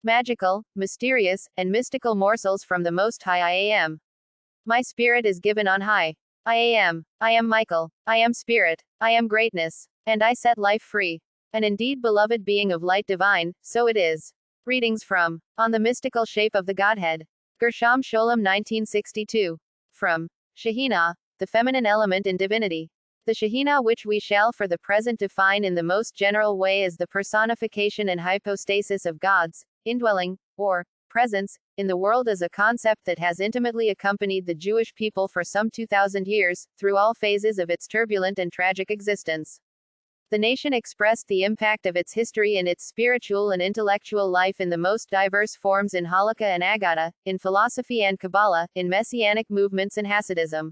magical, mysterious, and mystical morsels from the Most High. I am. My spirit is given on high. I am. I am Michael. I am spirit. I am greatness. And I set life free. And indeed, beloved being of light divine, so it is. Readings from On the Mystical Shape of the Godhead. Gershom Scholem 1962. From Shekhinah, the feminine element in divinity. The Shekhinah, which we shall for the present define in the most general way as the personification and hypostasis of God's indwelling, or presence, in the world, is a concept that has intimately accompanied the Jewish people for some 2,000 years, through all phases of its turbulent and tragic existence. The nation expressed the impact of its history in its spiritual and intellectual life in the most diverse forms in Halakha and Agadah, in philosophy and Kabbalah, in messianic movements and Hasidism.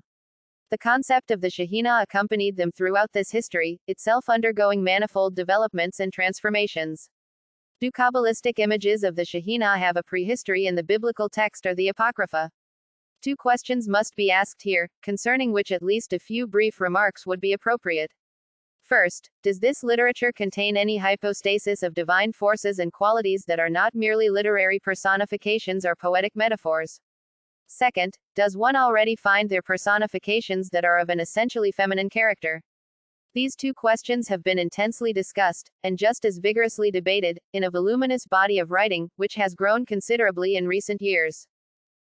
The concept of the Shekhinah accompanied them throughout this history, itself undergoing manifold developments and transformations. Do Kabbalistic images of the Shekhinah have a prehistory in the biblical text or the Apocrypha? Two questions must be asked here, concerning which at least a few brief remarks would be appropriate. First, does this literature contain any hypostasis of divine forces and qualities that are not merely literary personifications or poetic metaphors? Second, does one already find their personifications that are of an essentially feminine character? These two questions have been intensely discussed, and just as vigorously debated, in a voluminous body of writing, which has grown considerably in recent years.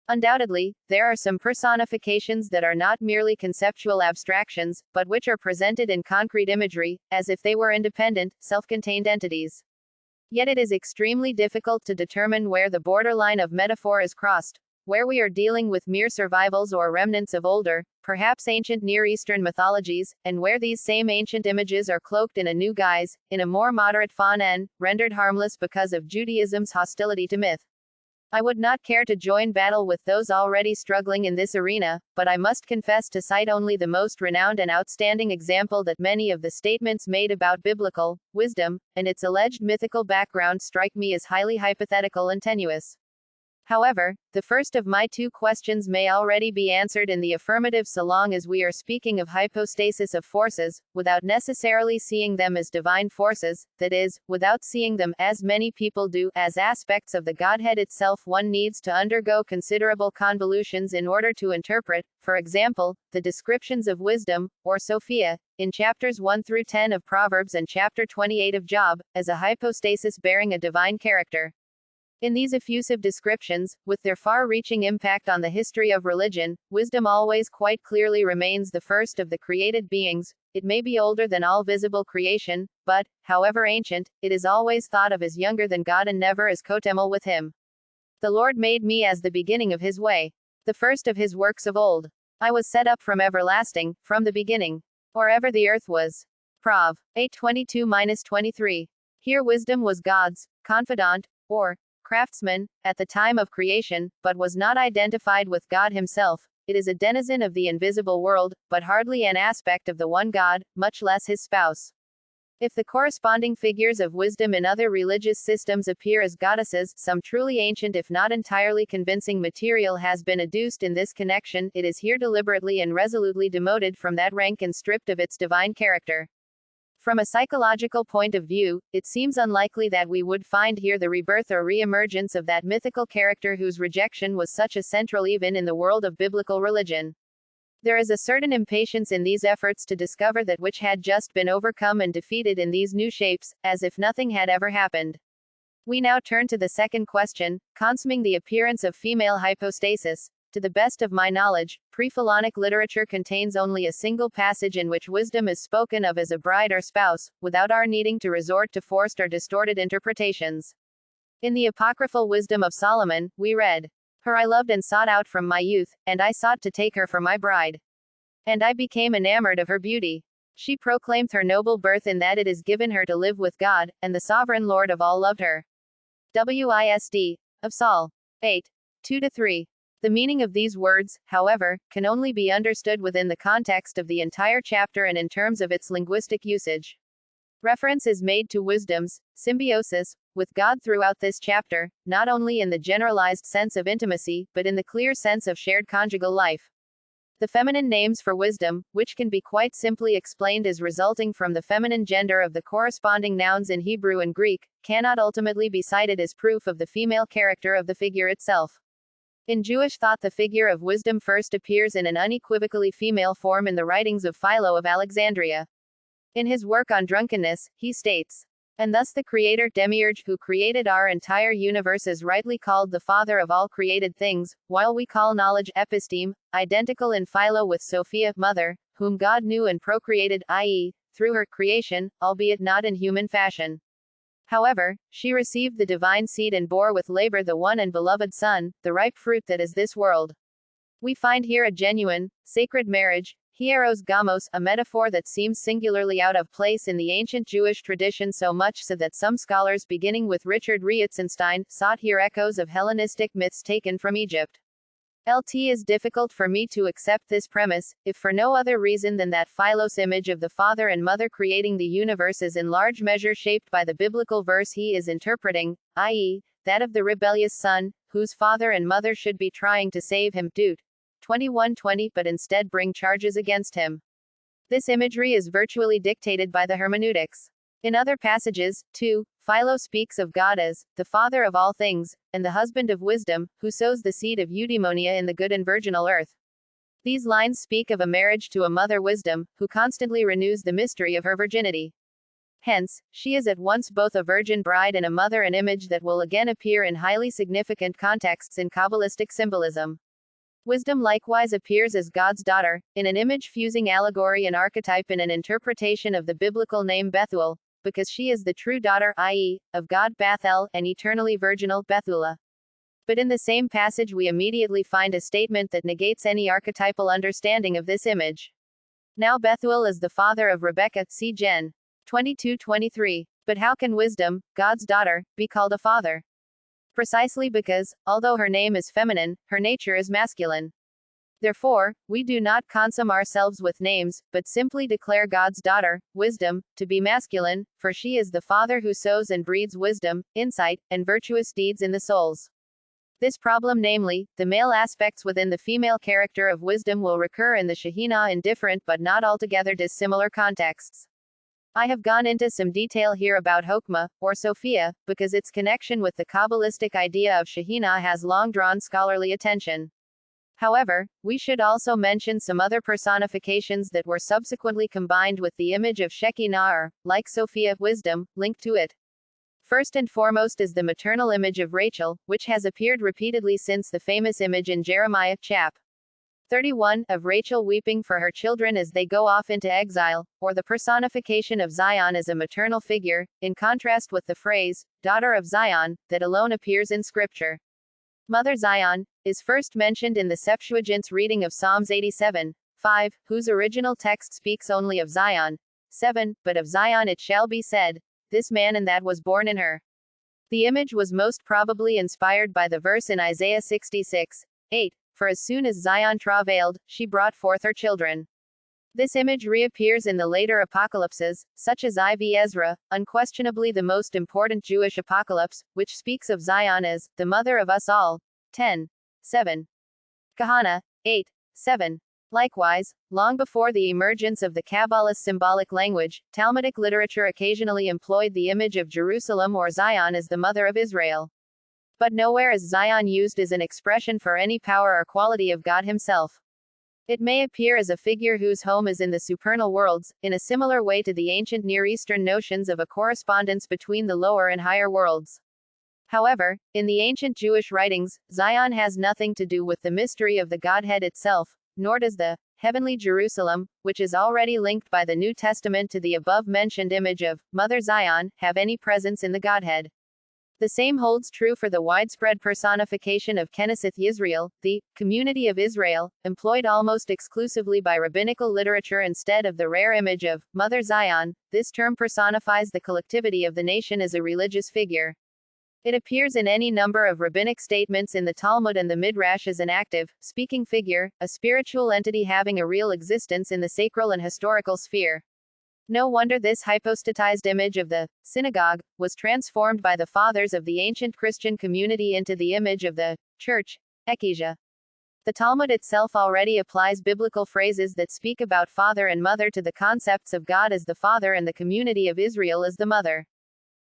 Undoubtedly, there are some personifications that are not merely conceptual abstractions, but which are presented in concrete imagery, as if they were independent, self-contained entities. Yet it is extremely difficult to determine where the borderline of metaphor is crossed, where we are dealing with mere survivals or remnants of older, perhaps ancient Near Eastern mythologies, and where these same ancient images are cloaked in a new guise, in a more moderate font and rendered harmless because of Judaism's hostility to myth. I would not care to join battle with those already struggling in this arena, but I must confess to cite only the most renowned and outstanding example that many of the statements made about biblical wisdom, and its alleged mythical background strike me as highly hypothetical and tenuous. However, the first of my two questions may already be answered in the affirmative so long as we are speaking of hypostasis of forces, without necessarily seeing them as divine forces, that is, without seeing them, as many people do, as aspects of the Godhead itself. One needs to undergo considerable convolutions in order to interpret, for example, the descriptions of wisdom, or Sophia, in chapters 1 through 10 of Proverbs and chapter 28 of Job, as a hypostasis bearing a divine character. In these effusive descriptions, with their far-reaching impact on the history of religion, wisdom always quite clearly remains the first of the created beings. It may be older than all visible creation, but, however ancient, it is always thought of as younger than God and never as coetemal with him. The Lord made me as the beginning of his way, the first of his works of old. I was set up from everlasting, from the beginning, or ever the earth was. Prov. 8:22-23. Here wisdom was God's confidant, or craftsman, at the time of creation, but was not identified with God himself. It is a denizen of the invisible world, but hardly an aspect of the one God, much less his spouse. If the corresponding figures of wisdom in other religious systems appear as goddesses, some truly ancient if not entirely convincing material has been adduced in this connection. It is here deliberately and resolutely demoted from that rank and stripped of its divine character. From a psychological point of view, it seems unlikely that we would find here the rebirth or re-emergence of that mythical character whose rejection was such a central even in the world of biblical religion. There is a certain impatience in these efforts to discover that which had just been overcome and defeated in these new shapes, as if nothing had ever happened. We now turn to the second question, concerning the appearance of female hypostasis. To the best of my knowledge, pre-Philonic literature contains only a single passage in which wisdom is spoken of as a bride or spouse, without our needing to resort to forced or distorted interpretations. In the apocryphal Wisdom of Solomon, we read, "Her I loved and sought out from my youth, and I sought to take her for my bride. And I became enamored of her beauty. She proclaimed her noble birth in that it is given her to live with God, and the sovereign Lord of all loved her." Wisd. of Sol. 8. 2-3. The meaning of these words, however, can only be understood within the context of the entire chapter and in terms of its linguistic usage. Reference is made to wisdom's symbiosis with God throughout this chapter, not only in the generalized sense of intimacy, but in the clear sense of shared conjugal life. The feminine names for wisdom, which can be quite simply explained as resulting from the feminine gender of the corresponding nouns in Hebrew and Greek, cannot ultimately be cited as proof of the female character of the figure itself. In Jewish thought, the figure of wisdom first appears in an unequivocally female form in the writings of Philo of Alexandria. In his work on drunkenness, he states, "And thus the Creator Demiurge, who created our entire universe, is rightly called the father of all created things, while we call knowledge episteme, identical in Philo with Sophia, mother, whom God knew and procreated, i.e., through her creation, albeit not in human fashion. However, she received the divine seed and bore with labor the one and beloved Son, the ripe fruit that is this world." We find here a genuine, sacred marriage, hieros gamos, a metaphor that seems singularly out of place in the ancient Jewish tradition, so much so that some scholars, beginning with Richard Reitzenstein, sought here echoes of Hellenistic myths taken from Egypt. It is difficult for me to accept this premise, if for no other reason than that Philo's image of the father and mother creating the universe is in large measure shaped by the biblical verse he is interpreting, i.e., that of the rebellious son, whose father and mother should be trying to save him, Deut. 21:20, but instead bring charges against him. This imagery is virtually dictated by the hermeneutics. In other passages, too, Philo speaks of God as the father of all things, and the husband of wisdom, who sows the seed of eudaimonia in the good and virginal earth. These lines speak of a marriage to a mother wisdom, who constantly renews the mystery of her virginity. Hence, she is at once both a virgin bride and a mother, an image that will again appear in highly significant contexts in Kabbalistic symbolism. Wisdom likewise appears as God's daughter, in an image-fusing allegory and archetype in an interpretation of the biblical name Bethuel, because she is the true daughter, i.e., of God Bathel, and eternally virginal Bethula. But in the same passage we immediately find a statement that negates any archetypal understanding of this image. Now Bethuel is the father of Rebekah, see Gen. 22:23. But how can wisdom, God's daughter, be called a father? Precisely because, although her name is feminine, her nature is masculine. Therefore, we do not consume ourselves with names, but simply declare God's daughter, wisdom, to be masculine, for she is the father who sows and breeds wisdom, insight, and virtuous deeds in the souls. This problem, namely, the male aspects within the female character of wisdom, will recur in the Shekhinah in different but not altogether dissimilar contexts. I have gone into some detail here about Chokmah, or Sophia, because its connection with the Kabbalistic idea of Shekhinah has long drawn scholarly attention. However, we should also mention some other personifications that were subsequently combined with the image of Shekinah, or, like Sophia, wisdom, linked to it. First and foremost is the maternal image of Rachel, which has appeared repeatedly since the famous image in Jeremiah, chap. 31, of Rachel weeping for her children as they go off into exile, or the personification of Zion as a maternal figure, in contrast with the phrase, daughter of Zion, that alone appears in Scripture. Mother Zion is first mentioned in the Septuagint's reading of Psalms 87:5, whose original text speaks only of Zion 7, but of Zion it shall be said, this man and that was born in her. The image was most probably inspired by the verse in Isaiah 66:8, for as soon as Zion travailed, she brought forth her children. This image reappears in the later apocalypses, such as IV Ezra, unquestionably the most important Jewish apocalypse, which speaks of Zion as the mother of us all. 10:7. Kahana 8:7. Likewise, long before the emergence of the Kabbalist symbolic language, Talmudic literature occasionally employed the image of Jerusalem or Zion as the mother of Israel. But nowhere is Zion used as an expression for any power or quality of God himself. It may appear as a figure whose home is in the supernal worlds, in a similar way to the ancient Near Eastern notions of a correspondence between the lower and higher worlds. However, in the ancient Jewish writings, Zion has nothing to do with the mystery of the Godhead itself, nor does the heavenly Jerusalem, which is already linked by the New Testament to the above-mentioned image of Mother Zion, have any presence in the Godhead. The same holds true for the widespread personification of Knesset Yisrael, the community of Israel, employed almost exclusively by rabbinical literature instead of the rare image of Mother Zion. This term personifies the collectivity of the nation as a religious figure. It appears in any number of rabbinic statements in the Talmud and the Midrash as an active, speaking figure, a spiritual entity having a real existence in the sacral and historical sphere. No wonder this hypostatized image of the synagogue was transformed by the fathers of the ancient Christian community into the image of the church, ecclesia. The Talmud itself already applies biblical phrases that speak about father and mother to the concepts of God as the father and the community of Israel as the mother.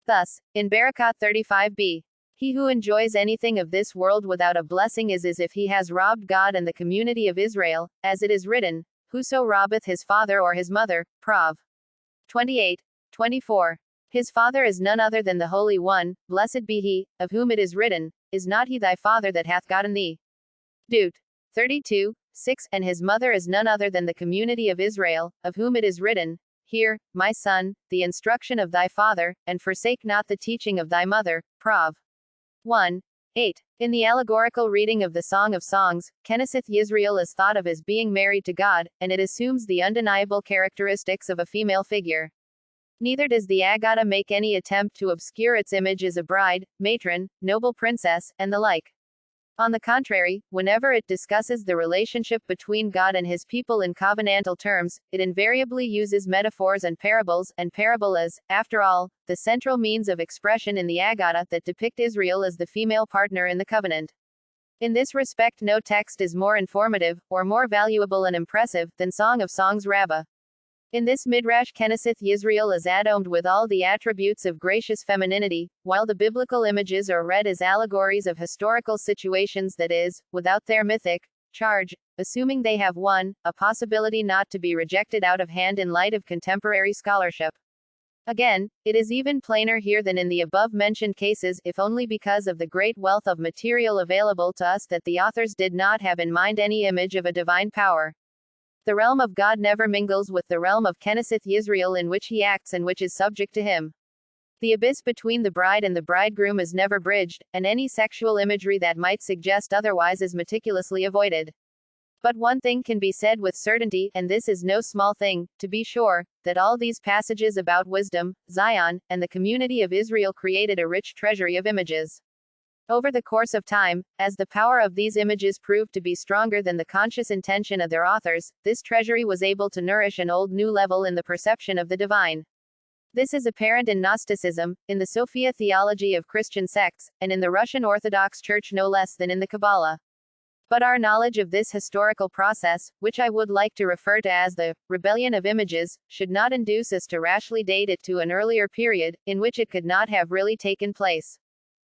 Thus, in Barakot 35b, he who enjoys anything of this world without a blessing is as if he has robbed God and the community of Israel, as it is written, whoso robbeth his father or his mother, Prov. 28:24. His father is none other than the Holy One, blessed be he, of whom it is written, is not he thy father that hath gotten thee? Dut. 32:6. And his mother is none other than the community of Israel, of whom it is written, hear, my son, the instruction of thy father, and forsake not the teaching of thy mother. Prov. 1:8. In the allegorical reading of the Song of Songs, Knesset Yisrael is thought of as being married to God, and it assumes the undeniable characteristics of a female figure. Neither does the Aggadah make any attempt to obscure its image as a bride, matron, noble princess, and the like. On the contrary, whenever it discusses the relationship between God and his people in covenantal terms, it invariably uses metaphors and parable is, after all, the central means of expression in the Aggadah that depict Israel as the female partner in the covenant. In this respect, no text is more informative, or more valuable and impressive, than Song of Songs Rabbah. In this Midrash, Knesset Yisrael is adorned with all the attributes of gracious femininity, while the biblical images are read as allegories of historical situations, that is, without their mythic charge, assuming they have a possibility not to be rejected out of hand in light of contemporary scholarship. Again, it is even plainer here than in the above-mentioned cases, if only because of the great wealth of material available to us, that the authors did not have in mind any image of a divine power. The realm of God never mingles with the realm of Knesset Yisrael in which he acts and which is subject to him. The abyss between the bride and the bridegroom is never bridged, and any sexual imagery that might suggest otherwise is meticulously avoided. But one thing can be said with certainty, and this is no small thing, to be sure, that all these passages about wisdom, Zion, and the community of Israel created a rich treasury of images. Over the course of time, as the power of these images proved to be stronger than the conscious intention of their authors, this treasury was able to nourish an old new level in the perception of the divine. This is apparent in Gnosticism, in the Sophia theology of Christian sects, and in the Russian Orthodox Church no less than in the Kabbalah. But our knowledge of this historical process, which I would like to refer to as the rebellion of images, should not induce us to rashly date it to an earlier period, in which it could not have really taken place.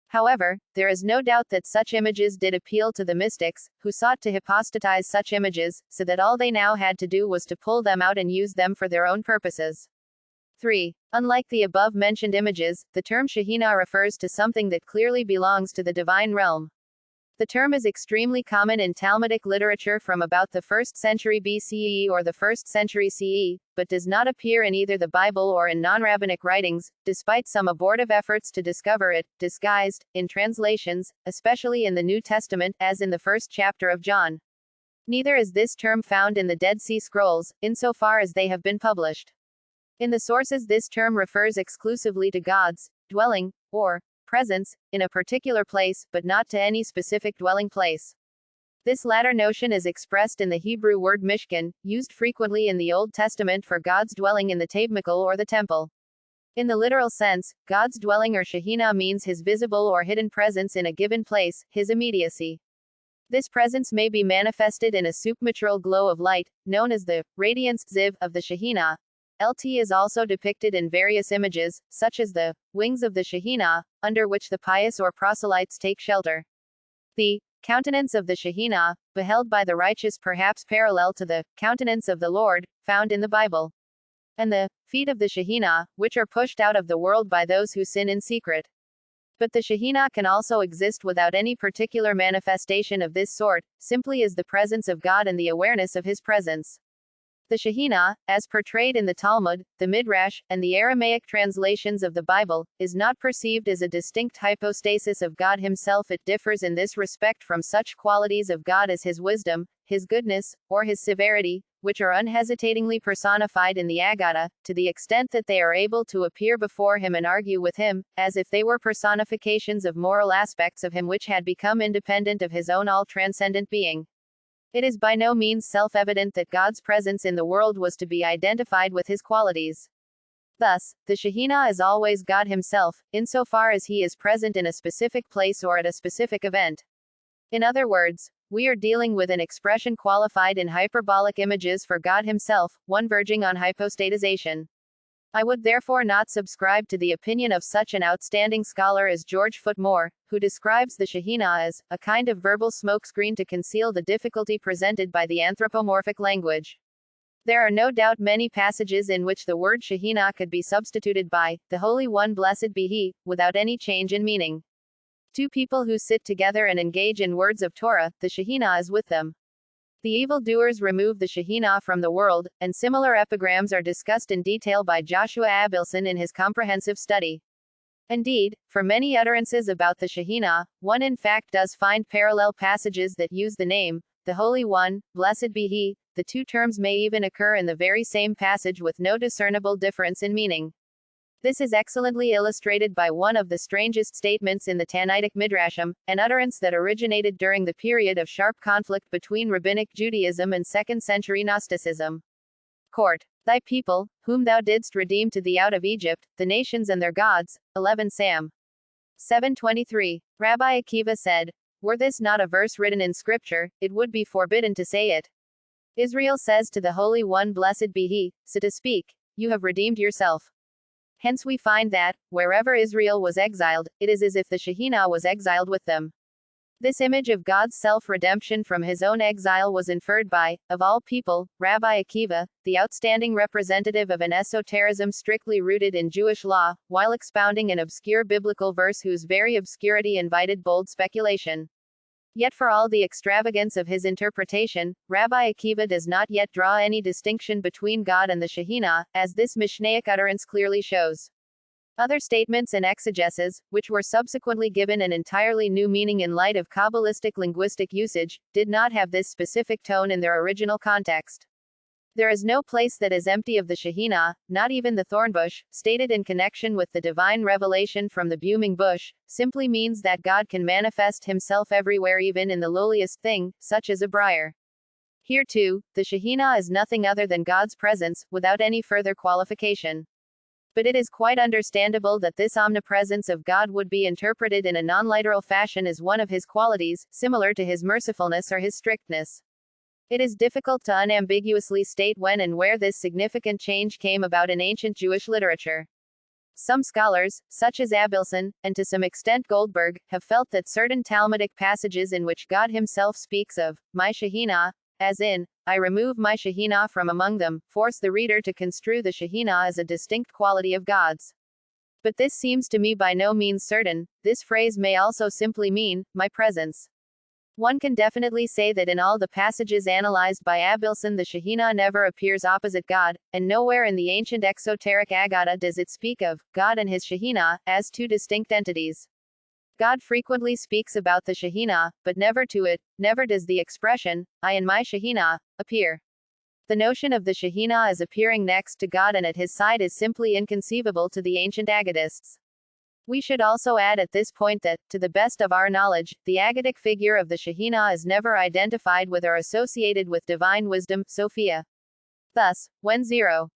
However, there is no doubt that such images did appeal to the mystics, who sought to hypostatize such images, so that all they now had to do was to pull them out and use them for their own purposes. 3. Unlike the above-mentioned images, the term Shekhinah refers to something that clearly belongs to the divine realm. The term is extremely common in Talmudic literature from about the 1st century BCE or the 1st century CE, but does not appear in either the Bible or in non-rabbinic writings, despite some abortive efforts to discover it, disguised, in translations, especially in the New Testament, as in the first chapter of John. Neither is this term found in the Dead Sea Scrolls, insofar as they have been published. In the sources, this term refers exclusively to God's dwelling, or presence, in a particular place, but not to any specific dwelling place. This latter notion is expressed in the Hebrew word mishkan, used frequently in the Old Testament for God's dwelling in the tabernacle or the temple. In the literal sense, God's dwelling or Shekhinah means his visible or hidden presence in a given place, his immediacy. This presence may be manifested in a supernatural glow of light, known as the radiance ziv of the Shekhinah. LT is also depicted in various images, such as the wings of the Shekhinah, under which the pious or proselytes take shelter. The countenance of the Shekhinah, beheld by the righteous, perhaps parallel to the countenance of the Lord, found in the Bible. And the feet of the Shekhinah, which are pushed out of the world by those who sin in secret. But the Shekhinah can also exist without any particular manifestation of this sort, simply as the presence of God and the awareness of his presence. The Shekhinah, as portrayed in the Talmud, the Midrash, and the Aramaic translations of the Bible, is not perceived as a distinct hypostasis of God himself. It differs in this respect from such qualities of God as his wisdom, his goodness, or his severity, which are unhesitatingly personified in the Aggadah, to the extent that they are able to appear before him and argue with him, as if they were personifications of moral aspects of him which had become independent of his own all-transcendent being. It is by no means self-evident that God's presence in the world was to be identified with his qualities. Thus, the Shekhinah is always God himself, insofar as he is present in a specific place or at a specific event. In other words, we are dealing with an expression qualified in hyperbolic images for God himself, one verging on hypostatization. I would therefore not subscribe to the opinion of such an outstanding scholar as George Foot Moore, who describes the Shekhinah as a kind of verbal smokescreen to conceal the difficulty presented by the anthropomorphic language. There are no doubt many passages in which the word Shekhinah could be substituted by the Holy One, blessed be He, without any change in meaning. Two people who sit together and engage in words of Torah, the Shekhinah is with them. The evildoers remove the Shekhinah from the world, and similar epigrams are discussed in detail by Joshua Abelson in his comprehensive study. Indeed, for many utterances about the Shekhinah, one in fact does find parallel passages that use the name, the Holy One, blessed be He. The two terms may even occur in the very same passage with no discernible difference in meaning. This is excellently illustrated by one of the strangest statements in the Tannaitic Midrashim, an utterance that originated during the period of sharp conflict between Rabbinic Judaism and 2nd century Gnosticism. Court. Thy people, whom thou didst redeem to thee out of Egypt, the nations and their gods. 11 Sam. 7:23. Rabbi Akiva said, were this not a verse written in Scripture, it would be forbidden to say it. Israel says to the Holy One, blessed be He, so to speak, you have redeemed yourself. Hence we find that, wherever Israel was exiled, it is as if the Shekhinah was exiled with them. This image of God's self-redemption from his own exile was inferred by, of all people, Rabbi Akiva, the outstanding representative of an esotericism strictly rooted in Jewish law, while expounding an obscure biblical verse whose very obscurity invited bold speculation. Yet for all the extravagance of his interpretation, Rabbi Akiva does not yet draw any distinction between God and the Shekhinah, as this Mishnaic utterance clearly shows. Other statements and exegeses, which were subsequently given an entirely new meaning in light of Kabbalistic linguistic usage, did not have this specific tone in their original context. There is no place that is empty of the Shekhinah, not even the thornbush, stated in connection with the divine revelation from the blooming bush, simply means that God can manifest himself everywhere, even in the lowliest thing, such as a briar. Here too, the Shekhinah is nothing other than God's presence, without any further qualification. But it is quite understandable that this omnipresence of God would be interpreted in a non-literal fashion as one of his qualities, similar to his mercifulness or his strictness. It is difficult to unambiguously state when and where this significant change came about in ancient Jewish literature. Some scholars, such as Abelson, and to some extent Goldberg, have felt that certain Talmudic passages in which God himself speaks of my Shekhinah, as in, I remove my Shekhinah from among them, force the reader to construe the Shekhinah as a distinct quality of God's. But this seems to me by no means certain. This phrase may also simply mean, my presence. One can definitely say that in all the passages analyzed by Abelson the Shekhinah never appears opposite God, and nowhere in the ancient exoteric Aggadah does it speak of God and his Shekhinah as two distinct entities. God frequently speaks about the Shekhinah, but never to it, never does the expression, I and my Shekhinah, appear. The notion of the Shekhinah as appearing next to God and at his side is simply inconceivable to the ancient Aggadists. We should also add at this point that, to the best of our knowledge, the Aggadic figure of the Shekhinah is never identified with or associated with divine wisdom, Sophia. Thus, when 0s.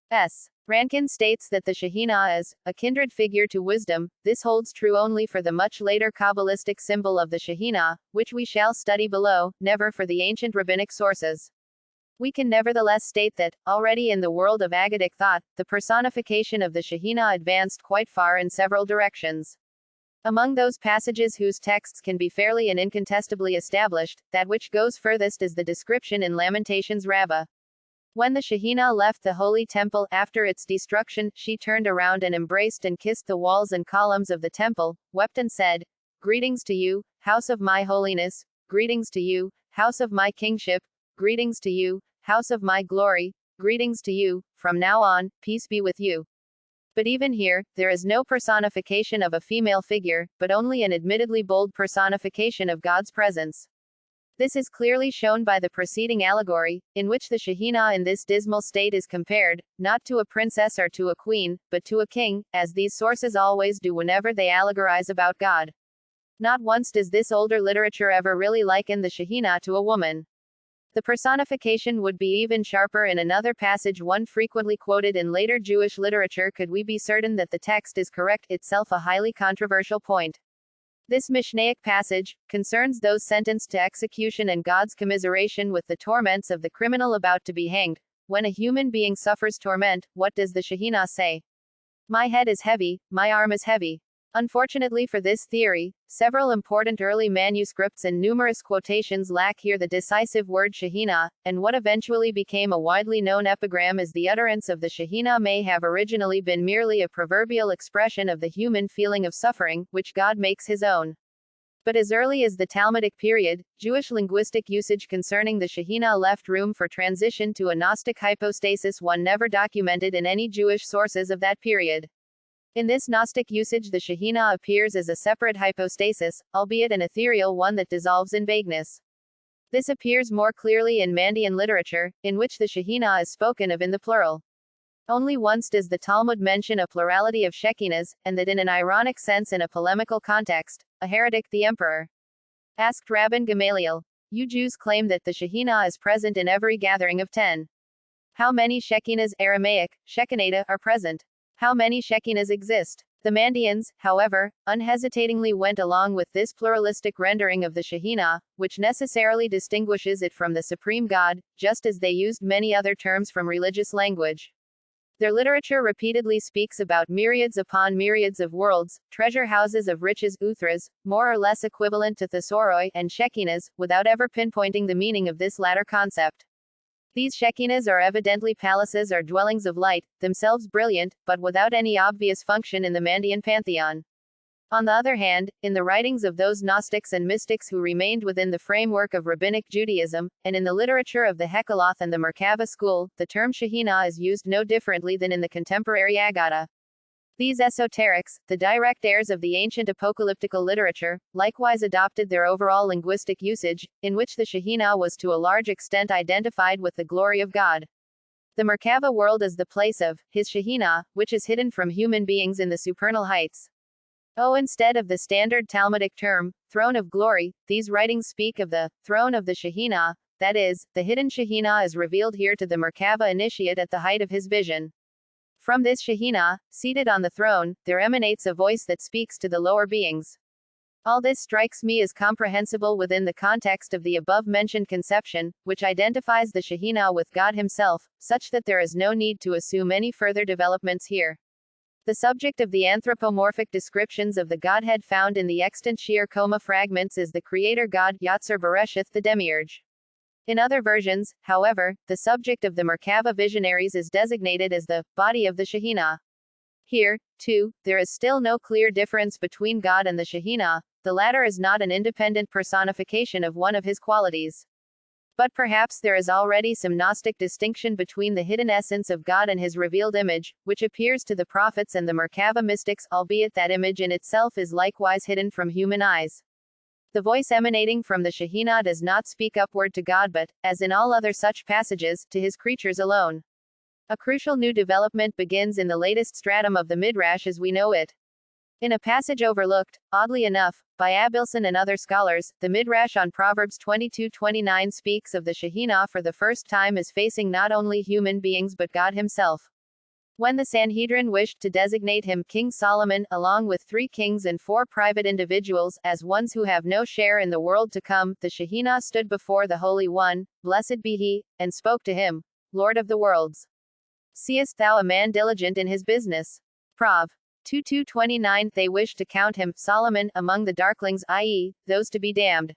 Rankin states that the Shekhinah is a kindred figure to wisdom, this holds true only for the much later Kabbalistic symbol of the Shekhinah, which we shall study below, never for the ancient rabbinic sources. We can nevertheless state that, already in the world of Aggadic thought, the personification of the Shekhinah advanced quite far in several directions. Among those passages whose texts can be fairly and incontestably established, that which goes furthest is the description in Lamentations Rabbah. When the Shekhinah left the holy temple after its destruction, she turned around and embraced and kissed the walls and columns of the temple, wept and said, Greetings to you, house of my holiness, greetings to you, house of my kingship, greetings to you, house of my glory, greetings to you, from now on, peace be with you. But even here, there is no personification of a female figure, but only an admittedly bold personification of God's presence. This is clearly shown by the preceding allegory, in which the Shekhinah in this dismal state is compared, not to a princess or to a queen, but to a king, as these sources always do whenever they allegorize about God. Not once does this older literature ever really liken the Shekhinah to a woman. The personification would be even sharper in another passage one frequently quoted in later Jewish literature. Could we be certain that the text is correct, itself a highly controversial point. This Mishnaic passage concerns those sentenced to execution and God's commiseration with the torments of the criminal about to be hanged. When a human being suffers torment, what does the Shekhinah say? My head is heavy, my arm is heavy. Unfortunately for this theory, several important early manuscripts and numerous quotations lack here the decisive word Shekhinah, and what eventually became a widely known epigram is the utterance of the Shekhinah may have originally been merely a proverbial expression of the human feeling of suffering, which God makes his own. But as early as the Talmudic period, Jewish linguistic usage concerning the Shekhinah left room for transition to a Gnostic hypostasis, one never documented in any Jewish sources of that period. In this Gnostic usage, the Shekhinah appears as a separate hypostasis, albeit an ethereal one that dissolves in vagueness. This appears more clearly in Mandean literature, in which the Shekhinah is spoken of in the plural. Only once does the Talmud mention a plurality of Shekinahs, and that in an ironic sense in a polemical context. A heretic, the emperor, asked Rabban Gamaliel, "You Jews claim that the Shekhinah is present in every gathering of 10. How many Shekinahs, Aramaic, Shekinah, are present? How many Shekinahs exist?" The Mandeans, however, unhesitatingly went along with this pluralistic rendering of the Shekhinah, which necessarily distinguishes it from the supreme God, just as they used many other terms from religious language. Their literature repeatedly speaks about myriads upon myriads of worlds, treasure houses of riches, uthras, more or less equivalent to thesauroi, and Shekinahs, without ever pinpointing the meaning of this latter concept. These Shekinahs are evidently palaces or dwellings of light, themselves brilliant, but without any obvious function in the Mandean pantheon. On the other hand, in the writings of those Gnostics and mystics who remained within the framework of Rabbinic Judaism, and in the literature of the Hekaloth and the Merkava school, the term Shekhinah is used no differently than in the contemporary Aggadah. These esoterics, the direct heirs of the ancient apocalyptical literature, likewise adopted their overall linguistic usage, in which the Shekhinah was to a large extent identified with the glory of God. The Merkava world is the place of his Shekhinah, which is hidden from human beings in the supernal heights. Instead of the standard Talmudic term, throne of glory, these writings speak of the throne of the Shekhinah, that is, the hidden Shekhinah is revealed here to the Merkava initiate at the height of his vision. From this Shekhinah, seated on the throne, there emanates a voice that speaks to the lower beings. All this strikes me as comprehensible within the context of the above-mentioned conception, which identifies the Shekhinah with God himself, such that there is no need to assume any further developments here. The subject of the anthropomorphic descriptions of the Godhead found in the extant Shir Koma fragments is the Creator God, Yatzer Bereshith, the Demiurge. In other versions, however, the subject of the Merkava visionaries is designated as the body of the Shekhinah. Here, too, there is still no clear difference between God and the Shekhinah. The latter is not an independent personification of one of his qualities. But perhaps there is already some Gnostic distinction between the hidden essence of God and his revealed image, which appears to the prophets and the Merkava mystics, albeit that image in itself is likewise hidden from human eyes. The voice emanating from the Shekhinah does not speak upward to God but, as in all other such passages, to his creatures alone. A crucial new development begins in the latest stratum of the Midrash as we know it. In a passage overlooked, oddly enough, by Abelson and other scholars, the Midrash on Proverbs 22:29 speaks of the Shekhinah for the first time as facing not only human beings but God himself. When the Sanhedrin wished to designate him, King Solomon, along with 3 kings and 4 private individuals, as ones who have no share in the world to come, the Shekhinah stood before the Holy One, blessed be he, and spoke to him, Lord of the worlds. Seest thou a man diligent in his business? Prov. 22:29. They wished to count him, Solomon, among the darklings, i.e., those to be damned.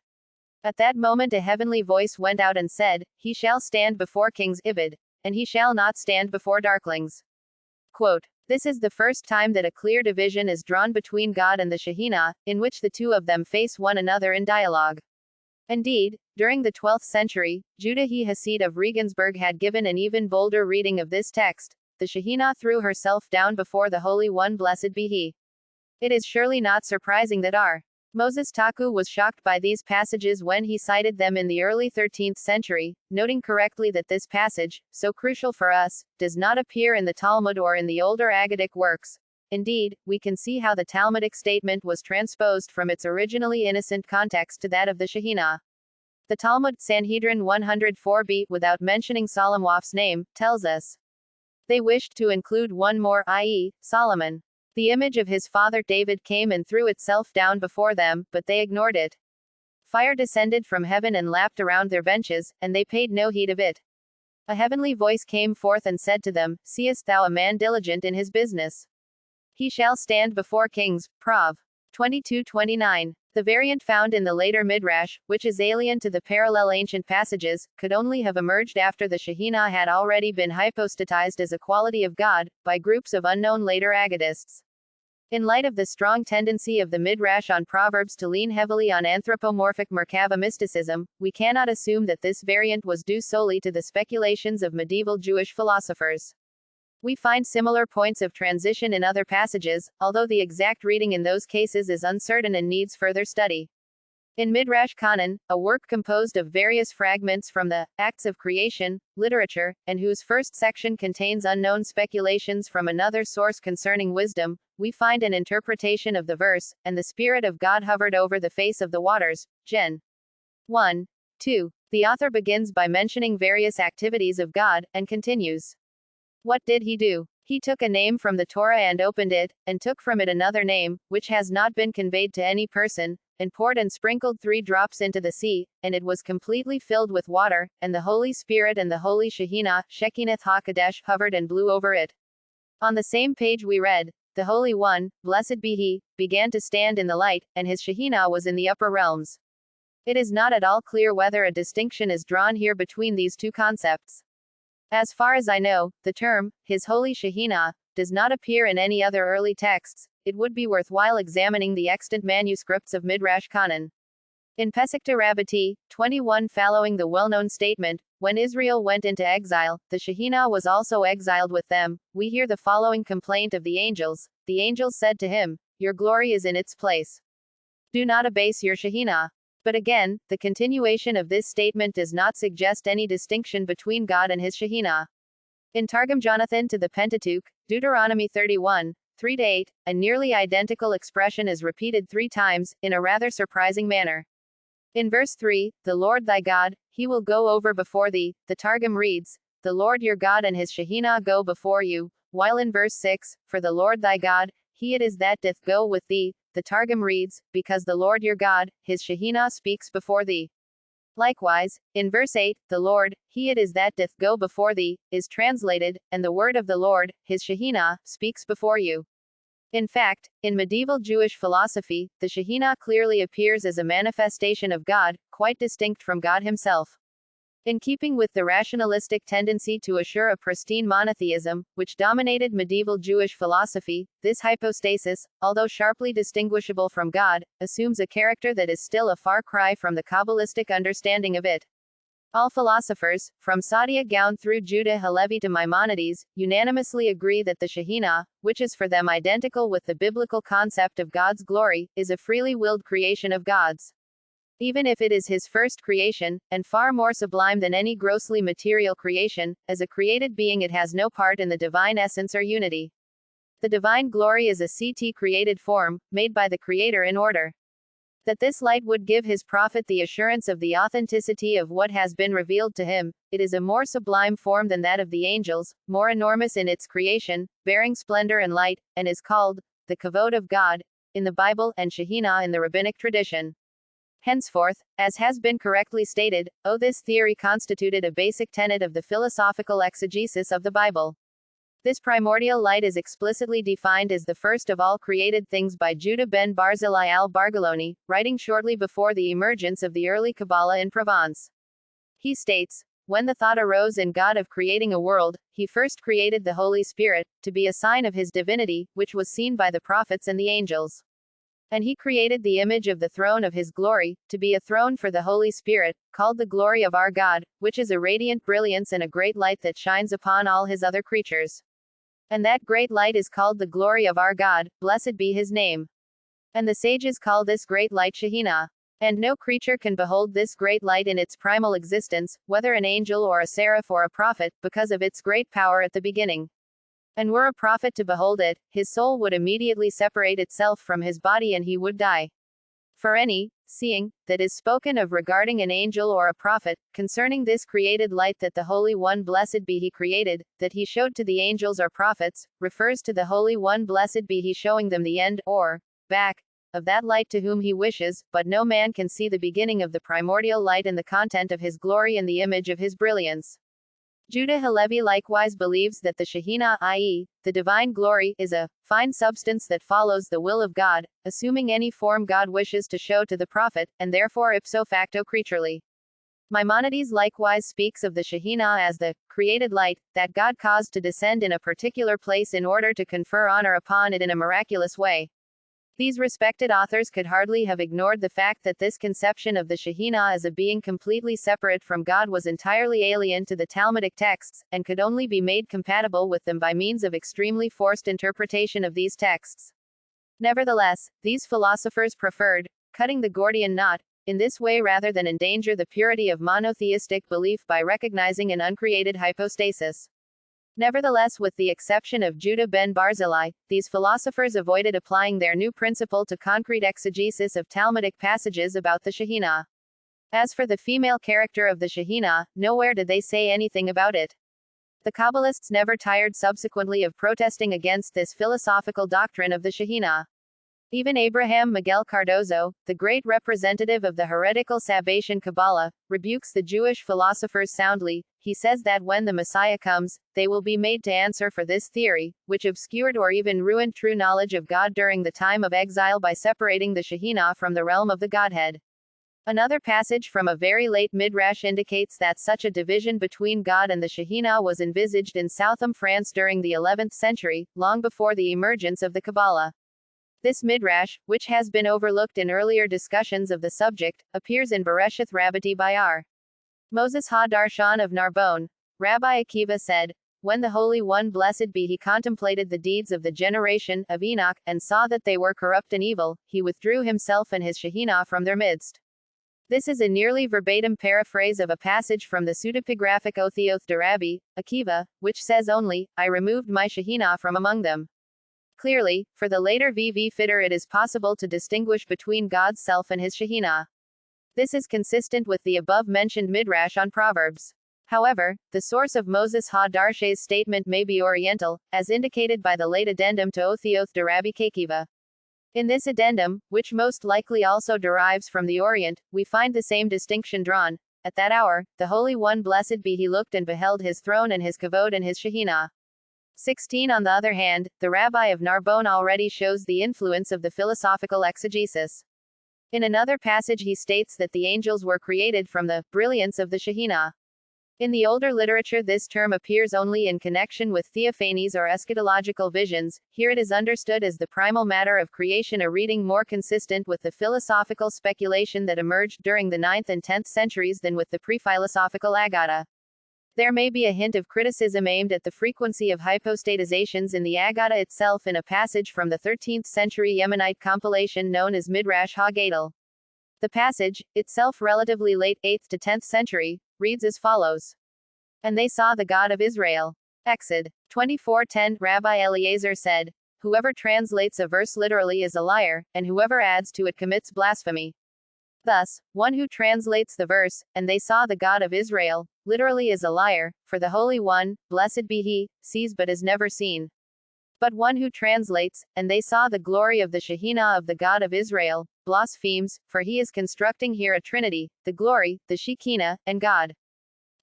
At that moment a heavenly voice went out and said, He shall stand before kings, Ibid, and he shall not stand before darklings. Quote, this is the first time that a clear division is drawn between God and the Shekhinah, in which the two of them face one another in dialogue. Indeed, during the 12th century, Judah he Hasid of Regensburg had given an even bolder reading of this text. The Shekhinah threw herself down before the Holy One, blessed be he. It is surely not surprising that R. Moses Taku was shocked by these passages when he cited them in the early 13th century, noting correctly that this passage, so crucial for us, does not appear in the Talmud or in the older Aggadic works. Indeed, we can see how the Talmudic statement was transposed from its originally innocent context to that of the Shekhinah. The Talmud, Sanhedrin 104b, without mentioning Solomwaf's name, tells us they wished to include one more, i.e., Solomon. The image of his father David came and threw itself down before them, but they ignored it. Fire descended from heaven and lapped around their benches, and they paid no heed of it. A heavenly voice came forth and said to them, Seest thou a man diligent in his business? He shall stand before kings. Prov. 22:29. The variant found in the later Midrash, which is alien to the parallel ancient passages, could only have emerged after the Shekhinah had already been hypostatized as a quality of God, by groups of unknown later Aggadists. In light of the strong tendency of the Midrash on Proverbs to lean heavily on anthropomorphic Merkava mysticism, we cannot assume that this variant was due solely to the speculations of medieval Jewish philosophers. We find similar points of transition in other passages, although the exact reading in those cases is uncertain and needs further study. In Midrash Kanan, a work composed of various fragments from the Acts of Creation literature, and whose first section contains unknown speculations from another source concerning wisdom, we find an interpretation of the verse, and the Spirit of God hovered over the face of the waters. Gen. 1. 2. The author begins by mentioning various activities of God, and continues. What did he do? He took a name from the Torah and opened it, and took from it another name, which has not been conveyed to any person, and poured and sprinkled 3 drops into the sea, and it was completely filled with water, and the Holy Spirit and the Holy Shekinah, Shekinah HaKadosh, hovered and blew over it. On the same page we read, the Holy One, blessed be he, began to stand in the light, and his Shekinah was in the upper realms. It is not at all clear whether a distinction is drawn here between these two concepts. As far as I know, the term, his holy Shekinah, does not appear in any other early texts. It would be worthwhile examining the extant manuscripts of Midrash Kanan. In Pesachta Rabbati, 21 following the well-known statement, when Israel went into exile, the Shekinah was also exiled with them, we hear the following complaint of the angels. The angels said to him, Your glory is in its place. Do not abase your Shekinah. But again, the continuation of this statement does not suggest any distinction between God and his Shekinah. In Targum Jonathan to the Pentateuch, Deuteronomy 31, 3-8, a nearly identical expression is repeated 3 times, in a rather surprising manner. In verse 3, the Lord thy God, he will go over before thee, the Targum reads, the Lord your God and his Shekinah go before you, while in verse 6, for the Lord thy God, he it is that doth go with thee, the Targum reads, because the Lord your God, his Shekinah speaks before thee. Likewise, in verse 8, the Lord, he it is that doth go before thee, is translated, and the word of the Lord, his Shekinah, speaks before you. In fact, in medieval Jewish philosophy, the Shekinah clearly appears as a manifestation of God, quite distinct from God himself. In keeping with the rationalistic tendency to assure a pristine monotheism, which dominated medieval Jewish philosophy, this hypostasis, although sharply distinguishable from God, assumes a character that is still a far cry from the Kabbalistic understanding of it. All philosophers, from Saadia Gaon through Judah Halevi to Maimonides, unanimously agree that the Shekinah, which is for them identical with the biblical concept of God's glory, is a freely willed creation of God's. Even if it is his first creation, and far more sublime than any grossly material creation, as a created being it has no part in the divine essence or unity. The divine glory is a CT created form, made by the Creator in order that this light would give his prophet the assurance of the authenticity of what has been revealed to him. It is a more sublime form than that of the angels, more enormous in its creation, bearing splendor and light, and is called the Kavod of God in the Bible and Shekinah in the rabbinic tradition. Henceforth, as has been correctly stated, this theory constituted a basic tenet of the philosophical exegesis of the Bible. This primordial light is explicitly defined as the first of all created things by Judah ben Barzillai al-Bargaloni, writing shortly before the emergence of the early Kabbalah in Provence. He states, when the thought arose in God of creating a world, he first created the Holy Spirit, to be a sign of his divinity, which was seen by the prophets and the angels. And he created the image of the throne of his glory, to be a throne for the Holy Spirit, called the glory of our God, which is a radiant brilliance and a great light that shines upon all his other creatures. And that great light is called the glory of our God, blessed be his name. And the sages call this great light Shekinah. And no creature can behold this great light in its primal existence, whether an angel or a seraph or a prophet, because of its great power at the beginning. And were a prophet to behold it, his soul would immediately separate itself from his body and he would die. For any seeing that is spoken of regarding an angel or a prophet, concerning this created light that the Holy One blessed be he created, that he showed to the angels or prophets, refers to the Holy One blessed be he showing them the end, or back, of that light to whom he wishes, but no man can see the beginning of the primordial light and the content of his glory and the image of his brilliance. Judah Halevi likewise believes that the Shekhinah, i.e., the divine glory, is a fine substance that follows the will of God, assuming any form God wishes to show to the prophet, and therefore ipso facto creaturely. Maimonides likewise speaks of the Shekhinah as the created light that God caused to descend in a particular place in order to confer honor upon it in a miraculous way. These respected authors could hardly have ignored the fact that this conception of the Shekhinah as a being completely separate from God was entirely alien to the Talmudic texts, and could only be made compatible with them by means of extremely forced interpretation of these texts. Nevertheless, these philosophers preferred cutting the Gordian knot in this way rather than endanger the purity of monotheistic belief by recognizing an uncreated hypostasis. Nevertheless, with the exception of Judah ben Barzillai, these philosophers avoided applying their new principle to concrete exegesis of Talmudic passages about the Shekhinah. As for the female character of the Shekhinah, nowhere did they say anything about it. The Kabbalists never tired subsequently of protesting against this philosophical doctrine of the Shekhinah. Even Abraham Miguel Cardozo, the great representative of the heretical Sabbatian Kabbalah, rebukes the Jewish philosophers soundly. He says that when the Messiah comes, they will be made to answer for this theory, which obscured or even ruined true knowledge of God during the time of exile by separating the Shekhinah from the realm of the Godhead. Another passage from a very late Midrash indicates that such a division between God and the Shekhinah was envisaged in Southam, France during the 11th century, long before the emergence of the Kabbalah. This Midrash, which has been overlooked in earlier discussions of the subject, appears in Bereshith Rabbati by R. Moses Ha-Darshan of Narbonne. Rabbi Akiva said, when the Holy One blessed be he contemplated the deeds of the generation of Enoch, and saw that they were corrupt and evil, he withdrew himself and his Shekhinah from their midst. This is a nearly verbatim paraphrase of a passage from the pseudepigraphic Othioth de Rabbi Akiva, which says only, I removed my Shekhinah from among them. Clearly, for the later V.V. Fitter it is possible to distinguish between God's self and his Shekhinah. This is consistent with the above-mentioned Midrash on Proverbs. However, the source of Moses Ha-Darshay's statement may be Oriental, as indicated by the late addendum to Othioth de Rabbi Akiva. In this addendum, which most likely also derives from the Orient, we find the same distinction drawn. At that hour, the Holy One blessed be he looked and beheld his throne and his kavod and his Shekhinah. 16. On the other hand, the Rabbi of Narbonne already shows the influence of the philosophical exegesis. In another passage he states that the angels were created from the brilliance of the Shekhinah. In the older literature this term appears only in connection with theophanies or eschatological visions. Here it is understood as the primal matter of creation, a reading more consistent with the philosophical speculation that emerged during the 9th and 10th centuries than with the pre-philosophical Aggadah. There may be a hint of criticism aimed at the frequency of hypostatizations in the Aggadah itself in a passage from the 13th century Yemenite compilation known as Midrash Ha-Gadol. The passage, itself relatively late 8th to 10th century, reads as follows. And they saw the God of Israel. Exod 24:10. Rabbi Eliezer said, whoever translates a verse literally is a liar, and whoever adds to it commits blasphemy. Thus, one who translates the verse, and they saw the God of Israel, literally is a liar, for the Holy One, blessed be he, sees but is never seen. But one who translates, and they saw the glory of the Shekhinah of the God of Israel, blasphemes, for he is constructing here a trinity, the glory, the Shekinah, and God.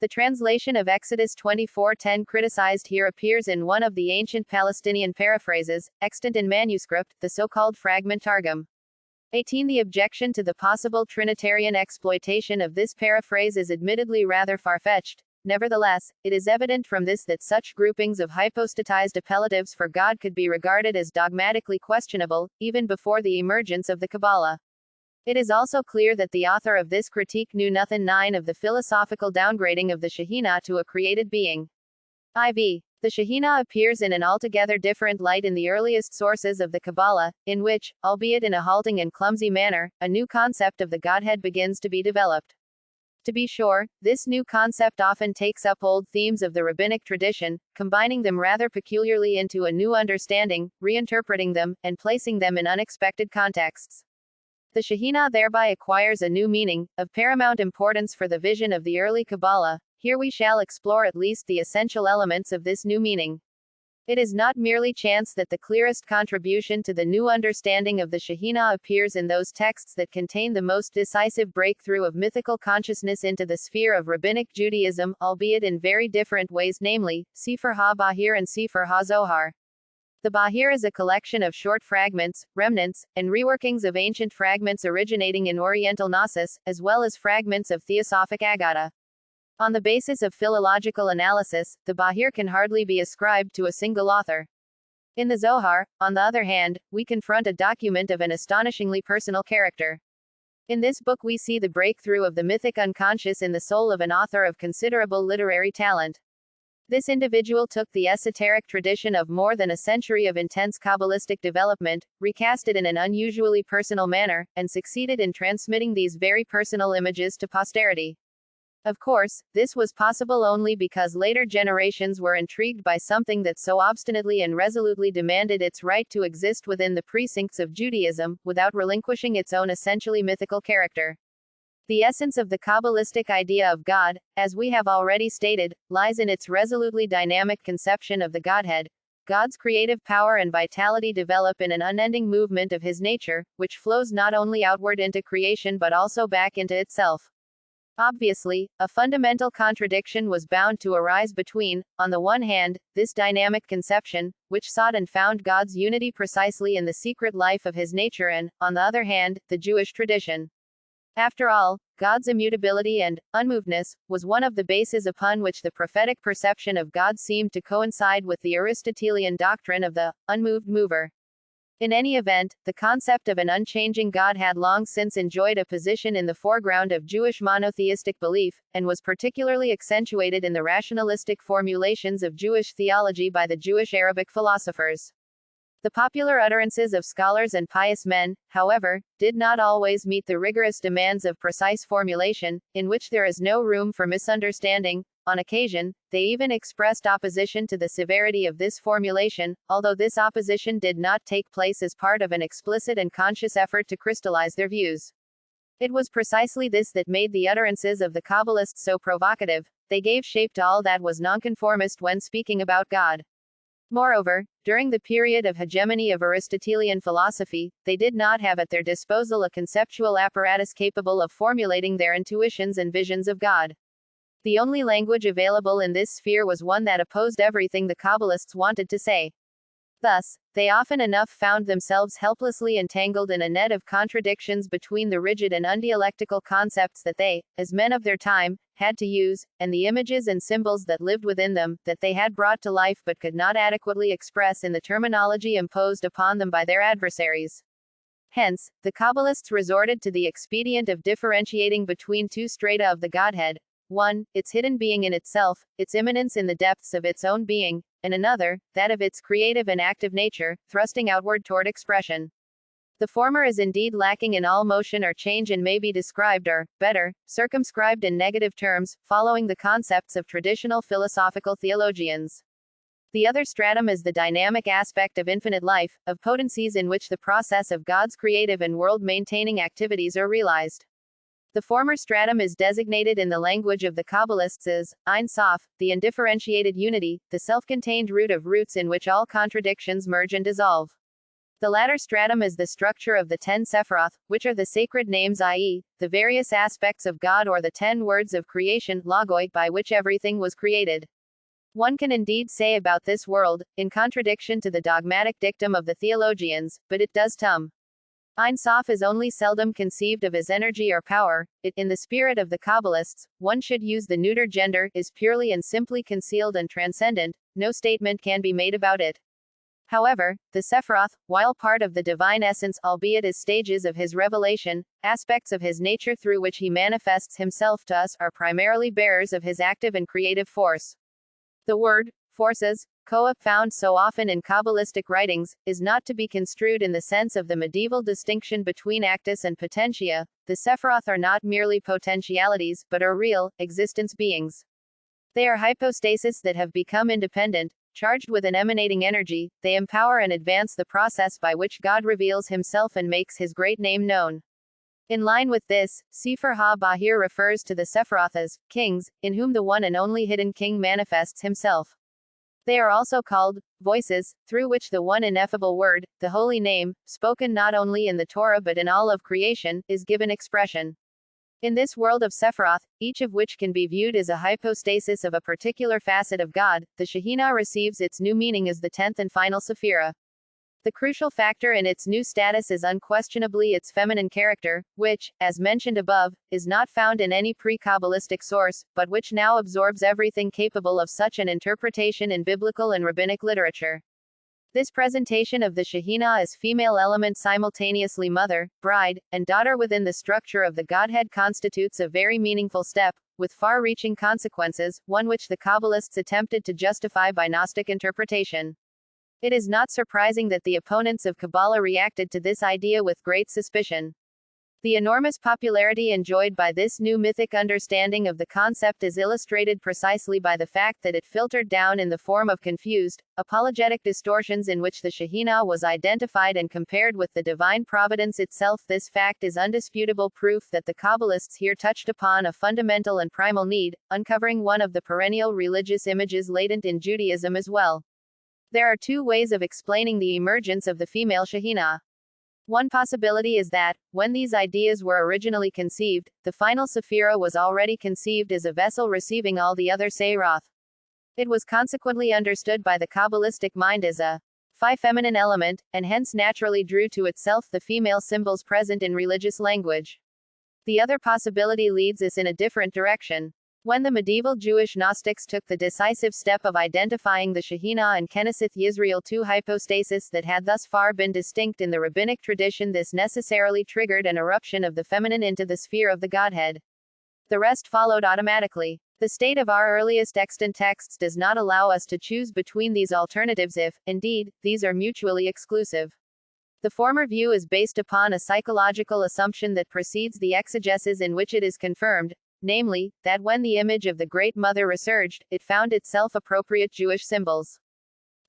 The translation of Exodus 24:10 criticized here appears in one of the ancient Palestinian paraphrases, extant in manuscript, the so-called Fragment Targum. 18. The objection to the possible Trinitarian exploitation of this paraphrase is admittedly rather far-fetched. Nevertheless, it is evident from this that such groupings of hypostatized appellatives for God could be regarded as dogmatically questionable, even before the emergence of the Kabbalah. It is also clear that the author of this critique knew nothing of the philosophical downgrading of the Shekhinah to a created being. IV. The Shekhinah appears in an altogether different light in the earliest sources of the Kabbalah, in which, albeit in a halting and clumsy manner, a new concept of the Godhead begins to be developed. To be sure, this new concept often takes up old themes of the rabbinic tradition, combining them rather peculiarly into a new understanding, reinterpreting them, and placing them in unexpected contexts. The Shekhinah thereby acquires a new meaning, of paramount importance for the vision of the early Kabbalah. Here we shall explore at least the essential elements of this new meaning. It is not merely chance that the clearest contribution to the new understanding of the Shekhinah appears in those texts that contain the most decisive breakthrough of mythical consciousness into the sphere of Rabbinic Judaism, albeit in very different ways, namely, Sefer HaBahir and Sefer HaZohar. The Bahir is a collection of short fragments, remnants, and reworkings of ancient fragments originating in Oriental Gnosis, as well as fragments of Theosophic Aggadah. On the basis of philological analysis, the Bahir can hardly be ascribed to a single author. In the Zohar, on the other hand, we confront a document of an astonishingly personal character. In this book we see the breakthrough of the mythic unconscious in the soul of an author of considerable literary talent. This individual took the esoteric tradition of more than a century of intense Kabbalistic development, recast it in an unusually personal manner, and succeeded in transmitting these very personal images to posterity. Of course, this was possible only because later generations were intrigued by something that so obstinately and resolutely demanded its right to exist within the precincts of Judaism, without relinquishing its own essentially mythical character. The essence of the Kabbalistic idea of God, as we have already stated, lies in its resolutely dynamic conception of the Godhead. God's creative power and vitality develop in an unending movement of his nature, which flows not only outward into creation but also back into itself. Obviously, a fundamental contradiction was bound to arise between, on the one hand, this dynamic conception, which sought and found God's unity precisely in the secret life of his nature, and, on the other hand, the Jewish tradition. After all, God's immutability and unmovedness was one of the bases upon which the prophetic perception of God seemed to coincide with the Aristotelian doctrine of the unmoved mover. In any event, the concept of an unchanging God had long since enjoyed a position in the foreground of Jewish monotheistic belief, and was particularly accentuated in the rationalistic formulations of Jewish theology by the Jewish Arabic philosophers. The popular utterances of scholars and pious men, however, did not always meet the rigorous demands of precise formulation, in which there is no room for misunderstanding. On occasion, they even expressed opposition to the severity of this formulation, although this opposition did not take place as part of an explicit and conscious effort to crystallize their views. It was precisely this that made the utterances of the Kabbalists so provocative. They gave shape to all that was nonconformist when speaking about God. Moreover, during the period of hegemony of Aristotelian philosophy, they did not have at their disposal a conceptual apparatus capable of formulating their intuitions and visions of God. The only language available in this sphere was one that opposed everything the Kabbalists wanted to say. Thus, they often enough found themselves helplessly entangled in a net of contradictions between the rigid and undialectical concepts that they, as men of their time, had to use, and the images and symbols that lived within them, that they had brought to life but could not adequately express in the terminology imposed upon them by their adversaries. Hence, the Kabbalists resorted to the expedient of differentiating between two strata of the Godhead: one, its hidden being in itself, its immanence in the depths of its own being, and another, that of its creative and active nature, thrusting outward toward expression. The former is indeed lacking in all motion or change and may be described, or, better, circumscribed in negative terms, following the concepts of traditional philosophical theologians. The other stratum is the dynamic aspect of infinite life, of potencies in which the process of God's creative and world-maintaining activities are realized. The former stratum is designated in the language of the Kabbalists as Ein Sof, the undifferentiated unity, the self-contained root of roots in which all contradictions merge and dissolve. The latter stratum is the structure of the 10 Sephiroth, which are the sacred names, i.e., the various aspects of God, or the 10 words of creation, logoi, by which everything was created. One can indeed say about this world, in contradiction to the dogmatic dictum of the theologians, but it does tum. Ein Sof is only seldom conceived of as energy or power. It, in the spirit of the Kabbalists, one should use the neuter gender, is purely and simply concealed and transcendent. No statement can be made about it. However, the Sephiroth, while part of the divine essence, albeit as stages of his revelation, aspects of his nature through which he manifests himself to us, are primarily bearers of his active and creative force. The word, forces, koa, found so often in Kabbalistic writings, is not to be construed in the sense of the medieval distinction between actus and potentia. The Sephiroth are not merely potentialities, but are real, existence beings. They are hypostases that have become independent, charged with an emanating energy. They empower and advance the process by which God reveals himself and makes his great name known. In line with this, Sefer HaBahir refers to the Sephiroth as kings, in whom the one and only hidden king manifests himself. They are also called voices, through which the one ineffable word, the holy name, spoken not only in the Torah but in all of creation, is given expression. In this world of Sephiroth, each of which can be viewed as a hypostasis of a particular facet of God, the Shekhinah receives its new meaning as the 10th and final Sephirah. The crucial factor in its new status is unquestionably its feminine character, which, as mentioned above, is not found in any pre-Kabbalistic source, but which now absorbs everything capable of such an interpretation in biblical and rabbinic literature. This presentation of the Shekhinah as female element simultaneously mother, bride, and daughter within the structure of the Godhead constitutes a very meaningful step, with far-reaching consequences, one which the Kabbalists attempted to justify by Gnostic interpretation. It is not surprising that the opponents of Kabbalah reacted to this idea with great suspicion. The enormous popularity enjoyed by this new mythic understanding of the concept is illustrated precisely by the fact that it filtered down in the form of confused, apologetic distortions in which the Shekhinah was identified and compared with the divine providence itself. This fact is undisputable proof that the Kabbalists here touched upon a fundamental and primal need, uncovering one of the perennial religious images latent in Judaism as well. There are two ways of explaining the emergence of the female Shekhinah. One possibility is that, when these ideas were originally conceived, the final Sephirah was already conceived as a vessel receiving all the other Seiroth. It was consequently understood by the Kabbalistic mind as a phi feminine element, and hence naturally drew to itself the female symbols present in religious language. The other possibility leads us in a different direction. When the medieval Jewish Gnostics took the decisive step of identifying the Shekhinah and Knesset Yisrael, two hypostases that had thus far been distinct in the rabbinic tradition, this necessarily triggered an eruption of the feminine into the sphere of the Godhead. The rest followed automatically. The state of our earliest extant texts does not allow us to choose between these alternatives if, indeed, these are mutually exclusive. The former view is based upon a psychological assumption that precedes the exegesis in which it is confirmed, namely, that when the image of the Great Mother resurged, it found itself appropriate Jewish symbols.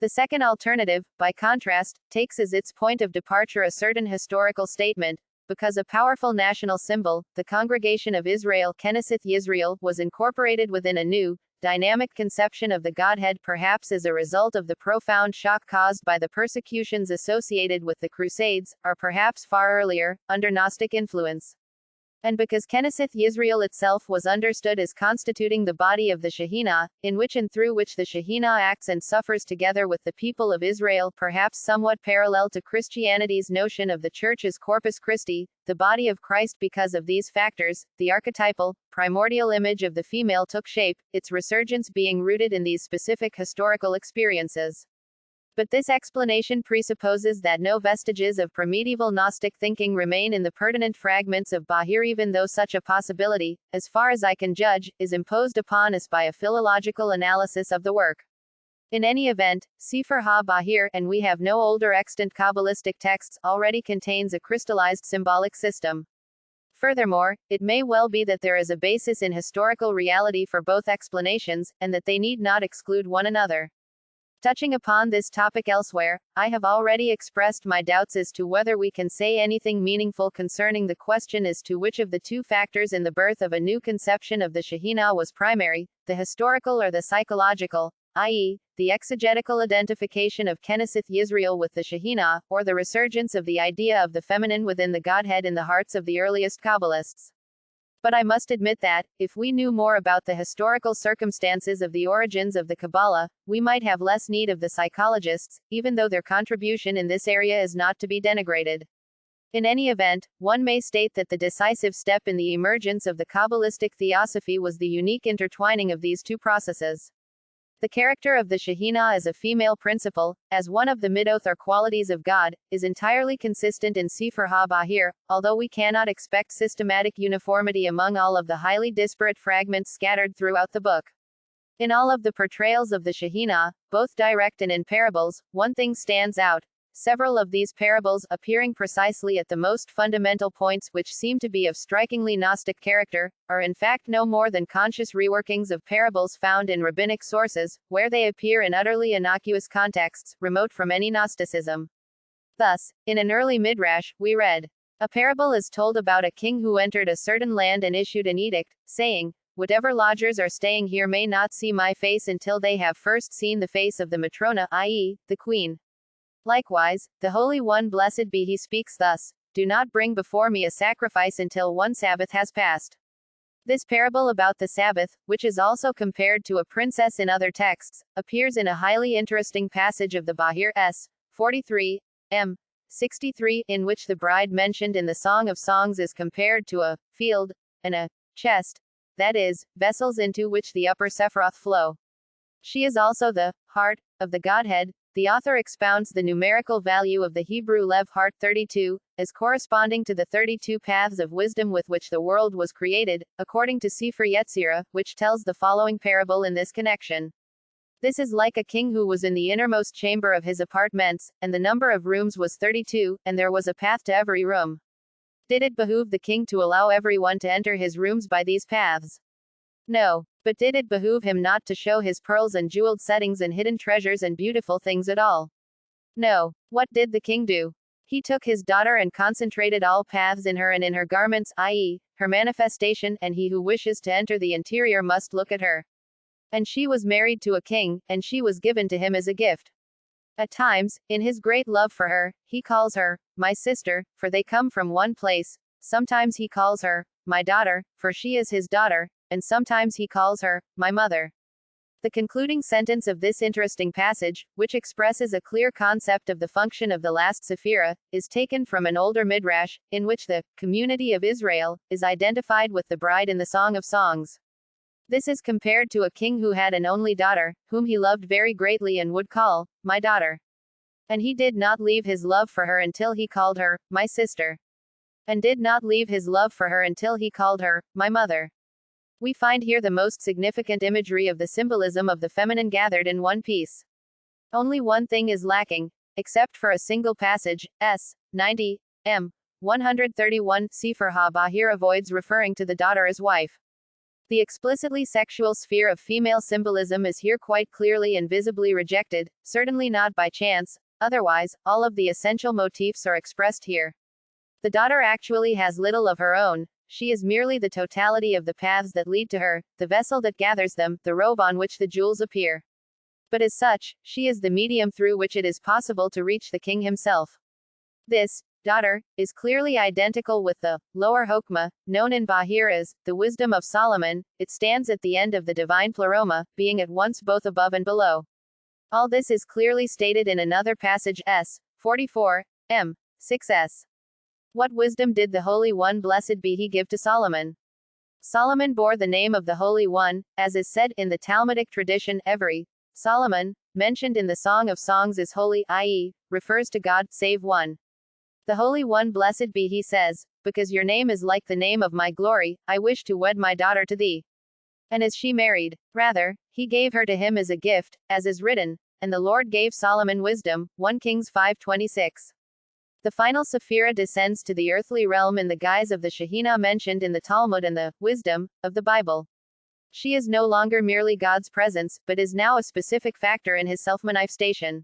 The second alternative, by contrast, takes as its point of departure a certain historical statement, because a powerful national symbol, the Congregation of Israel, Knesset Yisrael, was incorporated within a new, dynamic conception of the Godhead, perhaps as a result of the profound shock caused by the persecutions associated with the Crusades, or perhaps far earlier, under Gnostic influence. And because Knesset Yisrael itself was understood as constituting the body of the Shekhinah, in which and through which the Shekhinah acts and suffers together with the people of Israel, perhaps somewhat parallel to Christianity's notion of the Church as Corpus Christi, the body of Christ. Because of these factors, the archetypal, primordial image of the female took shape, its resurgence being rooted in these specific historical experiences. But this explanation presupposes that no vestiges of premedieval Gnostic thinking remain in the pertinent fragments of Bahir, even though such a possibility, as far as I can judge, is imposed upon us by a philological analysis of the work. In any event, Sefer HaBahir, and we have no older extant Kabbalistic texts, already contains a crystallized symbolic system. Furthermore, it may well be that there is a basis in historical reality for both explanations, and that they need not exclude one another. Touching upon this topic elsewhere, I have already expressed my doubts as to whether we can say anything meaningful concerning the question as to which of the two factors in the birth of a new conception of the Shekhinah was primary, the historical or the psychological, i.e., the exegetical identification of Knesset Yisrael with the Shekhinah, or the resurgence of the idea of the feminine within the Godhead in the hearts of the earliest Kabbalists. But I must admit that, if we knew more about the historical circumstances of the origins of the Kabbalah, we might have less need of the psychologists, even though their contribution in this area is not to be denigrated. In any event, one may state that the decisive step in the emergence of the Kabbalistic theosophy was the unique intertwining of these two processes. The character of the Shekhinah as a female principle, as one of the midoth or qualities of God, is entirely consistent in Sefer HaBahir, although we cannot expect systematic uniformity among all of the highly disparate fragments scattered throughout the book. In all of the portrayals of the Shekhinah, both direct and in parables, one thing stands out. Several of these parables, appearing precisely at the most fundamental points, which seem to be of strikingly Gnostic character, are in fact no more than conscious reworkings of parables found in rabbinic sources, where they appear in utterly innocuous contexts, remote from any Gnosticism. Thus, in an early Midrash, we read, A parable is told about a king who entered a certain land and issued an edict, saying, "Whatever lodgers are staying here may not see my face until they have first seen the face of the Matrona, i.e., the queen." Likewise, the Holy One, blessed be he, speaks thus, "Do not bring before me a sacrifice until one Sabbath has passed." This parable about the Sabbath, which is also compared to a princess in other texts, appears in a highly interesting passage of the Bahir s. 43, m. 63, in which the bride mentioned in the Song of Songs is compared to a field and a chest, that is, vessels into which the upper Sephiroth flow. She is also the heart of the Godhead. The author expounds the numerical value of the Hebrew Lev heart 32, as corresponding to the 32 paths of wisdom with which the world was created, according to Sefer Yetzirah, which tells the following parable in this connection. This is like a king who was in the innermost chamber of his apartments, and the number of rooms was 32, and there was a path to every room. Did it behoove the king to allow everyone to enter his rooms by these paths? No. But did it behoove him not to show his pearls and jeweled settings and hidden treasures and beautiful things at all? No. What did the king do? He took his daughter and concentrated all paths in her and in her garments, i.e., her manifestation, and he who wishes to enter the interior must look at her. And she was married to a king, and she was given to him as a gift. At times, in his great love for her, he calls her, my sister, for they come from one place. Sometimes he calls her, my daughter, for she is his daughter, and sometimes he calls her, my mother. The concluding sentence of this interesting passage, which expresses a clear concept of the function of the last Sephirah, is taken from an older midrash, in which the community of Israel is identified with the bride in the Song of Songs. This is compared to a king who had an only daughter, whom he loved very greatly and would call, my daughter. And he did not leave his love for her until he called her, my sister. And did not leave his love for her until he called her, my mother. We find here the most significant imagery of the symbolism of the feminine gathered in one piece. Only one thing is lacking, except for a single passage, s. 90, m. 131, Sefer HaBahir avoids referring to the daughter as wife. The explicitly sexual sphere of female symbolism is here quite clearly and visibly rejected, certainly not by chance, otherwise, all of the essential motifs are expressed here. The daughter actually has little of her own. She is merely the totality of the paths that lead to her, the vessel that gathers them, the robe on which the jewels appear. But as such, she is the medium through which it is possible to reach the king himself. This daughter is clearly identical with the lower Hokmah, known in Bahir as the wisdom of Solomon. It stands at the end of the divine pleroma, being at once both above and below. All this is clearly stated in another passage, s. 44, m. 6s. What wisdom did the Holy One, blessed be he, give to Solomon? Solomon bore the name of the Holy One, as is said in the Talmudic tradition. Every Solomon mentioned in the Song of Songs is holy, i.e., refers to God, save one. The Holy One, blessed be he, says, "Because your name is like the name of my glory, I wish to wed my daughter to thee." And as she married, rather, he gave her to him as a gift, as is written, "And the Lord gave Solomon wisdom." 1 Kings 5:26. The final Sephirah descends to the earthly realm in the guise of the Shehinah mentioned in the Talmud and the wisdom of the Bible. She is no longer merely God's presence, but is now a specific factor in his self-manifestation.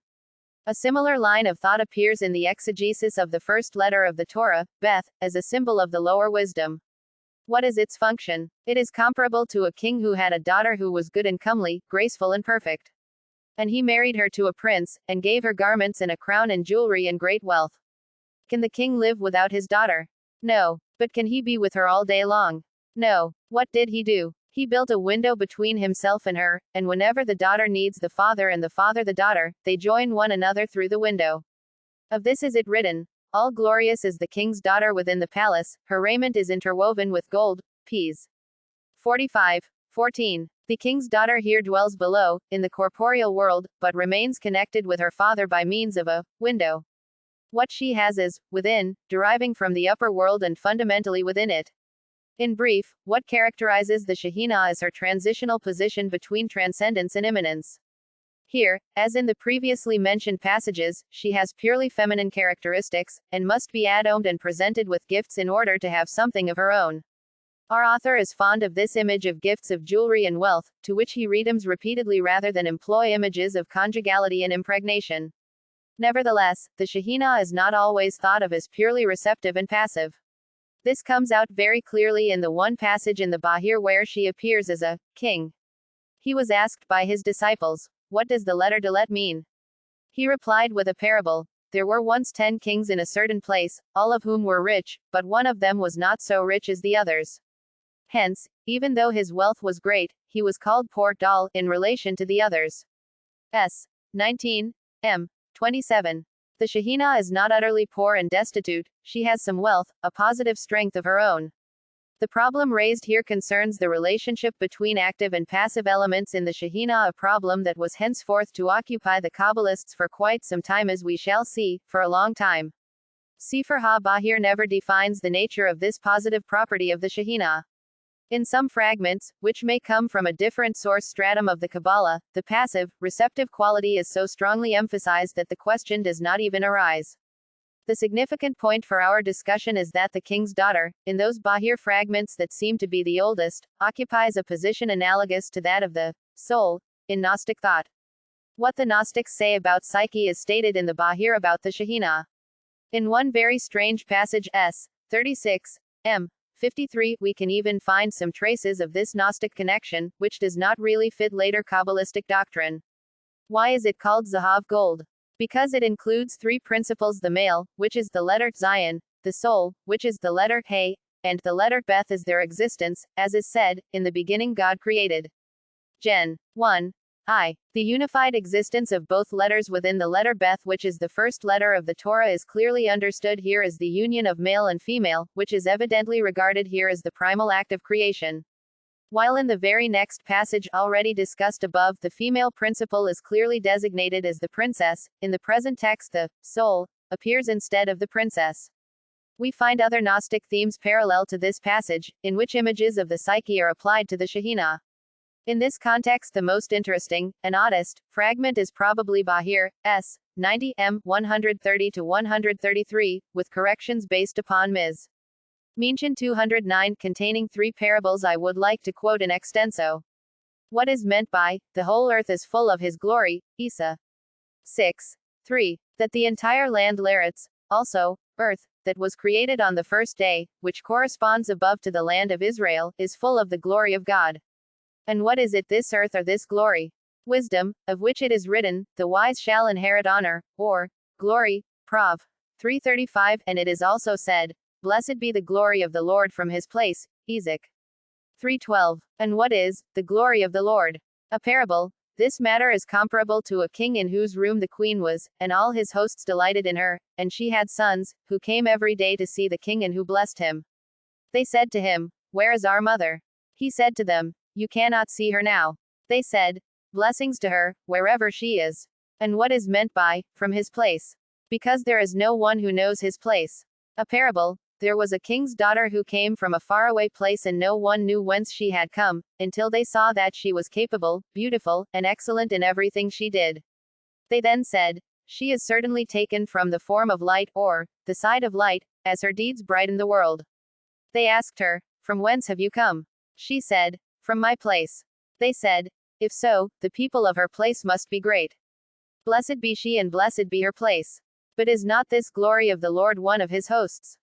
A similar line of thought appears in the exegesis of the first letter of the Torah, Beth, as a symbol of the lower wisdom. What is its function? It is comparable to a king who had a daughter who was good and comely, graceful and perfect. And he married her to a prince, and gave her garments and a crown and jewelry and great wealth. Can the king live without his daughter? No. But can he be with her all day long? No. What did he do? He built a window between himself and her, and whenever the daughter needs the father and the father the daughter, they join one another through the window. Of this is it written, "All glorious is the king's daughter within the palace, her raiment is interwoven with gold." Ps. 45:14. The king's daughter here dwells below, in the corporeal world, but remains connected with her father by means of a window. What she has is, within, deriving from the upper world and fundamentally within it. In brief, what characterizes the Shehinah is her transitional position between transcendence and immanence. Here, as in the previously mentioned passages, she has purely feminine characteristics, and must be adomed and presented with gifts in order to have something of her own. Our author is fond of this image of gifts of jewelry and wealth, to which he redoms repeatedly rather than employ images of conjugality and impregnation. Nevertheless, the Shekhinah is not always thought of as purely receptive and passive. This comes out very clearly in the one passage in the Bahir where she appears as a king. He was asked by his disciples, "What does the letter Dalet mean?" He replied with a parable. There were once 10 kings in a certain place, all of whom were rich, but one of them was not so rich as the others. Hence, even though his wealth was great, he was called poor dal in relation to the others. S. 19. M. 27. The Shekhinah is not utterly poor and destitute, she has some wealth, a positive strength of her own. The problem raised here concerns the relationship between active and passive elements in the Shekhinah, a problem that was henceforth to occupy the Kabbalists for quite some time, as we shall see, for a long time. Sefer HaBahir never defines the nature of this positive property of the Shekhinah. In some fragments, which may come from a different source stratum of the Kabbalah, the passive, receptive quality is so strongly emphasized that the question does not even arise. The significant point for our discussion is that the king's daughter, in those Bahir fragments that seem to be the oldest, occupies a position analogous to that of the soul in Gnostic thought. What the Gnostics say about Psyche is stated in the Bahir about the Shekhinah. In one very strange passage, S. 36, M. 53, we can even find some traces of this Gnostic connection, which does not really fit later Kabbalistic doctrine. Why is it called Zahav gold? Because it includes 3 principles: the male, which is the letter Zion, the soul, which is the letter He, and the letter Beth is their existence, as is said, in the beginning God created. Gen. 1. I. The unified existence of both letters within the letter Beth, which is the first letter of the Torah, is clearly understood here as the union of male and female, which is evidently regarded here as the primal act of creation. While in the very next passage already discussed above, the female principle is clearly designated as the princess, in the present text the soul appears instead of the princess. We find other Gnostic themes parallel to this passage, in which images of the Psyche are applied to the Shekhinah. In this context, the most interesting, and oddest, fragment is probably Bahir, S. 90 m. 130-133, with corrections based upon Ms. Minchin 209, containing 3 parables I would like to quote in extenso. What is meant by, the whole earth is full of his glory, Isa 6. 3. That the entire land Laretz, also, earth, that was created on the first day, which corresponds above to the land of Israel, is full of the glory of God. And what is it, this earth or this glory? Wisdom, of which it is written, the wise shall inherit honor, or glory, Prov. 3:35, and it is also said, blessed be the glory of the Lord from his place, Ezek. 3:12. And what is the glory of the Lord? A parable. This matter is comparable to a king in whose room the queen was, and all his hosts delighted in her, and she had sons, who came every day to see the king and who blessed him. They said to him, where is our mother? He said to them, you cannot see her now. They said, blessings to her, wherever she is. And what is meant by, from his place? Because there is no one who knows his place. A parable. There was a king's daughter who came from a faraway place, and no one knew whence she had come, until they saw that she was capable, beautiful, and excellent in everything she did. They then said, she is certainly taken from the form of light, or the side of light, as her deeds brighten the world. They asked her, from whence have you come? She said, from my place. They said, if so, the people of her place must be great. Blessed be she and blessed be her place. But is not this glory of the Lord one of his hosts?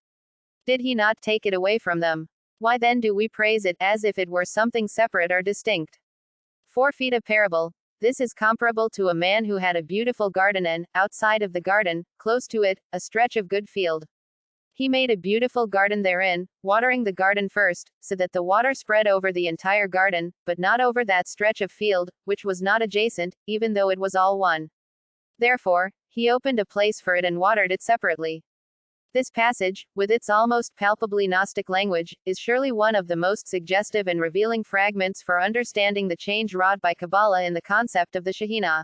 Did he not take it away from them? Why then do we praise it, as if it were something separate or distinct? 4 feet a parable. This is comparable to a man who had a beautiful garden and, outside of the garden, close to it, a stretch of good field. He made a beautiful garden therein, watering the garden first, so that the water spread over the entire garden, but not over that stretch of field, which was not adjacent, even though it was all one. Therefore, he opened a place for it and watered it separately. This passage, with its almost palpably Gnostic language, is surely one of the most suggestive and revealing fragments for understanding the change wrought by Kabbalah in the concept of the Shekhinah.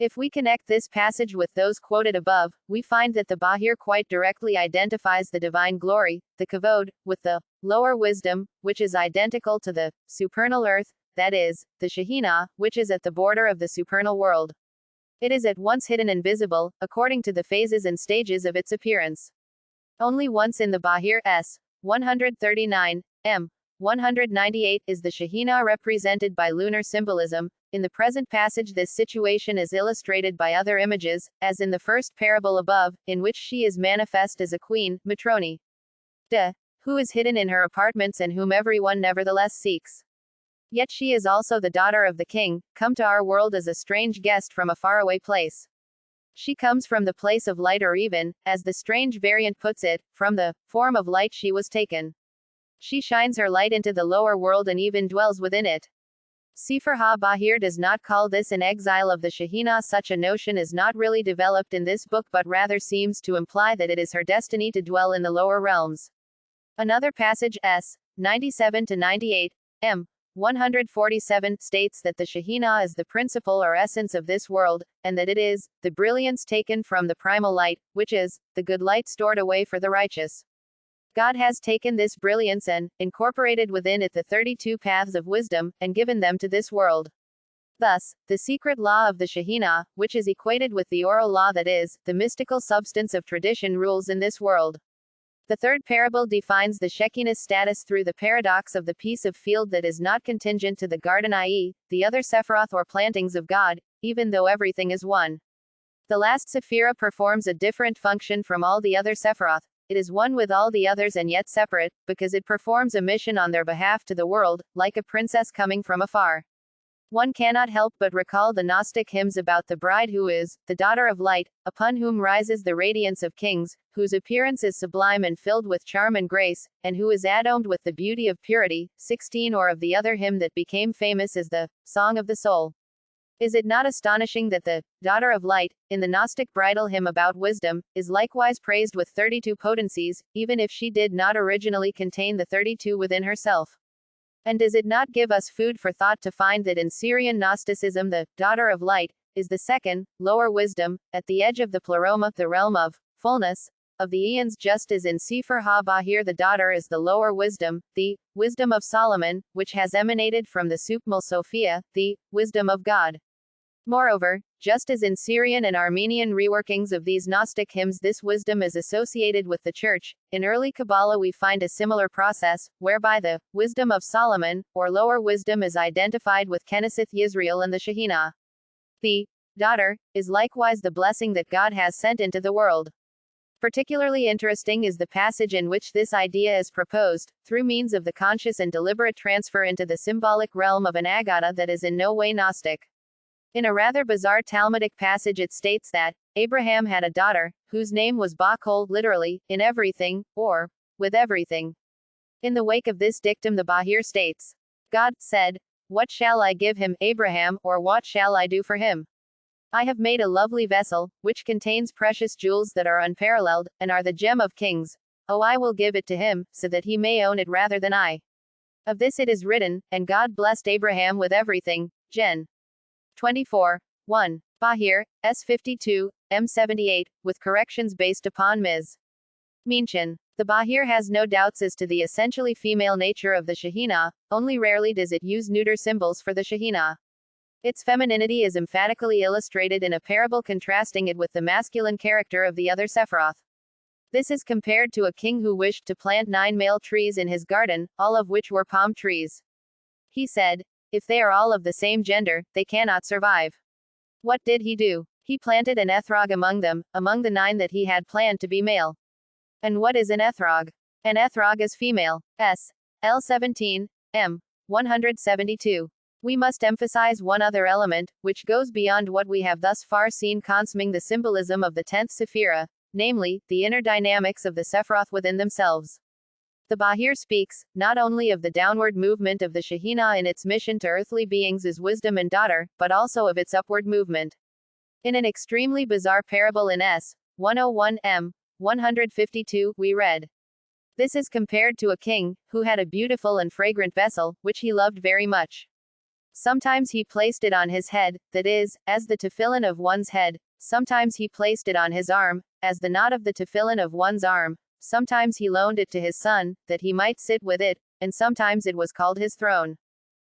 If we connect this passage with those quoted above, we find that the Bahir quite directly identifies the divine glory, the Kavod, with the lower wisdom, which is identical to the supernal earth, that is, the Shekhinah, which is at the border of the supernal world. It is at once hidden and visible, according to the phases and stages of its appearance. Only once in the Bahir S. 139, m. 198 is the Shekhinah represented by lunar symbolism. In the present passage, this situation is illustrated by other images, as in the first parable above, in which she is manifest as a queen, Matroni, who is hidden in her apartments and whom everyone nevertheless seeks. Yet she is also the daughter of the king, come to our world as a strange guest from a faraway place. She comes from the place of light, or even, as the strange variant puts it, from the form of light she was taken. She shines her light into the lower world and even dwells within it. Sefer HaBahir does not call this an exile of the Shekhinah. Such a notion is not really developed in this book, but rather seems to imply that it is her destiny to dwell in the lower realms. Another passage, S. 97-98, M. 147, states that the Shekhinah is the principle or essence of this world, and that it is the brilliance taken from the primal light, which is the good light stored away for the righteous. God has taken this brilliance and incorporated within it the 32 paths of wisdom, and given them to this world. Thus, the secret law of the Shekhinah, which is equated with the oral law, that is, the mystical substance of tradition, rules in this world. The third parable defines the Shekinah's status through the paradox of the piece of field that is not contingent to the garden, i.e., the other Sephiroth or plantings of God, even though everything is one. The last Sephirah performs a different function from all the other Sephiroth. It is one with all the others and yet separate, because it performs a mission on their behalf to the world, like a princess coming from afar. One cannot help but recall the Gnostic hymns about the bride who is the daughter of light, upon whom rises the radiance of kings, whose appearance is sublime and filled with charm and grace, and who is adorned with the beauty of purity. 16. Or of the other hymn that became famous as the Song of the Soul. Is it not astonishing that the daughter of light, in the Gnostic bridal hymn about wisdom, is likewise praised with 32 potencies, even if she did not originally contain the 32 within herself? And does it not give us food for thought to find that in Syrian Gnosticism the daughter of light is the second, lower wisdom, at the edge of the pleroma, the realm of fullness of the eons, just as in Sefer HaBahir the daughter is the lower wisdom, the wisdom of Solomon, which has emanated from the Supmal Sophia, the wisdom of God. Moreover, just as in Syrian and Armenian reworkings of these Gnostic hymns this wisdom is associated with the Church, in early Kabbalah we find a similar process, whereby the wisdom of Solomon, or lower wisdom, is identified with Knesset Yisrael and the Shekhinah. The daughter is likewise the blessing that God has sent into the world. Particularly interesting is the passage in which this idea is proposed, through means of the conscious and deliberate transfer into the symbolic realm of an Agada that is in no way Gnostic. In a rather bizarre Talmudic passage it states that Abraham had a daughter, whose name was Bachol, literally, in everything, or with everything. In the wake of this dictum the Bahir states, God said, "What shall I give him, Abraham, or what shall I do for him? I have made a lovely vessel, which contains precious jewels that are unparalleled, and are the gem of kings. Oh, I will give it to him, so that he may own it rather than I." Of this it is written, and God blessed Abraham with everything. Gen. 24. 1. Bahir, S52, M78, with corrections based upon Ms. Minchin. The Bahir has no doubts as to the essentially female nature of the Shekhinah, only rarely does it use neuter symbols for the Shekhinah. Its femininity is emphatically illustrated in a parable contrasting it with the masculine character of the other Sephiroth. This is compared to a king who wished to plant 9 male trees in his garden, all of which were palm trees. He said, "If they are all of the same gender, they cannot survive." What did he do? He planted an ethrog among them, among the 9 that he had planned to be male. And what is an ethrog? An ethrog is female. S. L17, M. 172. We must emphasize one other element, which goes beyond what we have thus far seen consuming the symbolism of the 10th Sephirah, namely, the inner dynamics of the Sephiroth within themselves. The Bahir speaks, not only of the downward movement of the Shekhinah in its mission to earthly beings as wisdom and daughter, but also of its upward movement. In an extremely bizarre parable in S. 101 M. 152, we read, "This is compared to a king, who had a beautiful and fragrant vessel, which he loved very much. Sometimes he placed it on his head, that is, as the tefillin of one's head, sometimes he placed it on his arm, as the knot of the tefillin of one's arm, sometimes he loaned it to his son, that he might sit with it, and sometimes it was called his throne."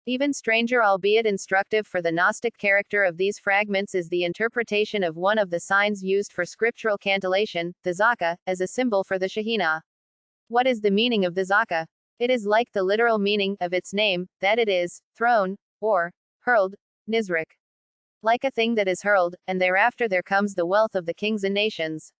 Even stranger, albeit instructive for the Gnostic character of these fragments, is the interpretation of one of the signs used for scriptural cantillation, the Zaka, as a symbol for the Shekhinah. What is the meaning of the Zaka? It is like the literal meaning of its name, that it is thrown, or hurled, Nizrik. Like a thing that is hurled, and thereafter there comes the wealth of the kings and nations.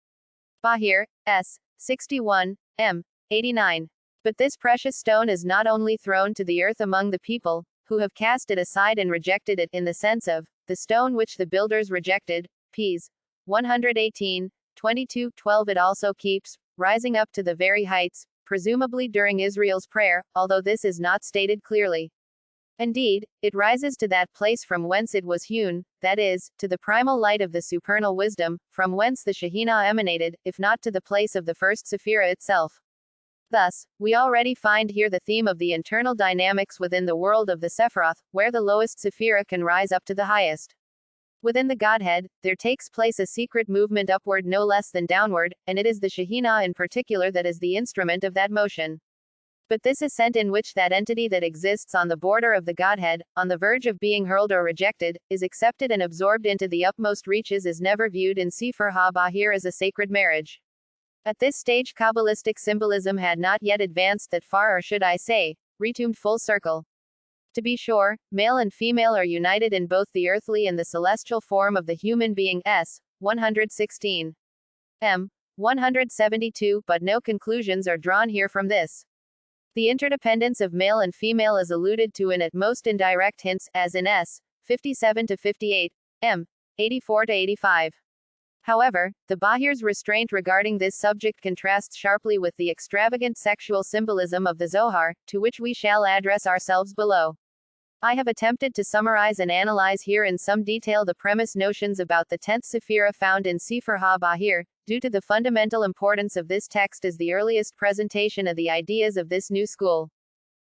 Bahir, S. 61, M. 89. But this precious stone is not only thrown to the earth among the people, who have cast it aside and rejected it, in the sense of the stone which the builders rejected, Ps. 118, 22, 12. It also keeps rising up to the very heights, presumably during Israel's prayer, although this is not stated clearly. Indeed, it rises to that place from whence it was hewn, that is, to the primal light of the supernal wisdom, from whence the Shekhinah emanated, if not to the place of the first Sephirah itself. Thus, we already find here the theme of the internal dynamics within the world of the Sephiroth, where the lowest Sephirah can rise up to the highest. Within the Godhead, there takes place a secret movement upward no less than downward, and it is the Shekhinah in particular that is the instrument of that motion. But this ascent in which that entity that exists on the border of the Godhead, on the verge of being hurled or rejected, is accepted and absorbed into the upmost reaches is never viewed in Sefer HaBahir as a sacred marriage. At this stage Kabbalistic symbolism had not yet advanced that far, or should I say, retuned full circle. To be sure, male and female are united in both the earthly and the celestial form of the human being. S. 116. M. 172, but no conclusions are drawn here from this. The interdependence of male and female is alluded to in at most indirect hints, as in S. 57 to 58, M. 84 to 85. However, the Bahir's restraint regarding this subject contrasts sharply with the extravagant sexual symbolism of the Zohar, to which we shall address ourselves below. I have attempted to summarize and analyze here in some detail the premise notions about the 10th Sephirah found in Sefer HaBahir, due to the fundamental importance of this text as the earliest presentation of the ideas of this new school.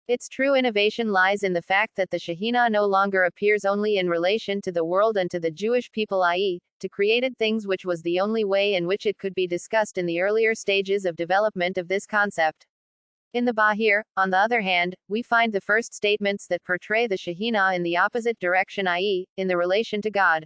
Its true innovation lies in the fact that the Shekhinah no longer appears only in relation to the world and to the Jewish people, i.e., to created things, which was the only way in which it could be discussed in the earlier stages of development of this concept. In the Bahir, on the other hand, we find the first statements that portray the Shekhinah in the opposite direction, i.e., in the relation to God.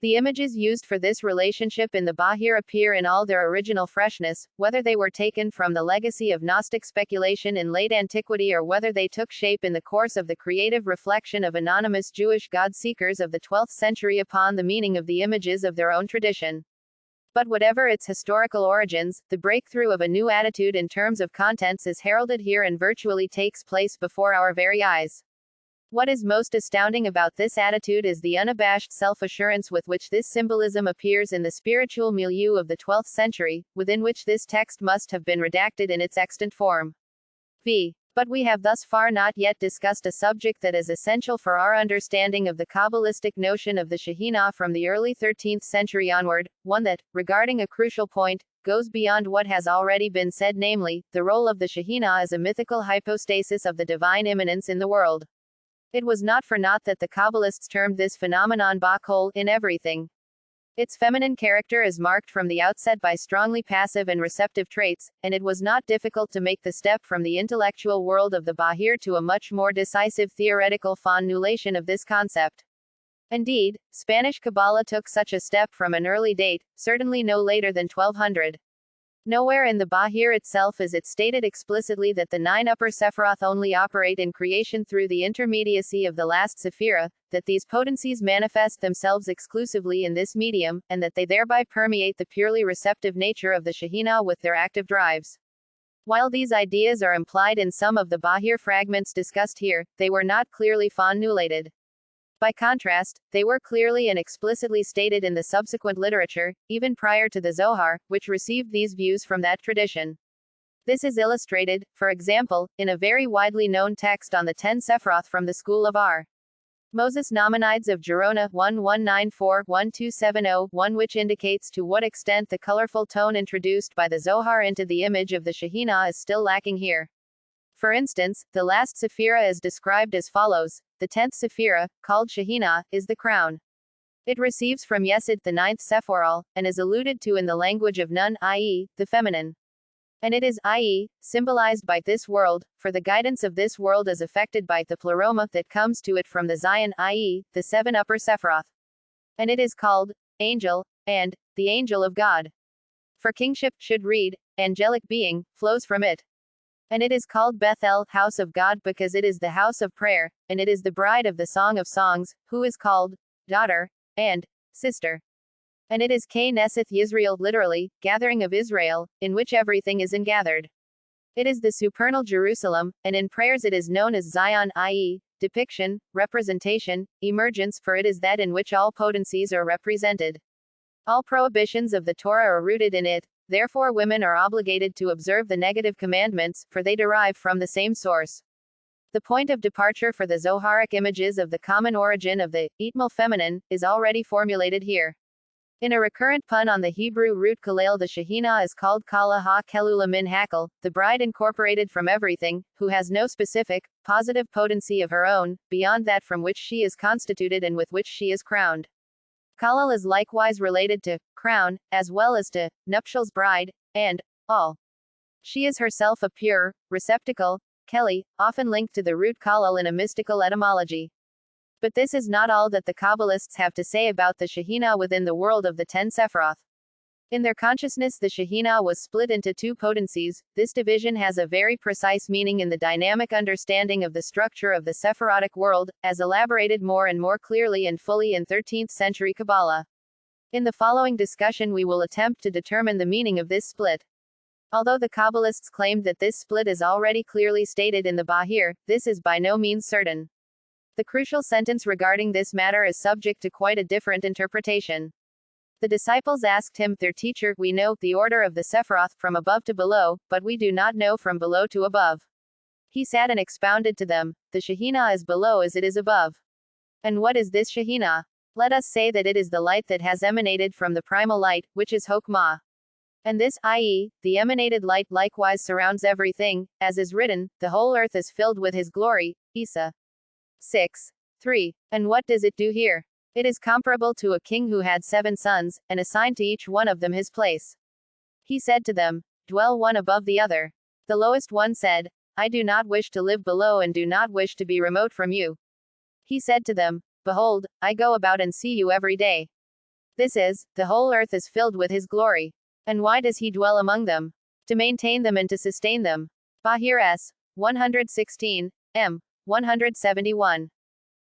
The images used for this relationship in the Bahir appear in all their original freshness, whether they were taken from the legacy of Gnostic speculation in late antiquity or whether they took shape in the course of the creative reflection of anonymous Jewish God-seekers of the 12th century upon the meaning of the images of their own tradition. But whatever its historical origins, the breakthrough of a new attitude in terms of contents is heralded here and virtually takes place before our very eyes. What is most astounding about this attitude is the unabashed self-assurance with which this symbolism appears in the spiritual milieu of the 12th century, within which this text must have been redacted in its extant form. V. But we have thus far not yet discussed a subject that is essential for our understanding of the Kabbalistic notion of the Shekhinah from the early 13th century onward, one that, regarding a crucial point, goes beyond what has already been said, namely, the role of the Shekhinah as a mythical hypostasis of the divine immanence in the world. It was not for naught that the Kabbalists termed this phenomenon Bach in everything. Its feminine character is marked from the outset by strongly passive and receptive traits, and it was not difficult to make the step from the intellectual world of the Bahir to a much more decisive theoretical formulation of this concept. Indeed, Spanish Kabbalah took such a step from an early date, certainly no later than 1200. Nowhere in the Bahir itself is it stated explicitly that the 9 upper Sephiroth only operate in creation through the intermediacy of the last Sephirah, that these potencies manifest themselves exclusively in this medium, and that they thereby permeate the purely receptive nature of the Shekhinah with their active drives. While these ideas are implied in some of the Bahir fragments discussed here, they were not clearly formulated. By contrast, they were clearly and explicitly stated in the subsequent literature, even prior to the Zohar, which received these views from that tradition. This is illustrated, for example, in a very widely known text on the 10 Sephiroth from the school of R. Moses Nachmanides of Gerona 1194-1270, which indicates to what extent the colorful tone introduced by the Zohar into the image of the Shekhinah is still lacking here. For instance, the last Sephirah is described as follows: the 10th Sephirah, called Shekhinah, is the crown. It receives from Yesod the 9th Sephoral, and is alluded to in the language of Nun, i.e., the feminine. And it is, i.e., symbolized by this world, for the guidance of this world is affected by the pleroma that comes to it from the Zion, i.e., the 7 upper Sephiroth. And it is called angel, and the angel of God. For kingship, should read, angelic being, flows from it. And it is called Bethel, house of God, because it is the house of prayer, and it is the bride of the Song of Songs, who is called daughter and sister. And it is Knesset Yisrael, literally, gathering of Israel, in which everything is ingathered. It is the supernal Jerusalem, and in prayers it is known as Zion, i.e., depiction, representation, emergence, for it is that in which all potencies are represented. All prohibitions of the Torah are rooted in it, therefore women are obligated to observe the negative commandments, for they derive from the same source. The point of departure for the Zoharic images of the common origin of the Itmel feminine is already formulated here. In a recurrent pun on the Hebrew root kalel, the Shekhinah is called Kala ha-Kelula min Hakel, the bride incorporated from everything, who has no specific, positive potency of her own, beyond that from which she is constituted and with which she is crowned. Kalal is likewise related to crown, as well as to nuptials, bride, and all. She is herself a pure receptacle, Keli, often linked to the root kalal in a mystical etymology. But this is not all that the Kabbalists have to say about the Shekhinah within the world of the 10 Sephiroth. In their consciousness, the Shekhinah was split into 2 potencies. This division has a very precise meaning in the dynamic understanding of the structure of the Sephirotic world, as elaborated more and more clearly and fully in 13th century Kabbalah. In the following discussion, we will attempt to determine the meaning of this split. Although the Kabbalists claimed that this split is already clearly stated in the Bahir, this is by no means certain. The crucial sentence regarding this matter is subject to quite a different interpretation. The disciples asked him, their teacher, we know the order of the Sephiroth from above to below, but we do not know from below to above. He sat and expounded to them, the Shekhinah is below as it is above. And what is this Shekhinah? Let us say that it is the light that has emanated from the primal light, which is Chokmah. And this, i.e., the emanated light, likewise surrounds everything, as is written, the whole earth is filled with his glory, Isa 6:3. And what does it do here? It is comparable to a king who had 7 sons, and assigned to each one of them his place. He said to them, dwell one above the other. The lowest one said, I do not wish to live below and do not wish to be remote from you. He said to them, behold, I go about and see you every day. This is, the whole earth is filled with his glory. And why does he dwell among them? To maintain them and to sustain them. Bahir S. 116, M. 171.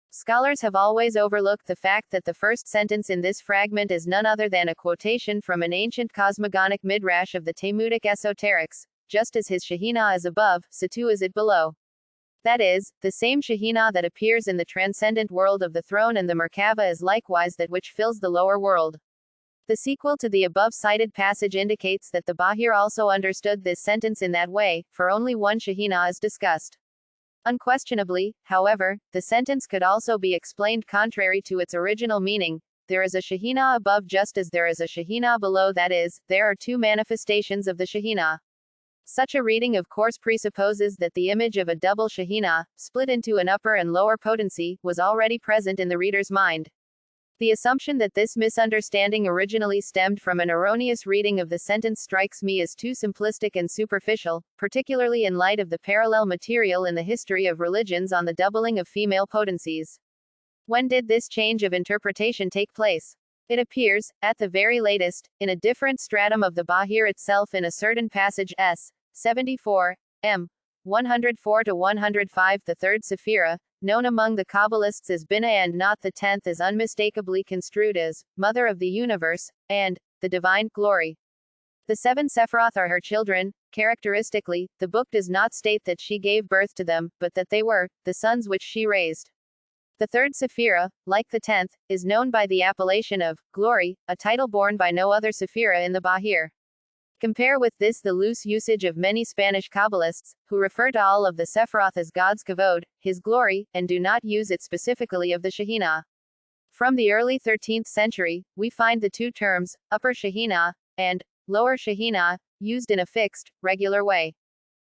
Scholars have always overlooked the fact that the first sentence in this fragment is none other than a quotation from an ancient cosmogonic midrash of the Talmudic esoterics, just as his Shekhinah is above, so too is it below. That is, the same Shekhinah that appears in the transcendent world of the throne and the Merkava is likewise that which fills the lower world. The sequel to the above-cited passage indicates that the Bahir also understood this sentence in that way, for only one Shekhinah is discussed. Unquestionably, however, the sentence could also be explained contrary to its original meaning. There is a Shekhinah above just as there is a Shekhinah below, that is, there are 2 manifestations of the Shekhinah. Such a reading of course presupposes that the image of a double Shekhinah, split into an upper and lower potency, was already present in the reader's mind. The assumption that this misunderstanding originally stemmed from an erroneous reading of the sentence strikes me as too simplistic and superficial, particularly in light of the parallel material in the history of religions on the doubling of female potencies. When did this change of interpretation take place? It appears, at the very latest, in a different stratum of the Bahir itself in a certain passage S. 74, M. 104-105. The 3rd Sephira, known among the Kabbalists as Binah and not the 10th, is unmistakably construed as Mother of the Universe, and the Divine Glory. The 7 Sephiroth are her children. Characteristically, the book does not state that she gave birth to them, but that they were the sons which she raised. The 3rd Sephira, like the 10th, is known by the appellation of Glory, a title borne by no other Sephira in the Bahir. Compare with this the loose usage of many Spanish Kabbalists, who refer to all of the Sephiroth as God's kavod, his glory, and do not use it specifically of the Shekhinah. From the early 13th century, we find the 2 terms, upper Shekhinah, and lower Shekhinah, used in a fixed, regular way.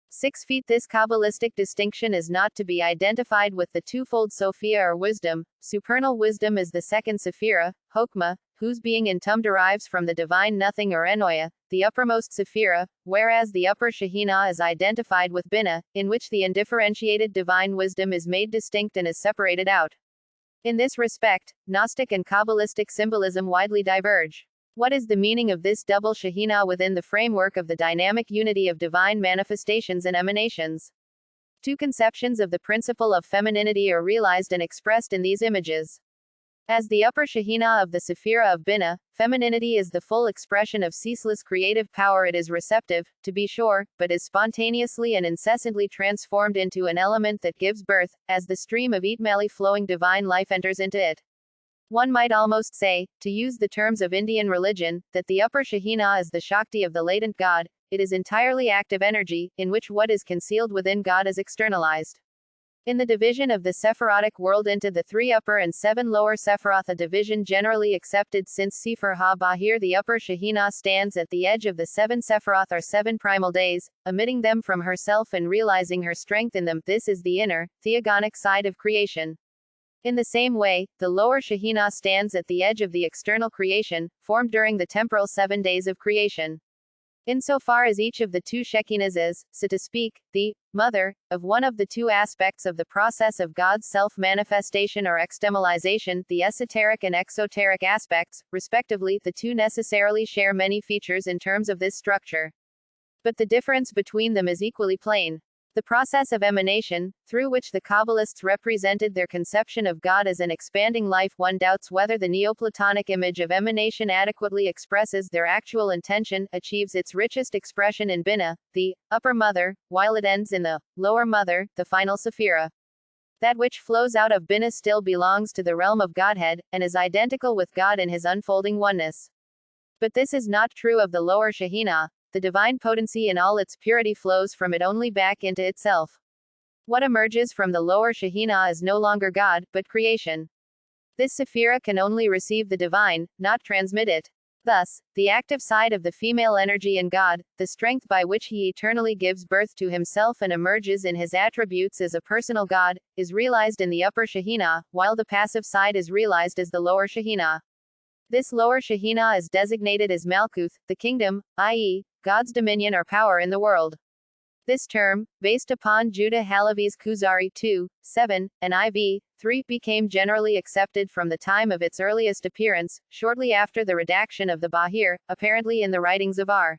6 feet. This Kabbalistic distinction is not to be identified with the twofold Sophia or wisdom. Supernal wisdom is the 2nd Sephira, Chokmah, whose being in Tum derives from the divine nothing or Enoya, the uppermost Sephira, whereas the upper Shekhinah is identified with Binah, in which the undifferentiated divine wisdom is made distinct and is separated out. In this respect, Gnostic and Kabbalistic symbolism widely diverge. What is the meaning of this double Shekhinah within the framework of the dynamic unity of divine manifestations and emanations? Two conceptions of the principle of femininity are realized and expressed in these images. As the upper Shekhinah of the Sephira of Binah, femininity is the full expression of ceaseless creative power. It is receptive, to be sure, but is spontaneously and incessantly transformed into an element that gives birth, as the stream of eternally flowing divine life enters into it. One might almost say, to use the terms of Indian religion, that the upper Shekhinah is the Shakti of the latent God. It is entirely active energy, in which what is concealed within God is externalized. In the division of the Sephirotic world into the 3 upper and 7 lower Sephiroth, a division generally accepted since Sefer HaBahir, the upper Shekhinah stands at the edge of the 7 Sephiroth or 7 primal days, emitting them from herself and realizing her strength in them. This is the inner, theogonic side of creation. In the same way, the lower Shekhinah stands at the edge of the external creation, formed during the temporal 7 days of creation. Insofar as each of the 2 Shekhinahs is, so to speak, the mother of one of the 2 aspects of the process of God's self-manifestation or externalization, the esoteric and exoteric aspects, respectively, the 2 necessarily share many features in terms of this structure. But the difference between them is equally plain. The process of emanation, through which the Kabbalists represented their conception of God as an expanding life, one doubts whether the Neoplatonic image of emanation adequately expresses their actual intention, achieves its richest expression in Binah, the upper mother, while it ends in the lower mother, the final Sephira. That which flows out of Binah still belongs to the realm of Godhead, and is identical with God in his unfolding oneness. But this is not true of the lower Shekhinah. The divine potency in all its purity flows from it only back into itself. What emerges from the lower Shekhinah is no longer God, but creation. This Sephira can only receive the divine, not transmit it. Thus, the active side of the female energy in God, the strength by which he eternally gives birth to himself and emerges in his attributes as a personal God, is realized in the upper Shekhinah, while the passive side is realized as the lower Shekhinah. This lower Shekhinah is designated as Malkuth, the kingdom, i.e., God's dominion or power in the world. This term, based upon Judah Halevi's Kuzari 2, 7, and IV 3, became generally accepted from the time of its earliest appearance, shortly after the redaction of the Bahir, apparently in the writings of R.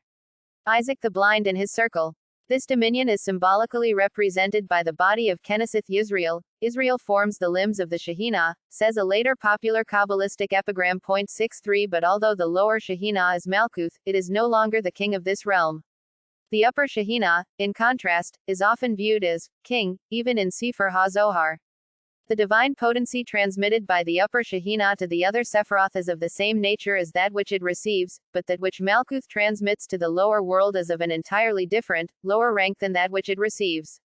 Isaac the Blind and his circle. This dominion is symbolically represented by the body of Knesset Yisrael. Israel forms the limbs of the Shekhinah, says a later popular Kabbalistic epigram. 63. But although the lower Shekhinah is Malkuth, it is no longer the king of this realm. The upper Shekhinah, in contrast, is often viewed as king, even in Sefer HaZohar. The divine potency transmitted by the upper Shekhinah to the other Sephiroth is of the same nature as that which it receives, but that which Malkuth transmits to the lower world is of an entirely different, lower rank than that which it receives.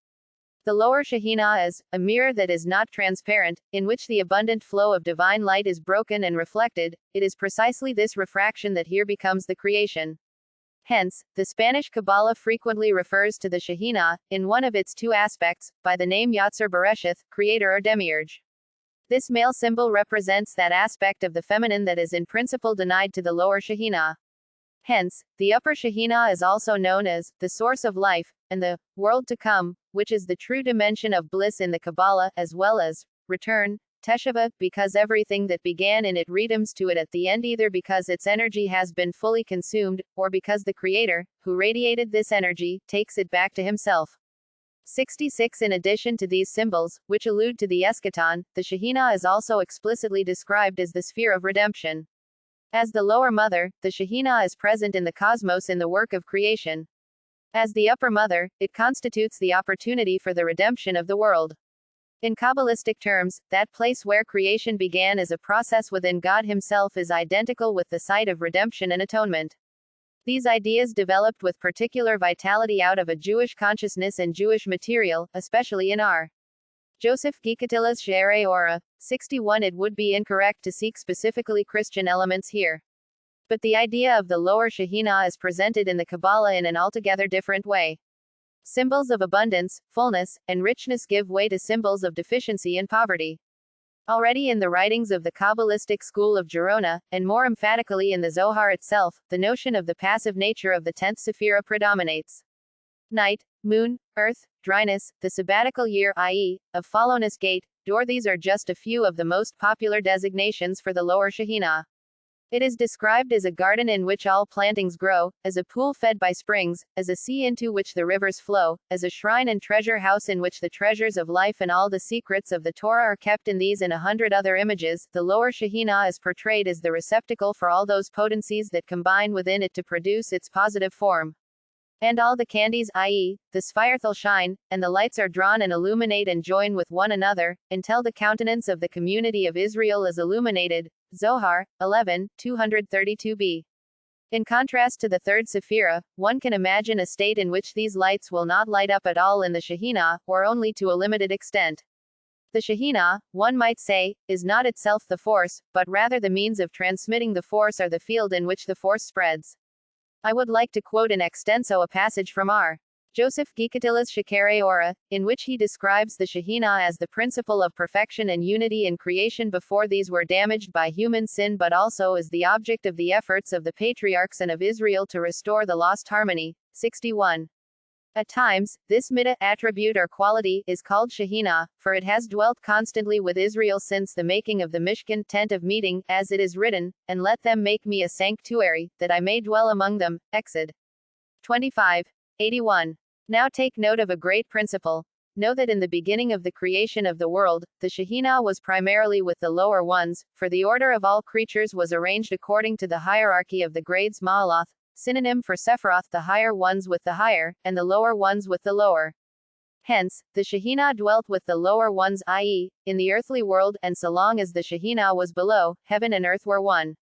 The lower Shekhinah is a mirror that is not transparent, in which the abundant flow of divine light is broken and reflected. It is precisely this refraction that here becomes the creation. Hence, the Spanish Kabbalah frequently refers to the Shekhinah, in one of its 2 aspects, by the name Yatzer Bereshith, creator or demiurge. This male symbol represents that aspect of the feminine that is in principle denied to the lower Shekhinah. Hence, the upper Shekhinah is also known as the source of life, and the world to come, which is the true dimension of bliss in the Kabbalah, as well as return, Teshuvah, because everything that began in it returns to it at the end, either because its energy has been fully consumed, or because the Creator, who radiated this energy, takes it back to himself. 66. In addition to these symbols, which allude to the eschaton, the Shekhinah is also explicitly described as the sphere of redemption. As the lower mother, the Shekhinah is present in the cosmos in the work of creation. As the upper mother, it constitutes the opportunity for the redemption of the world. In Kabbalistic terms, that place where creation began as a process within God himself is identical with the site of redemption and atonement. These ideas developed with particular vitality out of a Jewish consciousness and Jewish material, especially in R. Joseph Gikatila's She'erei Ora. 61. It would be incorrect to seek specifically Christian elements here. But the idea of the lower Shekhinah is presented in the Kabbalah in an altogether different way. Symbols of abundance, fullness, and richness give way to symbols of deficiency and poverty. Already in the writings of the Kabbalistic school of Gerona, and more emphatically in the Zohar itself, the notion of the passive nature of the 10th Sephira predominates. Night, moon, earth, dryness, the sabbatical year, i.e., of follownness, gate, door. These are just a few of the most popular designations for the lower Shekhinah. It is described as a garden in which all plantings grow, as a pool fed by springs, as a sea into which the rivers flow, as a shrine and treasure house in which the treasures of life and all the secrets of the Torah are kept. In these and 100 other images, the lower Shekhinah is portrayed as the receptacle for all those potencies that combine within it to produce its positive form. And all the candies, i.e., the Sphirthal shine, and the lights are drawn and illuminate and join with one another, until the countenance of the community of Israel is illuminated. Zohar, 11, 232b. In contrast to the third Sephirah, one can imagine a state in which these lights will not light up at all in the Shekhinah, or only to a limited extent. The Shekhinah, one might say, is not itself the force, but rather the means of transmitting the force or the field in which the force spreads. I would like to quote in extenso a passage from R. Joseph Gikatilas Shekere Ora, in which he describes the Shekhinah as the principle of perfection and unity in creation before these were damaged by human sin, but also as the object of the efforts of the patriarchs and of Israel to restore the lost harmony. 61. At times, this midah, attribute or quality, is called Shekhinah, for it has dwelt constantly with Israel since the making of the Mishkan, tent of meeting, as it is written, and let them make me a sanctuary, that I may dwell among them. Exod 25. 81. Now take note of a great principle. Know that in the beginning of the creation of the world, the Shekhinah was primarily with the lower ones, for the order of all creatures was arranged according to the hierarchy of the grades Ma'aloth, synonym for Sephiroth, the higher ones with the higher, and the lower ones with the lower. Hence, the Shekhinah dwelt with the lower ones, i.e., in the earthly world, and so long as the Shekhinah was below, heaven and earth were one.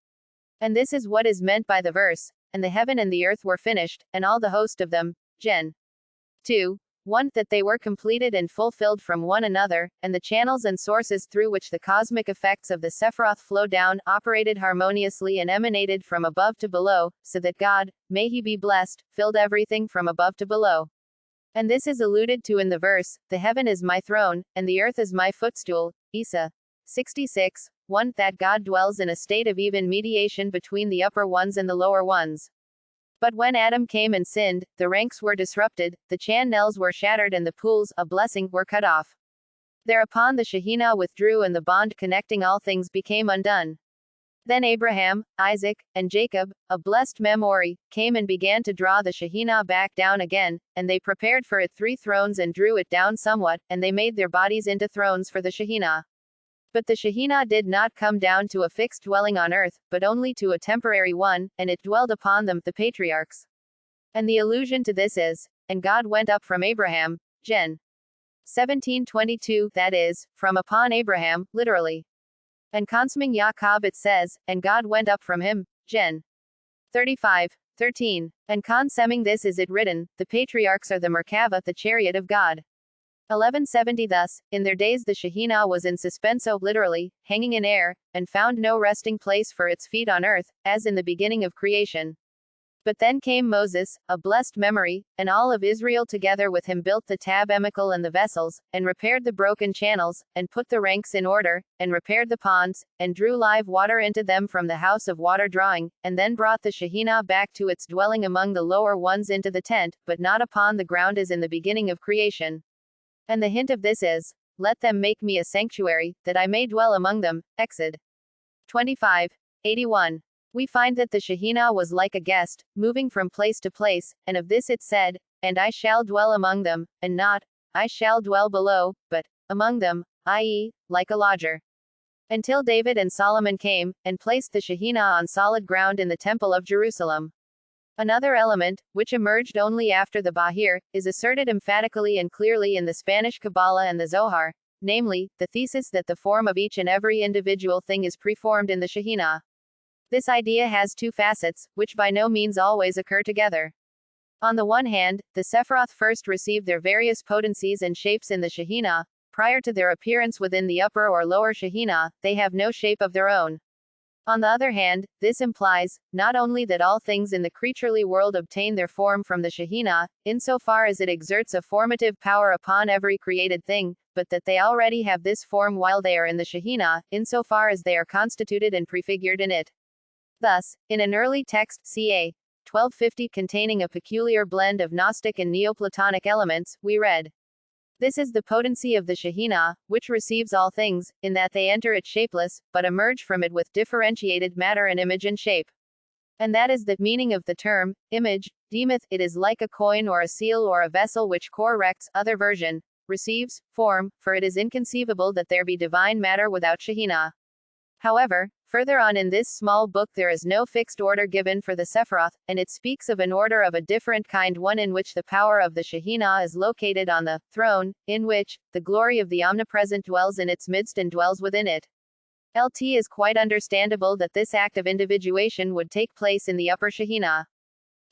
And this is what is meant by the verse, and the heaven and the earth were finished, and all the host of them. Gen. 2. 1. That they were completed and fulfilled from one another, and the channels and sources through which the cosmic effects of the Sephiroth flow down, operated harmoniously and emanated from above to below, so that God, may he be blessed, filled everything from above to below. And this is alluded to in the verse, the heaven is my throne, and the earth is my footstool. Isa 66. 1. That God dwells in a state of even mediation between the upper ones and the lower ones. But when Adam came and sinned, the ranks were disrupted, the channels were shattered, and the pools, a blessing, were cut off. Thereupon the Shekhinah withdrew, and the bond connecting all things became undone. Then Abraham, Isaac, and Jacob, a blessed memory, came and began to draw the Shekhinah back down again, and they prepared for it 3 thrones and drew it down somewhat, and they made their bodies into thrones for the Shekhinah. But the Shekhinah did not come down to a fixed dwelling on earth, but only to a temporary one, and it dwelled upon them, the patriarchs. And the allusion to this is, and God went up from Abraham, Gen. 17:22, that is, from upon Abraham, literally. And consumming Yaakov it says, and God went up from him, Gen. 35:13. And consumming this is it written, the patriarchs are the Merkavah, the chariot of God. 1170. Thus, in their days the Shekhinah was in suspenso, literally, hanging in air, and found no resting place for its feet on earth, as in the beginning of creation. But then came Moses, a blessed memory, and all of Israel together with him built the tabernacle and the vessels, and repaired the broken channels, and put the ranks in order, and repaired the ponds, and drew live water into them from the house of water drawing, and then brought the Shekhinah back to its dwelling among the lower ones into the tent, but not upon the ground as in the beginning of creation. And the hint of this is, let them make me a sanctuary, that I may dwell among them. Exod 25:81. We find that the Shekhinah was like a guest, moving from place to place, and of this it said, and I shall dwell among them, and not, I shall dwell below, but, among them, i.e., like a lodger. Until David and Solomon came, and placed the Shekhinah on solid ground in the Temple of Jerusalem. Another element, which emerged only after the Bahir, is asserted emphatically and clearly in the Spanish Kabbalah and the Zohar, namely, the thesis that the form of each and every individual thing is preformed in the Shekhinah. This idea has 2 facets, which by no means always occur together. On the one hand, the Sephiroth first received their various potencies and shapes in the Shekhinah. Prior to their appearance within the upper or lower Shekhinah, they have no shape of their own. On the other hand, this implies, not only that all things in the creaturely world obtain their form from the Shekhinah, insofar as it exerts a formative power upon every created thing, but that they already have this form while they are in the Shekhinah, insofar as they are constituted and prefigured in it. Thus, in an early text, ca. 1250, containing a peculiar blend of Gnostic and Neoplatonic elements, we read, This is the potency of the Shekhinah, which receives all things, in that they enter it shapeless, but emerge from it with differentiated matter and image and shape. And that is the meaning of the term, image, deemeth, it is like a coin or a seal or a vessel which corrects, other version, receives, form, for it is inconceivable that there be divine matter without Shekhinah. However, further on in this small book there is no fixed order given for the Sephiroth, and it speaks of an order of a different kind, one in which the power of the Shekhinah is located on the throne, in which the glory of the Omnipresent dwells in its midst and dwells within it. It is quite understandable that this act of individuation would take place in the upper Shekhinah.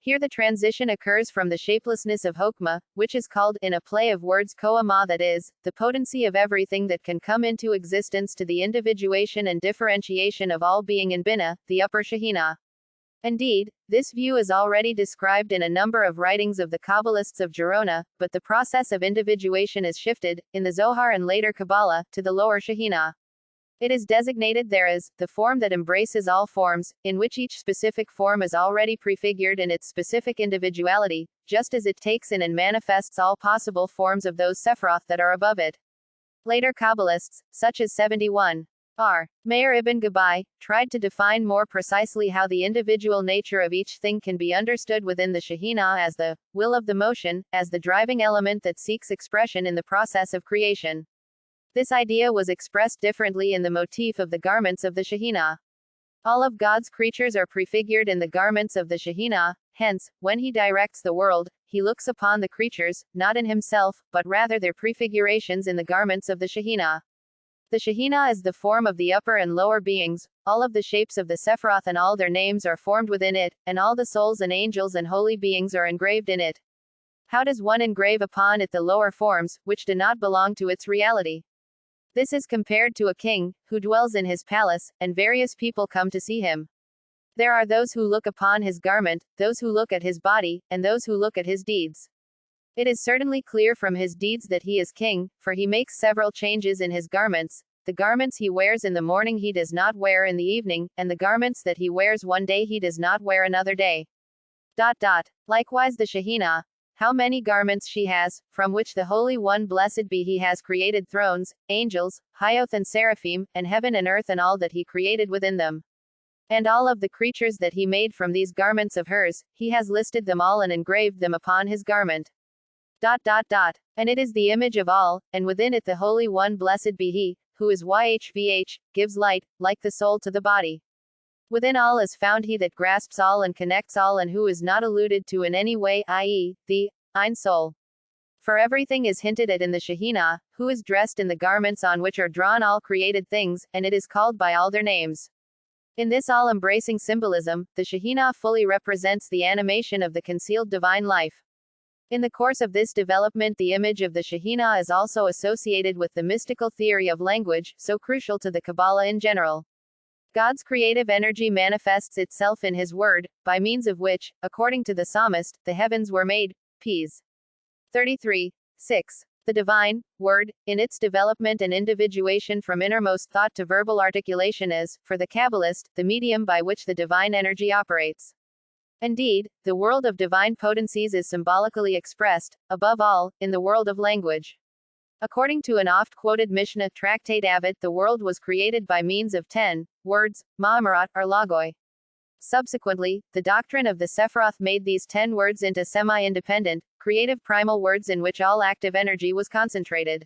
Here the transition occurs from the shapelessness of Hokmah, which is called, in a play of words, Koama, that is, the potency of everything that can come into existence, to the individuation and differentiation of all being in Binah, the upper Shekhinah. Indeed, this view is already described in a number of writings of the Kabbalists of Gerona, but the process of individuation is shifted, in the Zohar and later Kabbalah, to the lower Shekhinah. It is designated there as the form that embraces all forms, in which each specific form is already prefigured in its specific individuality, just as it takes in and manifests all possible forms of those Sephiroth that are above it. Later Kabbalists, such as 71. R. Meir ibn Gabai, tried to define more precisely how the individual nature of each thing can be understood within the Shekhinah as the will of the motion, as the driving element that seeks expression in the process of creation. This idea was expressed differently in the motif of the garments of the Shekhinah. All of God's creatures are prefigured in the garments of the Shekhinah, hence, when he directs the world, he looks upon the creatures, not in himself, but rather their prefigurations in the garments of the Shekhinah. The Shekhinah is the form of the upper and lower beings, all of the shapes of the Sephiroth and all their names are formed within it, and all the souls and angels and holy beings are engraved in it. How does one engrave upon it the lower forms, which do not belong to its reality? This is compared to a king, who dwells in his palace, and various people come to see him. There are those who look upon his garment, those who look at his body, and those who look at his deeds. It is certainly clear from his deeds that he is king, for he makes several changes in his garments. The garments he wears in the morning he does not wear in the evening, and the garments that he wears one day he does not wear another day. Likewise the Shekhinah, how many garments she has, from which the Holy One blessed be he has created thrones, angels, Hyoth and Seraphim, and heaven and earth and all that he created within them. And all of the creatures that he made from these garments of hers, he has listed them all and engraved them upon his garment. And it is the image of all, and within it the Holy One blessed be he, who is YHVH, gives light, like the soul to the body. Within all is found he that grasps all and connects all and who is not alluded to in any way, i.e., the Ein Soul. For everything is hinted at in the Shekhinah, who is dressed in the garments on which are drawn all created things, and it is called by all their names. In this all-embracing symbolism, the Shekhinah fully represents the animation of the concealed divine life. In the course of this development the image of the Shekhinah is also associated with the mystical theory of language, so crucial to the Kabbalah in general. God's creative energy manifests itself in his word, by means of which, according to the psalmist, the heavens were made. Ps. 33. 6. The divine word, in its development and individuation from innermost thought to verbal articulation is, for the Kabbalist, the medium by which the divine energy operates. Indeed, the world of divine potencies is symbolically expressed, above all, in the world of language. According to an oft-quoted Mishnah tractate Avot, the world was created by means of 10 words, Ma'amarat, or Logoi. Subsequently, the doctrine of the Sephiroth made these 10 words into semi-independent, creative primal words in which all active energy was concentrated.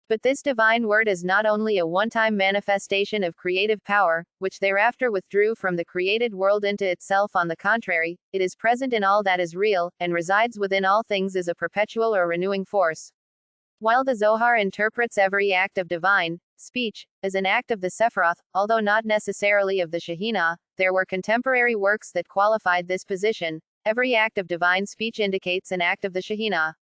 But this divine word is not only a one-time manifestation of creative power, which thereafter withdrew from the created world into itself. On the contrary, it is present in all that is real, and resides within all things as a perpetual or renewing force. While the Zohar interprets every act of divine speech as an act of the Sephiroth, although not necessarily of the Shekhinah, there were contemporary works that qualified this position. Every act of divine speech indicates an act of the Shekhinah.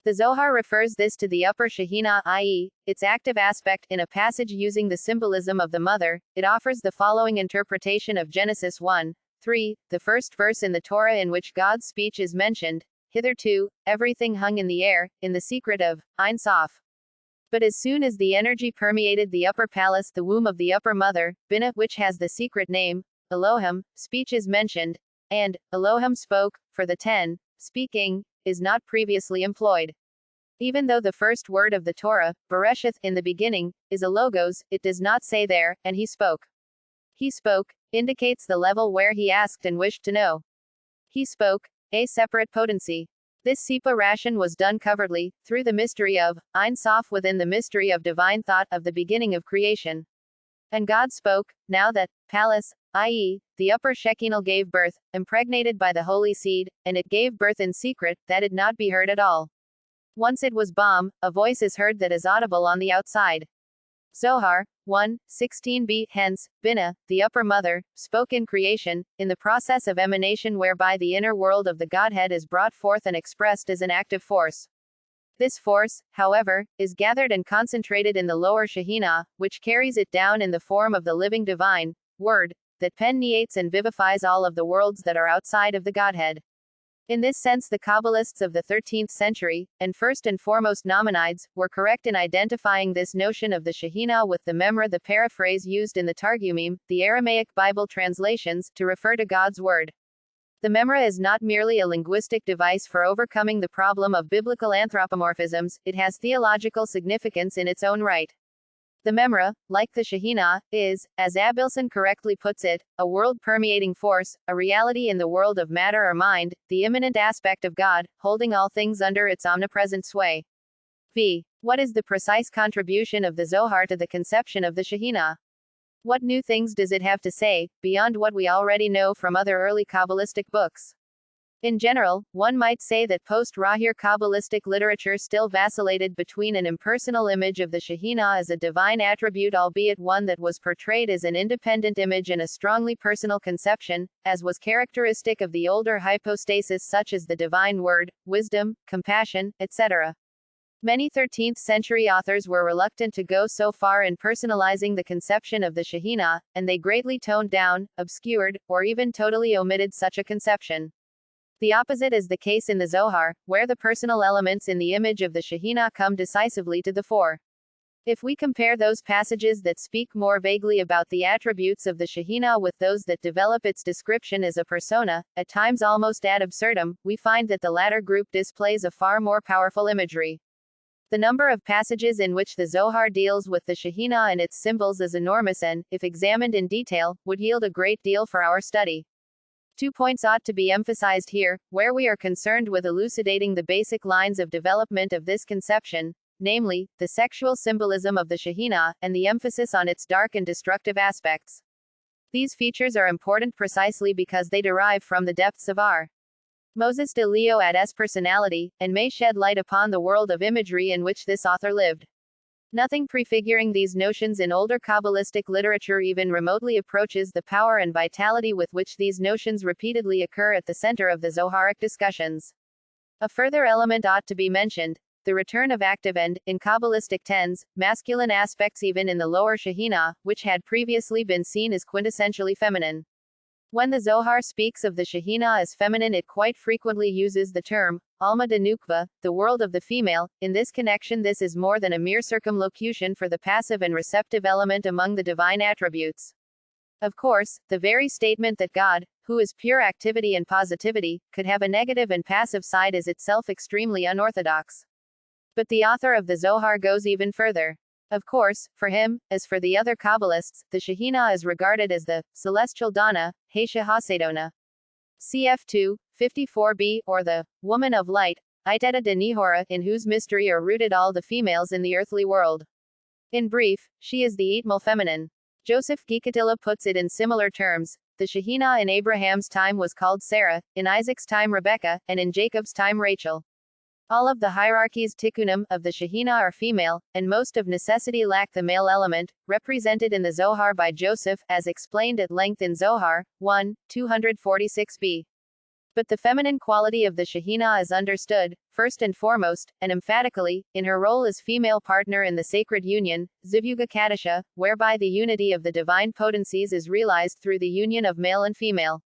The Zohar refers this to the upper Shekhinah, i.e., its active aspect. In a passage using the symbolism of the mother, it offers the following interpretation of Genesis 1:3, the first verse in the Torah in which God's speech is mentioned. Hitherto, everything hung in the air, in the secret of Ein Sof. But as soon as the energy permeated the upper palace, the womb of the upper mother, Binah, which has the secret name, Elohim, speech is mentioned, and Elohim spoke, for the 10, speaking, is not previously employed. Even though the first word of the Torah, Bereshith, in the beginning, is a logos, it does not say there, and he spoke. He spoke, indicates the level where he asked and wished to know. He spoke, a separate potency. This Sipa ration was done covertly, through the mystery of, Ein Sof within the mystery of divine thought of the beginning of creation. And God spoke, now that, palace, i.e., the upper Shekinah gave birth, impregnated by the holy seed, and it gave birth in secret, that it not be heard at all. Once it was bomb, a voice is heard that is audible on the outside. Zohar 1:16b. Hence, Binah, the upper mother, spoke in creation, in the process of emanation whereby the inner world of the Godhead is brought forth and expressed as an active force. This force, however, is gathered and concentrated in the lower Shehinah, which carries it down in the form of the living divine word, that permeates and vivifies all of the worlds that are outside of the Godhead. In this sense, the Kabbalists of the 13th century, and first and foremost Nachmanides, were correct in identifying this notion of the Shehinah with the Memra, the paraphrase used in the Targumim, the Aramaic Bible translations, to refer to God's Word. The Memra is not merely a linguistic device for overcoming the problem of biblical anthropomorphisms, it has theological significance in its own right. The Memra, like the Shehinah, is, as Abelson correctly puts it, a world-permeating force, a reality in the world of matter or mind, the immanent aspect of God, holding all things under its omnipresent sway. V. What is the precise contribution of the Zohar to the conception of the Shehinah? What new things does it have to say, beyond what we already know from other early Kabbalistic books? In general, one might say that post-Rahir Kabbalistic literature still vacillated between an impersonal image of the Shehinah as a divine attribute, albeit one that was portrayed as an independent image, and a strongly personal conception, as was characteristic of the older hypostasis such as the divine word, wisdom, compassion, etc. Many 13th century authors were reluctant to go so far in personalizing the conception of the Shehinah, and they greatly toned down, obscured, or even totally omitted such a conception. The opposite is the case in the Zohar, where the personal elements in the image of the Shehinah come decisively to the fore. If we compare those passages that speak more vaguely about the attributes of the Shehinah with those that develop its description as a persona, at times almost ad absurdum, we find that the latter group displays a far more powerful imagery. The number of passages in which the Zohar deals with the Shehinah and its symbols is enormous and, if examined in detail, would yield a great deal for our study. 2 points ought to be emphasized here, where we are concerned with elucidating the basic lines of development of this conception, namely, the sexual symbolism of the Shehinah, and the emphasis on its dark and destructive aspects. These features are important precisely because they derive from the depths of our Moses de Leo ad S personality, and may shed light upon the world of imagery in which this author lived. Nothing prefiguring these notions in older Kabbalistic literature even remotely approaches the power and vitality with which these notions repeatedly occur at the center of the Zoharic discussions. A further element ought to be mentioned, the return of active and, in Kabbalistic tens, masculine aspects even in the lower Shehinah, which had previously been seen as quintessentially feminine. When the Zohar speaks of the Shehinah as feminine, it quite frequently uses the term, Alma de Nukva, the world of the female. In this connection, this is more than a mere circumlocution for the passive and receptive element among the divine attributes. Of course, the very statement that God, who is pure activity and positivity, could have a negative and passive side is itself extremely unorthodox. But the author of the Zohar goes even further. Of course, for him, as for the other Kabbalists, the Shehinah is regarded as the celestial Dana, Heisha Hasedona. Cf. 2, 54b, or the woman of light, Iteta de Nihora, in whose mystery are rooted all the females in the earthly world. In brief, she is the Etmal feminine. Joseph Gikatilla puts it in similar terms. The Shehinah in Abraham's time was called Sarah, in Isaac's time Rebekah, and in Jacob's time Rachel. All of the hierarchies tikkunim of the Shehinah are female, and most of necessity lack the male element, represented in the Zohar by Joseph, as explained at length in Zohar 1, 246b. But the feminine quality of the Shehinah is understood, first and foremost, and emphatically, in her role as female partner in the sacred union, Zivuga Kadisha, whereby the unity of the divine potencies is realized through the union of male and female.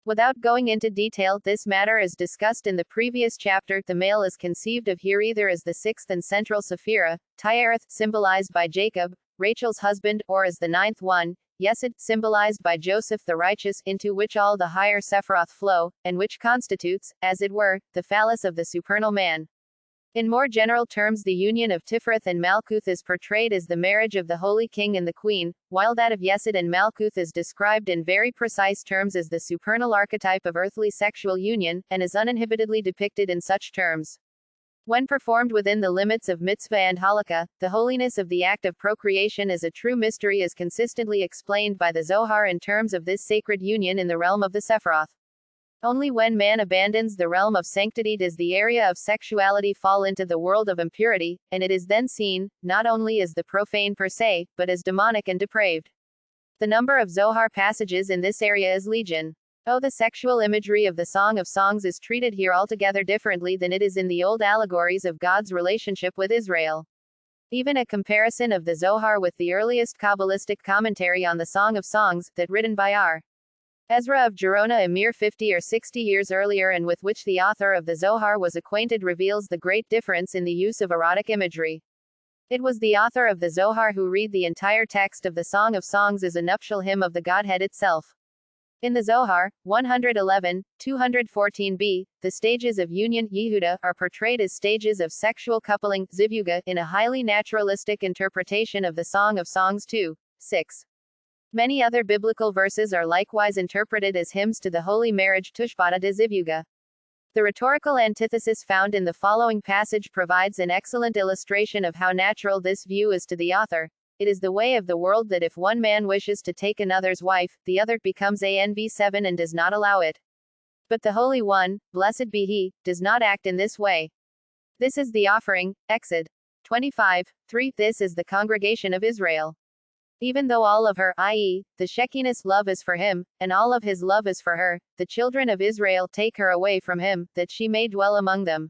Without going into detail, this matter is discussed in the previous chapter. The male is conceived of here either as the sixth and central Sephirah, Tiareth, symbolized by Jacob, Rachel's husband, or as the ninth one, Yesod, symbolized by Joseph the righteous, into which all the higher Sephiroth flow, and which constitutes, as it were, the phallus of the supernal man. In more general terms, the union of Tiferet and Malkuth is portrayed as the marriage of the Holy King and the Queen, while that of Yesod and Malkuth is described in very precise terms as the supernal archetype of earthly sexual union, and is uninhibitedly depicted in such terms. When performed within the limits of mitzvah and halakha, the holiness of the act of procreation as a true mystery is consistently explained by the Zohar in terms of this sacred union in the realm of the Sephiroth. Only when man abandons the realm of sanctity does the area of sexuality fall into the world of impurity, and it is then seen, not only as the profane per se, but as demonic and depraved. The number of Zohar passages in this area is legion. The sexual imagery of the Song of Songs is treated here altogether differently than it is in the old allegories of God's relationship with Israel. Even a comparison of the Zohar with the earliest Kabbalistic commentary on the Song of Songs, that written by R. Ezra of Gerona a mere 50 or 60 years earlier and with which the author of the Zohar was acquainted, reveals the great difference in the use of erotic imagery. It was the author of the Zohar who read the entire text of the Song of Songs as a nuptial hymn of the Godhead itself. In the Zohar, 111, 214b, the stages of union, Yehuda, are portrayed as stages of sexual coupling, Zivuga, in a highly naturalistic interpretation of the Song of Songs 2, 6. Many other biblical verses are likewise interpreted as hymns to the holy marriage Tushbata de Zivuga. The rhetorical antithesis found in the following passage provides an excellent illustration of how natural this view is to the author. It is the way of the world that if one man wishes to take another's wife, the other becomes ANV7 and does not allow it. But the Holy One, blessed be He, does not act in this way. This is the offering, Exod 25, 3. This is the congregation of Israel. Even though all of her, i.e., the Shekinah's love is for him, and all of his love is for her, the children of Israel take her away from him, that she may dwell among them.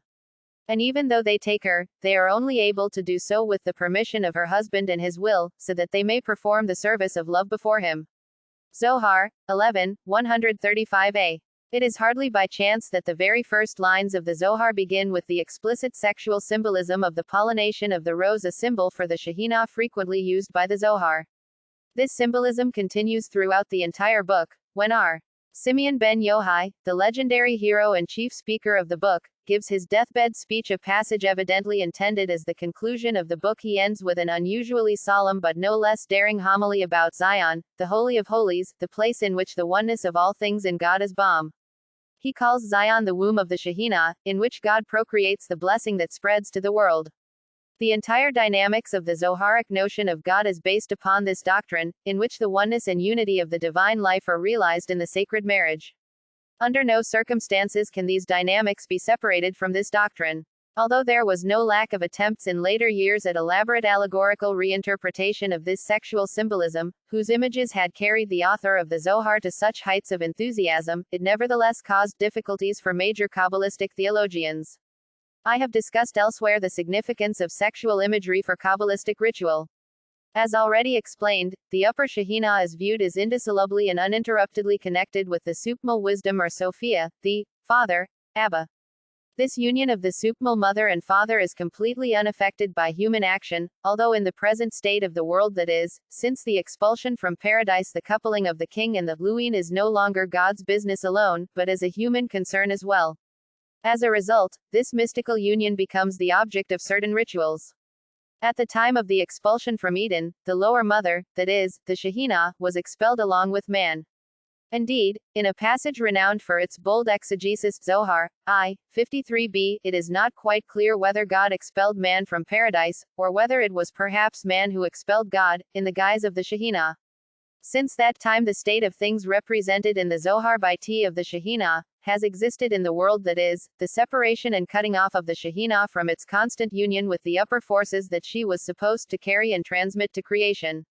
And even though they take her, they are only able to do so with the permission of her husband and his will, so that they may perform the service of love before him. Zohar, 11, 135a. It is hardly by chance that the very first lines of the Zohar begin with the explicit sexual symbolism of the pollination of the rose, a symbol for the Shekhinah frequently used by the Zohar. This symbolism continues throughout the entire book. When R. Simeon ben Yohai, the legendary hero and chief speaker of the book, gives his deathbed speech, a passage evidently intended as the conclusion of the book, he ends with an unusually solemn but no less daring homily about Zion, the Holy of Holies, the place in which the oneness of all things in God is balm. He calls Zion the womb of the Shekhinah, in which God procreates the blessing that spreads to the world. The entire dynamics of the Zoharic notion of God is based upon this doctrine, in which the oneness and unity of the divine life are realized in the sacred marriage. Under no circumstances can these dynamics be separated from this doctrine. Although there was no lack of attempts in later years at elaborate allegorical reinterpretation of this sexual symbolism, whose images had carried the author of the Zohar to such heights of enthusiasm, it nevertheless caused difficulties for major Kabbalistic theologians. I have discussed elsewhere the significance of sexual imagery for Kabbalistic ritual. As already explained, the upper Shekhinah is viewed as indissolubly and uninterruptedly connected with the Supmal wisdom or Sophia, the Father, Abba. This union of the Supmal mother and father is completely unaffected by human action, although in the present state of the world, that is, since the expulsion from paradise, the coupling of the king and the Luin is no longer God's business alone, but as a human concern as well. As a result, this mystical union becomes the object of certain rituals. At the time of the expulsion from Eden, the lower mother, that is, the Shekhinah, was expelled along with man. Indeed, in a passage renowned for its bold exegesis, Zohar, I, 53b, it is not quite clear whether God expelled man from paradise, or whether it was perhaps man who expelled God, in the guise of the Shekhinah. Since that time, the state of things represented in the Zohar by T of the Shekhinah has existed in the world, that is, the separation and cutting off of the Shekhinah from its constant union with the upper forces that she was supposed to carry and transmit to creation.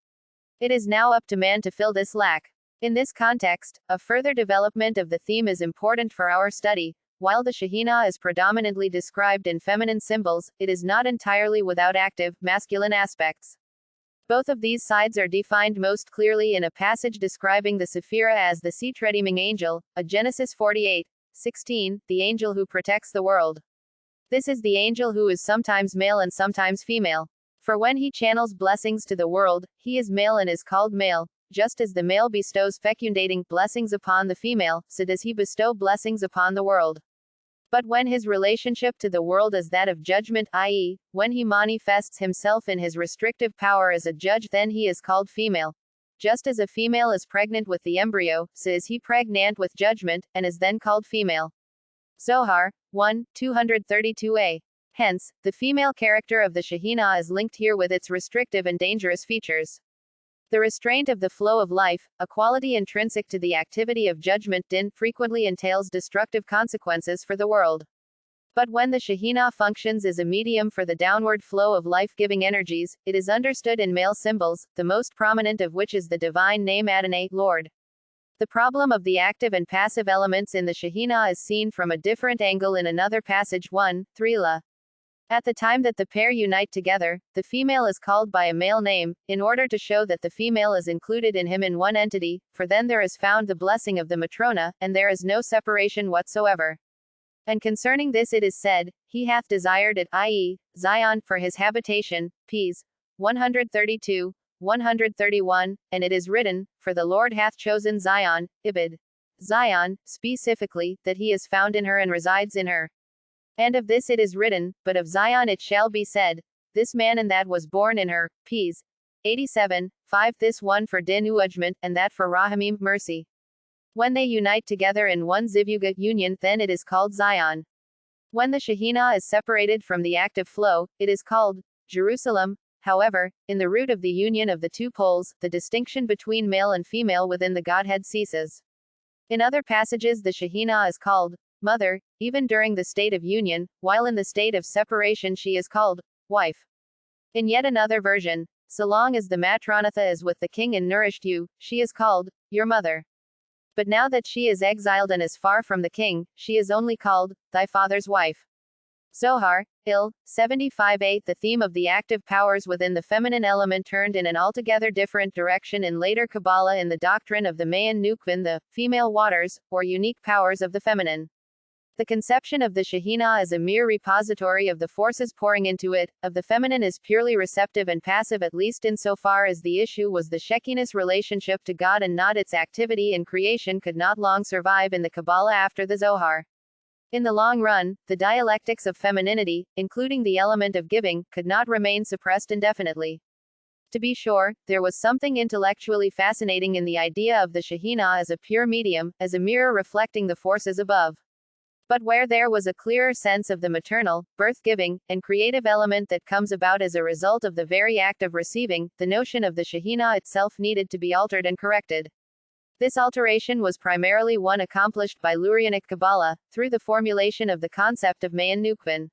It is now up to man to fill this lack. In this context, a further development of the theme is important for our study. While the Shekhinah is predominantly described in feminine symbols, it is not entirely without active, masculine aspects. Both of these sides are defined most clearly in a passage describing the Sephirah as the seat-redeeming angel, a Genesis 48, 16, the angel who protects the world. This is the angel who is sometimes male and sometimes female. For when he channels blessings to the world, he is male and is called male. Just as the male bestows fecundating blessings upon the female, so does he bestow blessings upon the world. But when his relationship to the world is that of judgment, i.e., when he manifests himself in his restrictive power as a judge, then he is called female. Just as a female is pregnant with the embryo, so is he pregnant with judgment, and is then called female. Zohar 1, 232a. Hence, the female character of the Shekhinah is linked here with its restrictive and dangerous features. The restraint of the flow of life, a quality intrinsic to the activity of judgment din, frequently entails destructive consequences for the world. But when the Shekhinah functions as a medium for the downward flow of life-giving energies, it is understood in male symbols, the most prominent of which is the divine name Adonai, Lord. The problem of the active and passive elements in the Shekhinah is seen from a different angle in another passage 1, 3la. At the time that the pair unite together, the female is called by a male name, in order to show that the female is included in him in one entity, for then there is found the blessing of the Matrona, and there is no separation whatsoever. And concerning this it is said, he hath desired it, i.e., Zion, for his habitation, Ps. 132, 131, and it is written, for the Lord hath chosen Zion, Ibid. Zion, specifically, that he is found in her and resides in her. And of this it is written, but of Zion it shall be said, this man and that was born in her, Ps. 87, 5 this one for din judgment, and that for rahamim, mercy. When they unite together in one zivuga union, then it is called Zion. When the Shekhinah is separated from the active flow, it is called Jerusalem. However, in the root of the union of the two poles, the distinction between male and female within the Godhead ceases. In other passages the Shekhinah is called mother, even during the state of union, while in the state of separation she is called wife. In yet another version, so long as the Matronatha is with the king and nourished you, she is called your mother. But now that she is exiled and is far from the king, she is only called thy father's wife. Zohar, Il, 75a. The theme of the active powers within the feminine element turned in an altogether different direction in later Kabbalah in the doctrine of the Mayan Nukvin, the female waters, or unique powers of the feminine. The conception of the Shekhinah as a mere repository of the forces pouring into it, of the feminine is purely receptive and passive, at least insofar as the issue was the Shekinah's relationship to God and not its activity in creation, could not long survive in the Kabbalah after the Zohar. In the long run, the dialectics of femininity, including the element of giving, could not remain suppressed indefinitely. To be sure, there was something intellectually fascinating in the idea of the Shekhinah as a pure medium, as a mirror reflecting the forces above. But where there was a clearer sense of the maternal, birth-giving, and creative element that comes about as a result of the very act of receiving, the notion of the Shekhinah itself needed to be altered and corrected. This alteration was primarily one accomplished by Lurianic Kabbalah, through the formulation of the concept of Mayan Nukvin.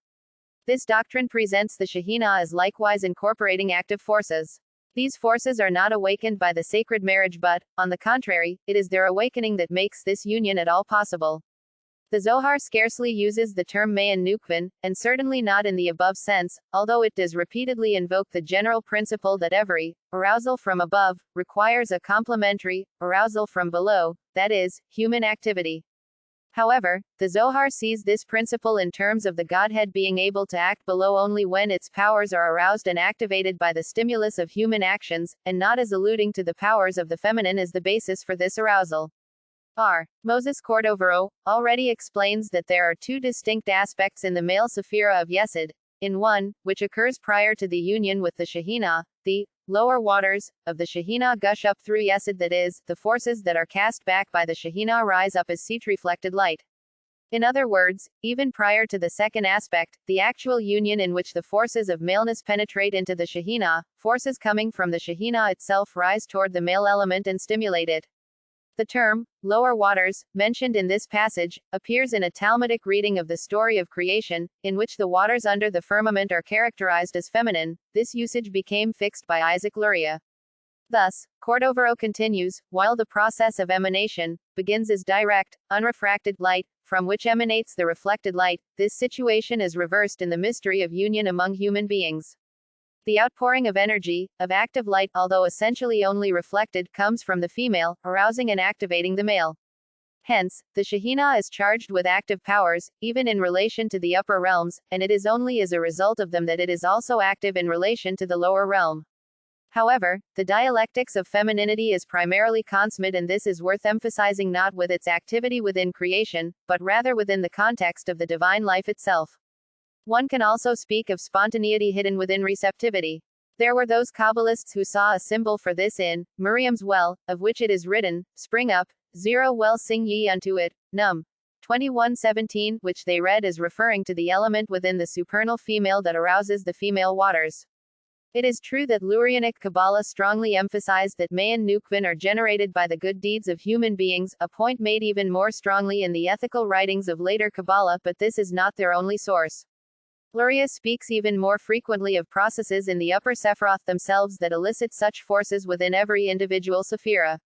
This doctrine presents the Shekhinah as likewise incorporating active forces. These forces are not awakened by the sacred marriage but, on the contrary, it is their awakening that makes this union at all possible. The Zohar scarcely uses the term Mayan Nukvin, and certainly not in the above sense, although it does repeatedly invoke the general principle that every arousal from above requires a complementary arousal from below, that is, human activity. However, the Zohar sees this principle in terms of the Godhead being able to act below only when its powers are aroused and activated by the stimulus of human actions, and not as alluding to the powers of the feminine as the basis for this arousal. R. Moses Cordovero already explains that there are two distinct aspects in the male Sephira of Yesod. In one, which occurs prior to the union with the Shekhinah, the lower waters of the Shekhinah gush up through Yesod, that is, the forces that are cast back by the Shekhinah rise up as seat-reflected light. In other words, even prior to the second aspect, the actual union in which the forces of maleness penetrate into the Shekhinah, forces coming from the Shekhinah itself rise toward the male element and stimulate it. The term, lower waters, mentioned in this passage, appears in a Talmudic reading of the story of creation, in which the waters under the firmament are characterized as feminine. This usage became fixed by Isaac Luria. Thus, Cordovero continues, while the process of emanation begins as direct, unrefracted light, from which emanates the reflected light, this situation is reversed in the mystery of union among human beings. The outpouring of energy, of active light, although essentially only reflected, comes from the female, arousing and activating the male. Hence, the Shekhinah is charged with active powers, even in relation to the upper realms, and it is only as a result of them that it is also active in relation to the lower realm. However, the dialectics of femininity is primarily consummate, and this is worth emphasizing not with its activity within creation, but rather within the context of the divine life itself. One can also speak of spontaneity hidden within receptivity. There were those Kabbalists who saw a symbol for this in Miriam's well, of which it is written, "Spring up, 0 well sing ye unto it," Num. 21:17, which they read as referring to the element within the supernal female that arouses the female waters. It is true that Lurianic Kabbalah strongly emphasized that Mayan Nukvin are generated by the good deeds of human beings, a point made even more strongly in the ethical writings of later Kabbalah, but this is not their only source. Luria speaks even more frequently of processes in the upper Sephiroth themselves that elicit such forces within every individual Sephira.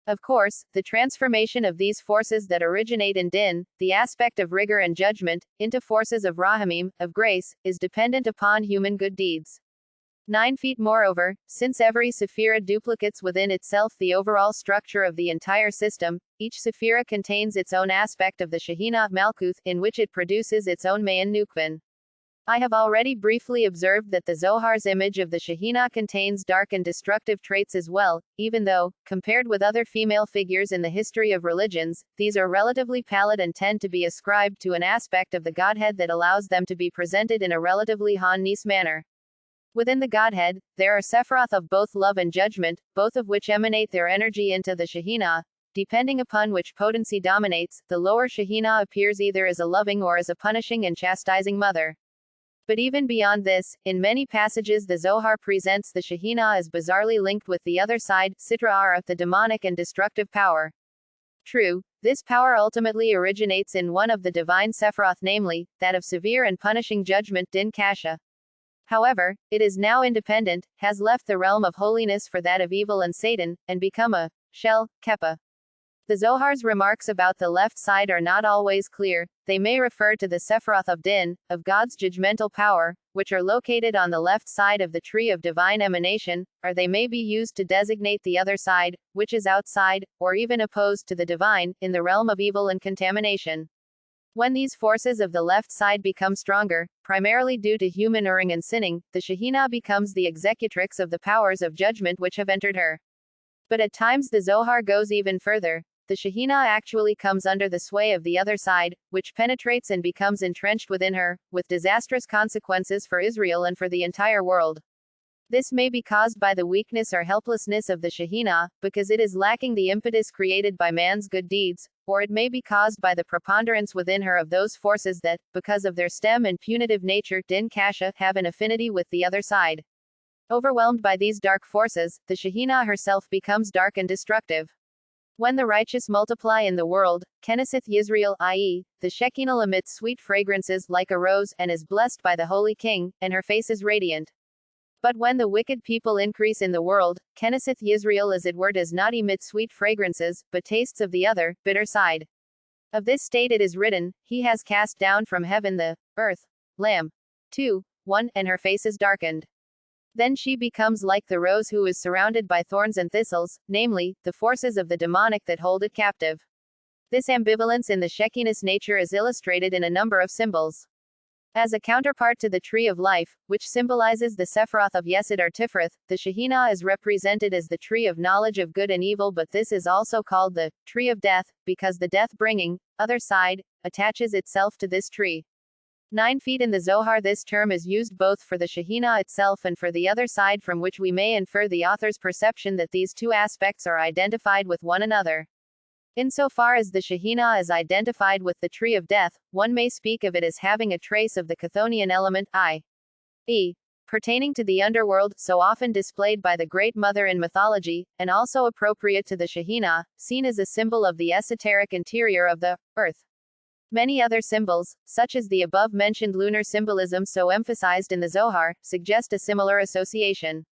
Of course, the transformation of these forces that originate in Din, the aspect of rigor and judgment, into forces of Rahamim, of grace, is dependent upon human good deeds. 9 feet. Moreover, since every Sephira duplicates within itself the overall structure of the entire system, each Sephira contains its own aspect of the Shekhinah Malkuth, in which it produces its own Mayan Nukvin. I have already briefly observed that the Zohar's image of the Shekhinah contains dark and destructive traits as well, even though, compared with other female figures in the history of religions, these are relatively pallid and tend to be ascribed to an aspect of the Godhead that allows them to be presented in a relatively Han-Nis manner. Within the Godhead, there are Sephiroth of both love and judgment, both of which emanate their energy into the Shekhinah. Depending upon which potency dominates, the lower Shekhinah appears either as a loving or as a punishing and chastising mother. But even beyond this, in many passages the Zohar presents the Shekhinah as bizarrely linked with the other side, Sitra Ara, the demonic and destructive power. True, this power ultimately originates in one of the divine Sephiroth, namely, that of severe and punishing judgment, Din Kasha. However, it is now independent, has left the realm of holiness for that of evil and Satan, and become a shell, Kepa. The Zohar's remarks about the left side are not always clear. They may refer to the Sephiroth of Din, of God's judgmental power, which are located on the left side of the tree of divine emanation, or they may be used to designate the other side, which is outside, or even opposed to the divine, in the realm of evil and contamination. When these forces of the left side become stronger, primarily due to human erring and sinning, the Shekhinah becomes the executrix of the powers of judgment which have entered her. But at times the Zohar goes even further. The Shekhinah actually comes under the sway of the other side, which penetrates and becomes entrenched within her, with disastrous consequences for Israel and for the entire world. This may be caused by the weakness or helplessness of the Shekhinah, because it is lacking the impetus created by man's good deeds, or it may be caused by the preponderance within her of those forces that, because of their stem and punitive nature, Din Kasha, have an affinity with the other side. Overwhelmed by these dark forces, the Shekhinah herself becomes dark and destructive. When the righteous multiply in the world, Knesset Yisrael, i.e., the Shekinah emits sweet fragrances like a rose, and is blessed by the Holy King, and her face is radiant. But when the wicked people increase in the world, Knesset Yisrael as it were does not emit sweet fragrances, but tastes of the other, bitter side. Of this state it is written, He has cast down from heaven the earth. Lamb 2:1, and her face is darkened. Then she becomes like the rose who is surrounded by thorns and thistles, namely, the forces of the demonic that hold it captive. This ambivalence in the Shekinah's nature is illustrated in a number of symbols. As a counterpart to the tree of life, which symbolizes the Sephiroth of Yesod or Tiferet, the Shekhinah is represented as the tree of knowledge of good and evil, but this is also called the tree of death, because the death-bringing other side attaches itself to this tree. 9 feet. In the Zohar this term is used both for the Shekhinah itself and for the other side, from which we may infer the author's perception that these two aspects are identified with one another. Insofar as the Shekhinah is identified with the tree of death, one may speak of it as having a trace of the Chthonian element, i.e., pertaining to the underworld, so often displayed by the Great Mother in mythology, and also appropriate to the Shekhinah, seen as a symbol of the esoteric interior of the earth. Many other symbols, such as the above-mentioned lunar symbolism so emphasized in the Zohar, suggest a similar association.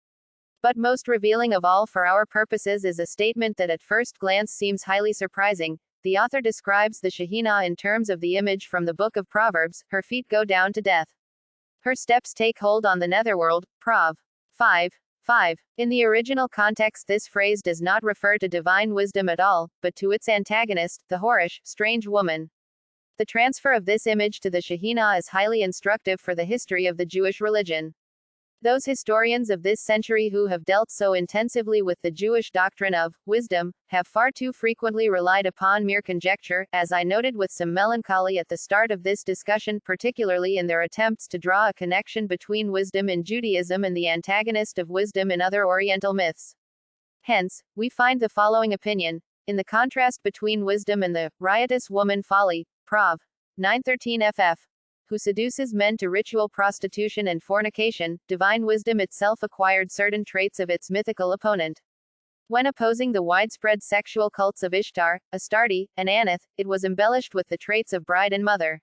But most revealing of all for our purposes is a statement that at first glance seems highly surprising. The author describes the Shekhinah in terms of the image from the book of Proverbs, her feet go down to death. Her steps take hold on the netherworld, Prov. 5:5. In the original context this phrase does not refer to divine wisdom at all, but to its antagonist, the whorish, strange woman. The transfer of this image to the Shekhinah is highly instructive for the history of the Jewish religion. Those historians of this century who have dealt so intensively with the Jewish doctrine of wisdom have far too frequently relied upon mere conjecture, as I noted with some melancholy at the start of this discussion, particularly in their attempts to draw a connection between wisdom in Judaism and the antagonist of wisdom in other Oriental myths. Hence, we find the following opinion, in the contrast between wisdom and the riotous woman folly, Prov. 913 ff. Who seduces men to ritual prostitution and fornication, divine wisdom itself acquired certain traits of its mythical opponent. When opposing the widespread sexual cults of Ishtar, Astarte, and Aneth, it was embellished with the traits of bride and mother.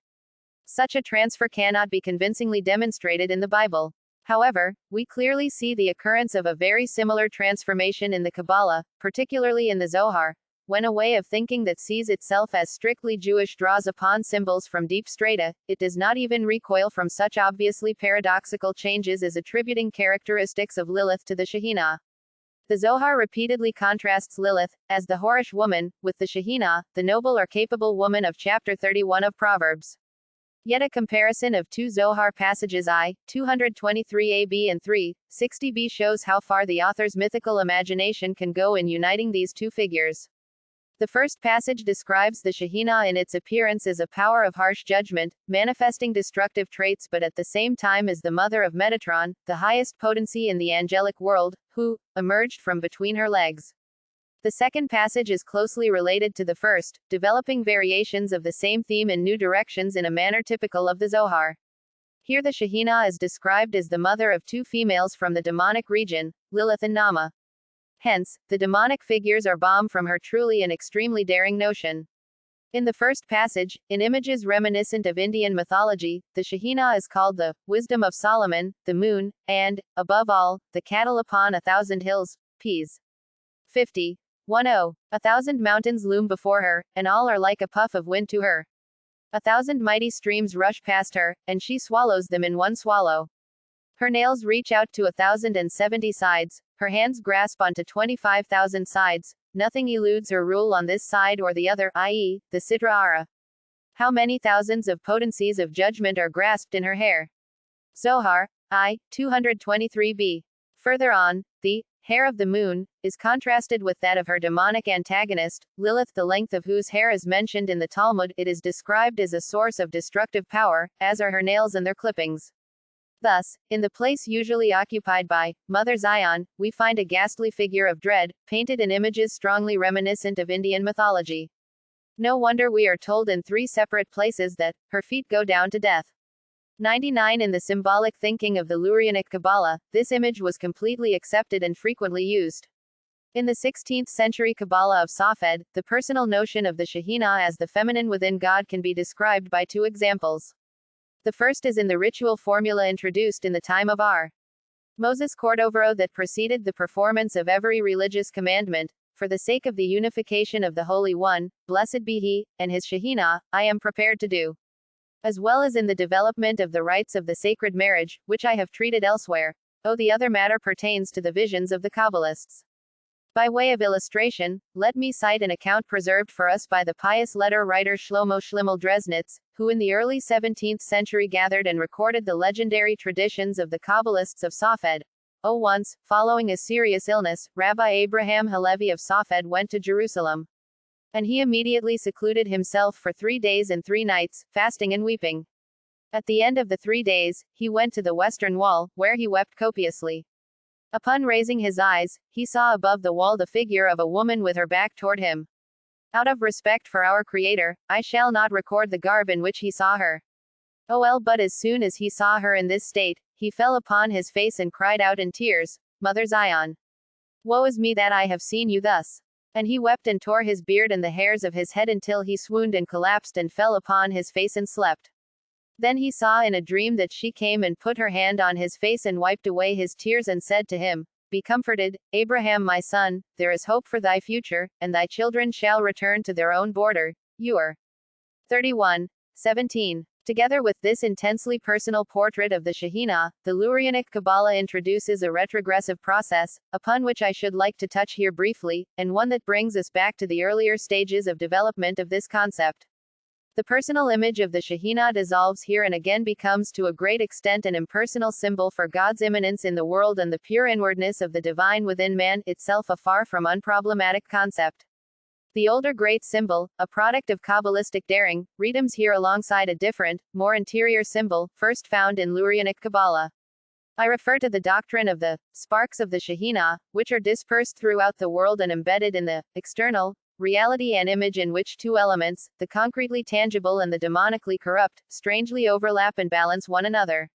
Such a transfer cannot be convincingly demonstrated in the Bible. However, we clearly see the occurrence of a very similar transformation in the Kabbalah, particularly in the Zohar, when a way of thinking that sees itself as strictly Jewish draws upon symbols from deep strata, it does not even recoil from such obviously paradoxical changes as attributing characteristics of Lilith to the Shekhinah. The Zohar repeatedly contrasts Lilith, as the whorish woman, with the Shekhinah, the noble or capable woman of chapter 31 of Proverbs. Yet a comparison of two Zohar passages I, 223ab and 360b shows how far the author's mythical imagination can go in uniting these two figures. The first passage describes the Shekhinah in its appearance as a power of harsh judgment, manifesting destructive traits but at the same time as the mother of Metatron, the highest potency in the angelic world, who emerged from between her legs. The second passage is closely related to the first, developing variations of the same theme in new directions in a manner typical of the Zohar. Here the Shekhinah is described as the mother of two females from the demonic region, Lilith and Nama. Hence, the demonic figures are born from her truly and extremely daring notion. In the first passage, in images reminiscent of Indian mythology, the Shekhinah is called the wisdom of Solomon, the moon, and, above all, the cattle upon 1,000 hills, Ps. 50. 10. 1,000 mountains loom before her, and all are like a puff of wind to her. 1,000 mighty streams rush past her, and she swallows them in one swallow. Her nails reach out to 1,070 sides, her hands grasp onto 25,000 sides, nothing eludes her rule on this side or the other, i.e., the Sitra Ara. How many thousands of potencies of judgment are grasped in her hair? Zohar, I, 223b. Further on, the hair of the moon is contrasted with that of her demonic antagonist, Lilith, the length of whose hair is mentioned in the Talmud. It is described as a source of destructive power, as are her nails and their clippings. Thus, in the place usually occupied by Mother Zion, we find a ghastly figure of dread, painted in images strongly reminiscent of Indian mythology. No wonder we are told in 3 separate places that her feet go down to death. 99. In the symbolic thinking of the Lurianic Kabbalah, this image was completely accepted and frequently used. In the 16th century Kabbalah of Safed, the personal notion of the Shekhinah as the feminine within God can be described by 2 examples. The first is in the ritual formula introduced in the time of R. Moses Cordovero that preceded the performance of every religious commandment, for the sake of the unification of the Holy One, blessed be He, and His Shekhinah, I am prepared to do. As well as in the development of the rites of the sacred marriage, which I have treated elsewhere. The other matter pertains to the visions of the Kabbalists. By way of illustration, let me cite an account preserved for us by the pious letter writer Shlomo Shlimmel Dresnitz, who in the early 17th century gathered and recorded the legendary traditions of the Kabbalists of Safed. Once, following a serious illness, Rabbi Abraham Halevi of Safed went to Jerusalem. And he immediately secluded himself for 3 days and 3 nights, fasting and weeping. At the end of the 3 days, he went to the western wall, where he wept copiously. Upon raising his eyes, he saw above the wall the figure of a woman with her back toward him. Out of respect for our Creator, I shall not record the garb in which he saw her. But as soon as he saw her in this state, he fell upon his face and cried out in tears, Mother Zion! Woe is me that I have seen you thus! And he wept and tore his beard and the hairs of his head until he swooned and collapsed and fell upon his face and slept. Then he saw in a dream that she came and put her hand on his face and wiped away his tears and said to him, Be comforted, Abraham my son, there is hope for thy future, and thy children shall return to their own border. Ur. 31. 17. Together with this intensely personal portrait of the Shekhinah, the Lurianic Kabbalah introduces a retrogressive process, upon which I should like to touch here briefly, and one that brings us back to the earlier stages of development of this concept. The personal image of the Shekhinah dissolves here and again becomes to a great extent an impersonal symbol for God's immanence in the world and the pure inwardness of the divine within man, itself a far from unproblematic concept. The older great symbol, a product of Kabbalistic daring, redeems here alongside a different, more interior symbol, first found in Lurianic Kabbalah. I refer to the doctrine of the sparks of the Shekhinah, which are dispersed throughout the world and embedded in the external reality and image in which two elements, the concretely tangible and the demonically corrupt, strangely overlap and balance one another.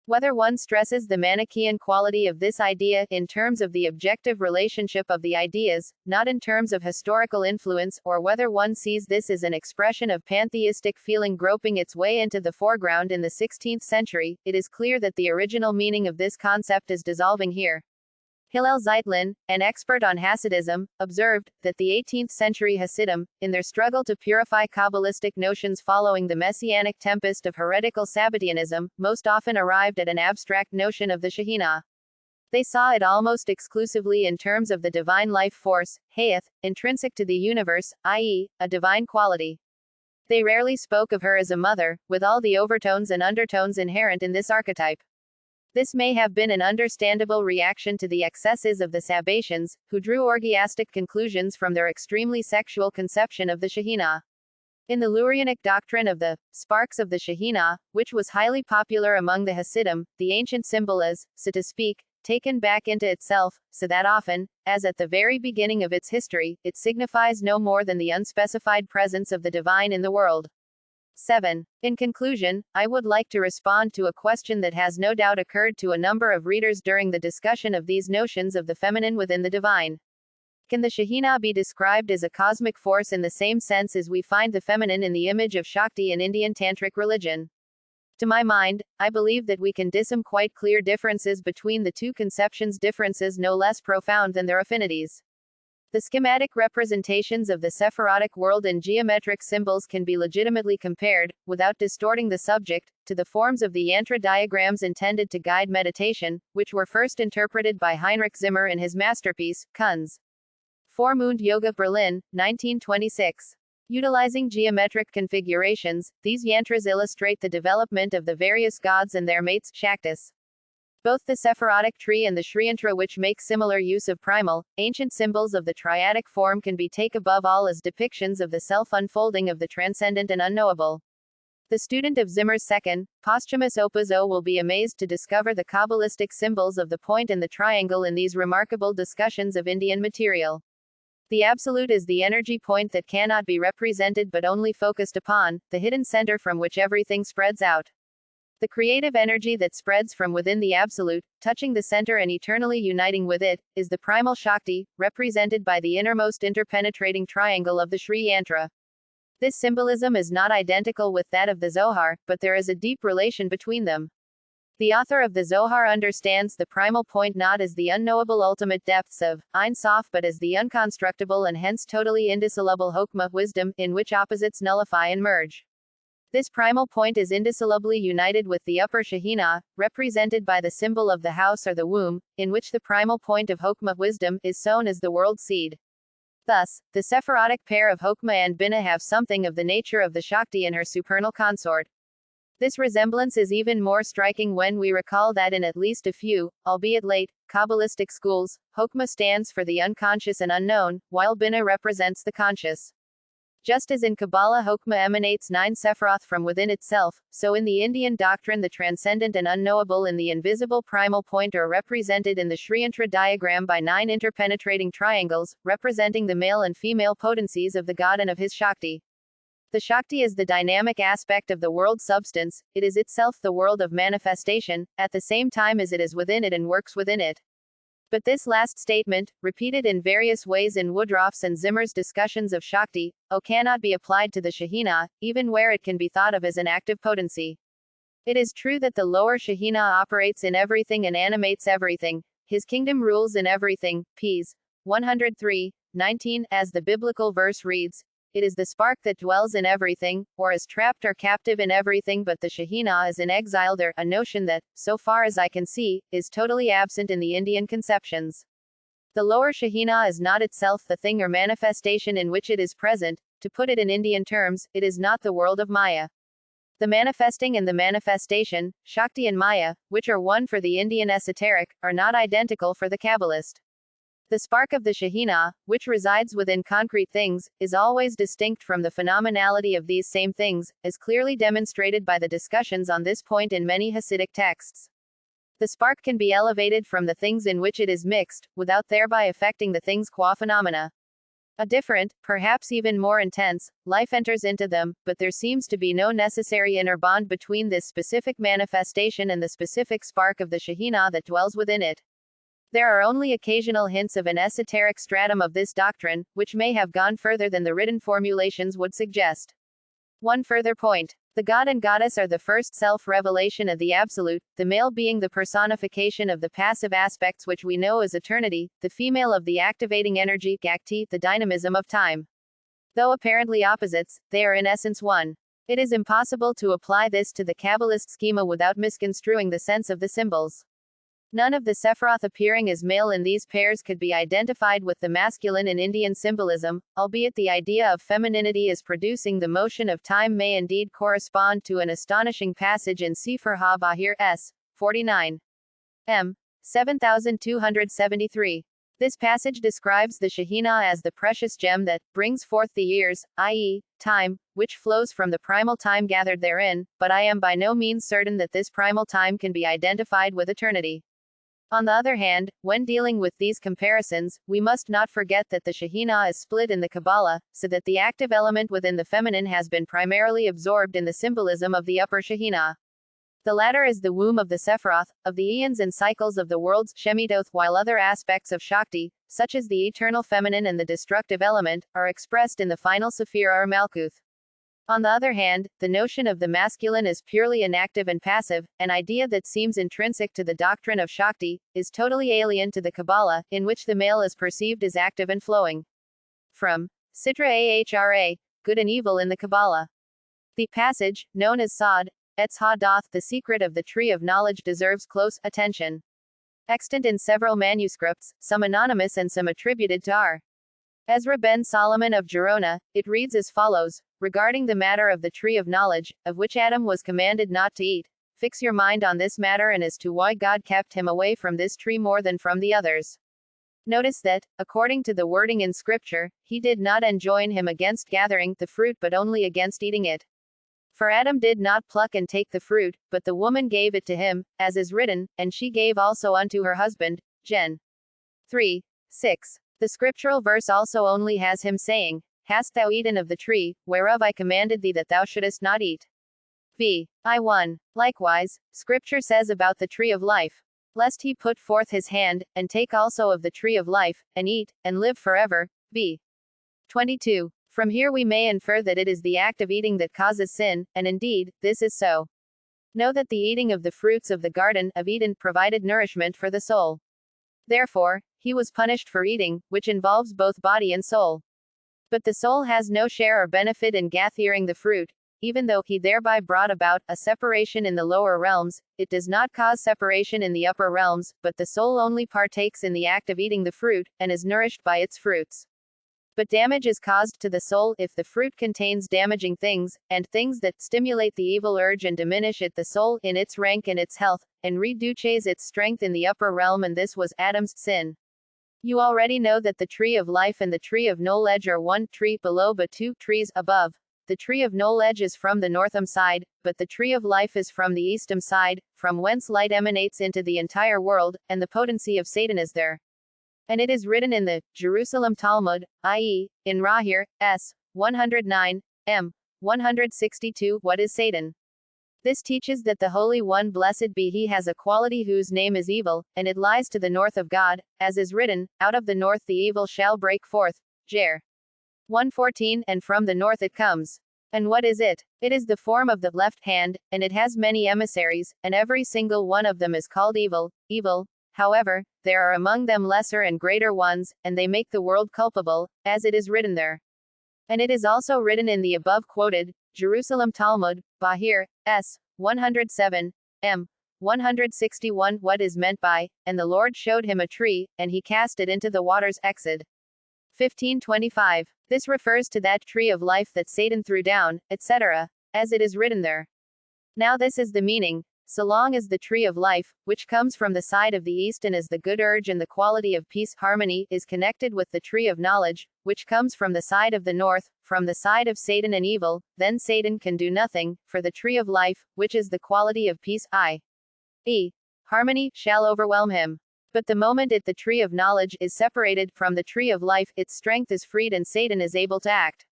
Whether one stresses the Manichaean quality of this idea in terms of the objective relationship of the ideas, not in terms of historical influence, or whether one sees this as an expression of pantheistic feeling groping its way into the foreground in the 16th century, it is clear that the original meaning of this concept is dissolving here. Hillel Zeitlin, an expert on Hasidism, observed that the 18th century Hasidim, in their struggle to purify Kabbalistic notions following the messianic tempest of heretical Sabbatianism, most often arrived at an abstract notion of the Shekhinah. They saw it almost exclusively in terms of the divine life force, Hayeth, intrinsic to the universe, i.e., a divine quality. They rarely spoke of her as a mother, with all the overtones and undertones inherent in this archetype. This may have been an understandable reaction to the excesses of the Sabbatians, who drew orgiastic conclusions from their extremely sexual conception of the Shekhinah. In the Lurianic doctrine of the sparks of the Shekhinah, which was highly popular among the Hasidim, the ancient symbol is, so to speak, taken back into itself, so that often, as at the very beginning of its history, it signifies no more than the unspecified presence of the divine in the world. 7. In conclusion, I would like to respond to a question that has no doubt occurred to a number of readers during the discussion of these notions of the feminine within the divine. Can the Shekhinah be described as a cosmic force in the same sense as we find the feminine in the image of Shakti in Indian Tantric religion? To my mind, I believe that we can discern quite clear differences between the two conceptions, differences no less profound than their affinities. The schematic representations of the Sephirotic world in geometric symbols can be legitimately compared, without distorting the subject, to the forms of the yantra diagrams intended to guide meditation, which were first interpreted by Heinrich Zimmer in his masterpiece, Kunz. Vormund Yoga, Berlin, 1926. Utilizing geometric configurations, these yantras illustrate the development of the various gods and their mates, Shaktis. Both the Sephirotic tree and the Shriyantra, which make similar use of primal, ancient symbols of the triadic form, can be taken above all as depictions of the self-unfolding of the transcendent and unknowable. The student of Zimmer's second, posthumous Opus O will be amazed to discover the Kabbalistic symbols of the point and the triangle in these remarkable discussions of Indian material. The Absolute is the energy point that cannot be represented but only focused upon, the hidden center from which everything spreads out. The creative energy that spreads from within the Absolute, touching the center and eternally uniting with it, is the primal Shakti, represented by the innermost interpenetrating triangle of the Sri Yantra. This symbolism is not identical with that of the Zohar, but there is a deep relation between them. The author of the Zohar understands the primal point not as the unknowable ultimate depths of Ein Sof but as the unconstructible and hence totally indissoluble Hokmah, wisdom, in which opposites nullify and merge. This primal point is indissolubly united with the upper Shekhinah, represented by the symbol of the house or the womb, in which the primal point of Hokmah, wisdom, is sown as the world seed. Thus, the Sephirotic pair of Hokmah and Binah have something of the nature of the Shakti and her supernal consort. This resemblance is even more striking when we recall that in at least a few, albeit late, Kabbalistic schools, Hokmah stands for the unconscious and unknown, while Binah represents the conscious. Just as in Kabbalah Hokmah emanates 9 Sephiroth from within itself, so in the Indian doctrine the transcendent and unknowable in the invisible primal point are represented in the Shriyantra diagram by 9 interpenetrating triangles, representing the male and female potencies of the god and of his Shakti. The Shakti is the dynamic aspect of the world substance, it is itself the world of manifestation, at the same time as it is within it and works within it. But this last statement, repeated in various ways in Woodruff's and Zimmer's discussions of Shakti, cannot be applied to the Shekhinah, even where it can be thought of as an active potency. It is true that the lower Shekhinah operates in everything and animates everything. His kingdom rules in everything, Ps. 103:19, as the biblical verse reads. It is the spark that dwells in everything, or is trapped or captive in everything, but the Shekhinah is in exile there, a notion that, so far as I can see, is totally absent in the Indian conceptions. The lower Shekhinah is not itself the thing or manifestation in which it is present, to put it in Indian terms, it is not the world of Maya. The manifesting and the manifestation, Shakti and Maya, which are one for the Indian esoteric, are not identical for the Kabbalist. The spark of the Shekhinah, which resides within concrete things, is always distinct from the phenomenality of these same things, as clearly demonstrated by the discussions on this point in many Hasidic texts. The spark can be elevated from the things in which it is mixed, without thereby affecting the things qua phenomena. A different, perhaps even more intense, life enters into them, but there seems to be no necessary inner bond between this specific manifestation and the specific spark of the Shekhinah that dwells within it. There are only occasional hints of an esoteric stratum of this doctrine, which may have gone further than the written formulations would suggest. One further point. The god and goddess are the first self-revelation of the Absolute, the male being the personification of the passive aspects which we know as eternity, the female of the activating energy, Gakti, the dynamism of time. Though apparently opposites, they are in essence one. It is impossible to apply this to the Kabbalist schema without misconstruing the sense of the symbols. None of the Sephiroth appearing as male in these pairs could be identified with the masculine in Indian symbolism, albeit the idea of femininity as producing the motion of time may indeed correspond to an astonishing passage in Sefer HaBahir s. 49. m. 7273. This passage describes the Shekhinah as the precious gem that brings forth the years, i.e., time, which flows from the primal time gathered therein, but I am by no means certain that this primal time can be identified with eternity. On the other hand, when dealing with these comparisons, we must not forget that the Shekhinah is split in the Kabbalah, so that the active element within the feminine has been primarily absorbed in the symbolism of the upper Shekhinah. The latter is the womb of the Sephiroth, of the eons and cycles of the worlds, Shemitoth, while other aspects of Shakti, such as the eternal feminine and the destructive element, are expressed in the final Sephira or Malkuth. On the other hand, the notion of the masculine as purely inactive and passive, an idea that seems intrinsic to the doctrine of Shakti, is totally alien to the Kabbalah, in which the male is perceived as active and flowing. From Sitra Ahra, Good and Evil in the Kabbalah. The passage, known as Sod, Etz Ha-Doth, the secret of the tree of knowledge, deserves close attention. Extant in several manuscripts, some anonymous and some attributed to R. Ezra ben Solomon of Gerona, it reads as follows: regarding the matter of the tree of knowledge, of which Adam was commanded not to eat, fix your mind on this matter and as to why God kept him away from this tree more than from the others. Notice that, according to the wording in Scripture, he did not enjoin him against gathering the fruit but only against eating it. For Adam did not pluck and take the fruit, but the woman gave it to him, as is written, and she gave also unto her husband. Gen. 3. 6. The scriptural verse also only has him saying, Hast thou eaten of the tree, whereof I commanded thee that thou shouldest not eat? V. I 1. Likewise, Scripture says about the tree of life, lest he put forth his hand, and take also of the tree of life, and eat, and live forever. V. 22. From here we may infer that it is the act of eating that causes sin, and indeed, this is so. Know that the eating of the fruits of the Garden of Eden provided nourishment for the soul. Therefore, he was punished for eating, which involves both body and soul. But the soul has no share or benefit in gathering the fruit, even though he thereby brought about a separation in the lower realms. It does not cause separation in the upper realms, but the soul only partakes in the act of eating the fruit, and is nourished by its fruits. But damage is caused to the soul if the fruit contains damaging things, and things that stimulate the evil urge and diminish it the soul in its rank and its health, and reduces its strength in the upper realm, and this was Adam's sin. You already know that the tree of life and the tree of knowledge are one tree below but two trees above. The tree of knowledge is from the northern side, but the tree of life is from the eastern side, from whence light emanates into the entire world, and the potency of Satan is there. And it is written in the Jerusalem Talmud, i.e., in Rahir, s. 109, m. 162, what is Satan? This teaches that the Holy One, blessed be he, has a quality whose name is evil, and it lies to the north of God, as is written, out of the north the evil shall break forth. Jer. 1:14, and from the north it comes. And what is it? It is the form of the left hand, and it has many emissaries, and every single one of them is called evil. Evil, however, there are among them lesser and greater ones, and they make the world culpable, as it is written there. And it is also written in the above quoted Jerusalem Talmud, Bahir, s. 107, m. 161, what is meant by, and the Lord showed him a tree, and he cast it into the waters. Exod 15:25. This refers to that tree of life that Satan threw down, etc., as it is written there. Now this is the meaning. So long as the tree of life, which comes from the side of the east and is the good urge and the quality of peace, harmony, is connected with the tree of knowledge, which comes from the side of the north, from the side of Satan and evil, then Satan can do nothing, for the tree of life, which is the quality of peace, i.e., harmony, shall overwhelm him. But the moment the tree of knowledge is separated from the tree of life, its strength is freed and Satan is able to act.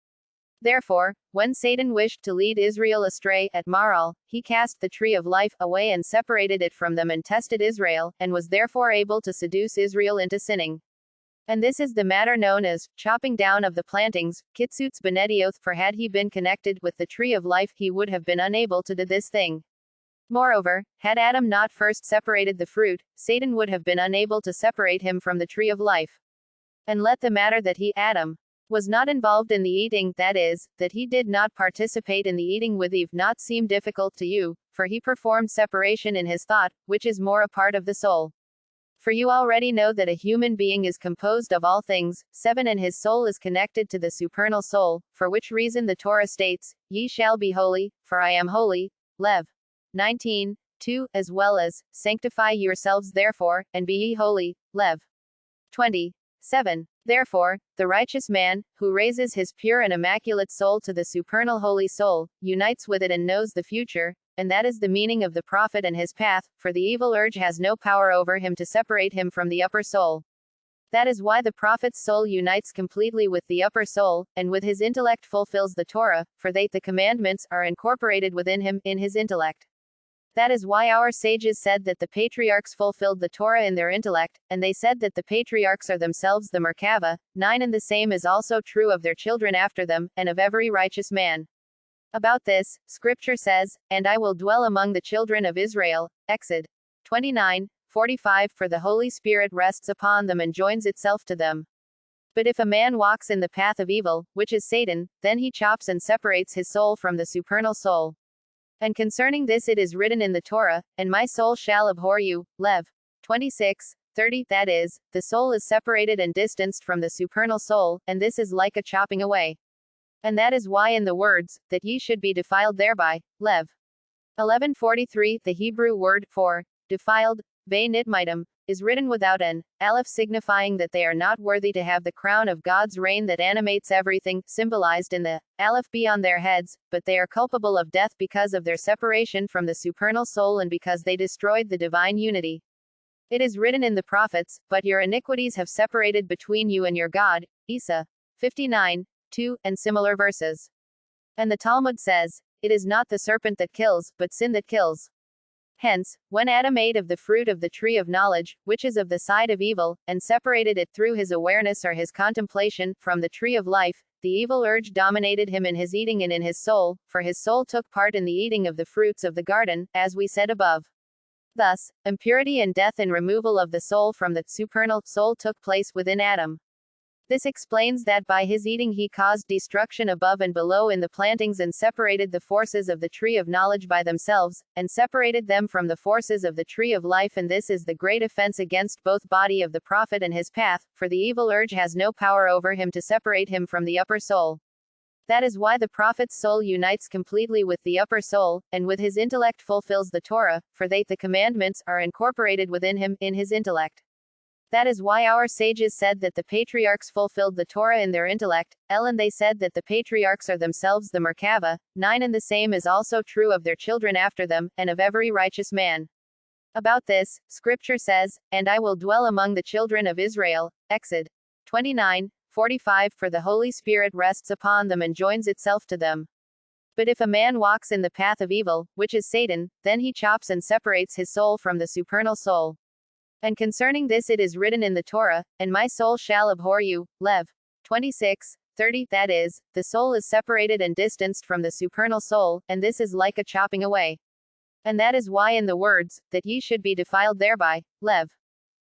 Therefore, when Satan wished to lead Israel astray at Maral, he cast the tree of life away and separated it from them and tested Israel, and was therefore able to seduce Israel into sinning. And this is the matter known as chopping down of the plantings, Kitsuts Benedioth, for had he been connected with the tree of life, he would have been unable to do this thing. Moreover, had Adam not first separated the fruit, Satan would have been unable to separate him from the tree of life. And let the matter that he, Adam, was not involved in the eating, that is, that he did not participate in the eating with Eve, not seem difficult to you, for he performed separation in his thought, which is more a part of the soul. For you already know that a human being is composed of all things, 7, and his soul is connected to the supernal soul, for which reason the Torah states, Ye shall be holy, for I am holy, Lev. 19:2, as well as, Sanctify yourselves therefore, and be ye holy, Lev. 20:7. Therefore, the righteous man, who raises his pure and immaculate soul to the supernal holy soul, unites with it and knows the future, and that is the meaning of the prophet and his path, for the evil urge has no power over him to separate him from the upper soul. That is why the prophet's soul unites completely with the upper soul, and with his intellect fulfills the Torah, for the commandments are incorporated within him, in his intellect. That is why our sages said that the patriarchs fulfilled the Torah in their intellect, and they said that the patriarchs are themselves the Merkava. 9, and the same is also true of their children after them, and of every righteous man. About this, Scripture says, And I will dwell among the children of Israel, Exod 29:45, for the Holy Spirit rests upon them and joins itself to them. But if a man walks in the path of evil, which is Satan, then he chops and separates his soul from the supernal soul. And concerning this it is written in the Torah, And my soul shall abhor you, Lev. 26:30, that is, the soul is separated and distanced from the supernal soul, and this is like a chopping away. And that is why in the words, that ye should be defiled thereby, Lev. 11:43, the Hebrew word for defiled, ve nitmitem, is written without an aleph, signifying that they are not worthy to have the crown of God's reign that animates everything, symbolized in the aleph be on their heads, but they are culpable of death because of their separation from the supernal soul and because they destroyed the divine unity. It is written in the prophets, But your iniquities have separated between you and your God, Isa 59:2, and similar verses. And the Talmud says, It is not the serpent that kills, but sin that kills. Hence, when Adam ate of the fruit of the tree of knowledge, which is of the side of evil, and separated it through his awareness or his contemplation, from the tree of life, the evil urge dominated him in his eating and in his soul, for his soul took part in the eating of the fruits of the garden, as we said above. Thus, impurity and death and removal of the soul from the supernal soul took place within Adam. This explains that by his eating he caused destruction above and below in the plantings and separated the forces of the tree of knowledge by themselves, and separated them from the forces of the tree of life, and this is the great offense against both body of the prophet and his path, for the evil urge has no power over him to separate him from the upper soul. That is why the prophet's soul unites completely with the upper soul, and with his intellect fulfills the Torah, for the commandments are incorporated within him, in his intellect. That is why our sages said that the patriarchs fulfilled the Torah in their intellect, and they said that the patriarchs are themselves the Merkava. 9, and the same is also true of their children after them, and of every righteous man. About this, Scripture says, And I will dwell among the children of Israel, Exod 29:45, for the Holy Spirit rests upon them and joins itself to them. But if a man walks in the path of evil, which is Satan, then he chops and separates his soul from the supernal soul. And concerning this it is written in the Torah, And my soul shall abhor you, Lev. 26:30, that is, the soul is separated and distanced from the supernal soul, and this is like a chopping away. And that is why in the words, that ye should be defiled thereby, Lev.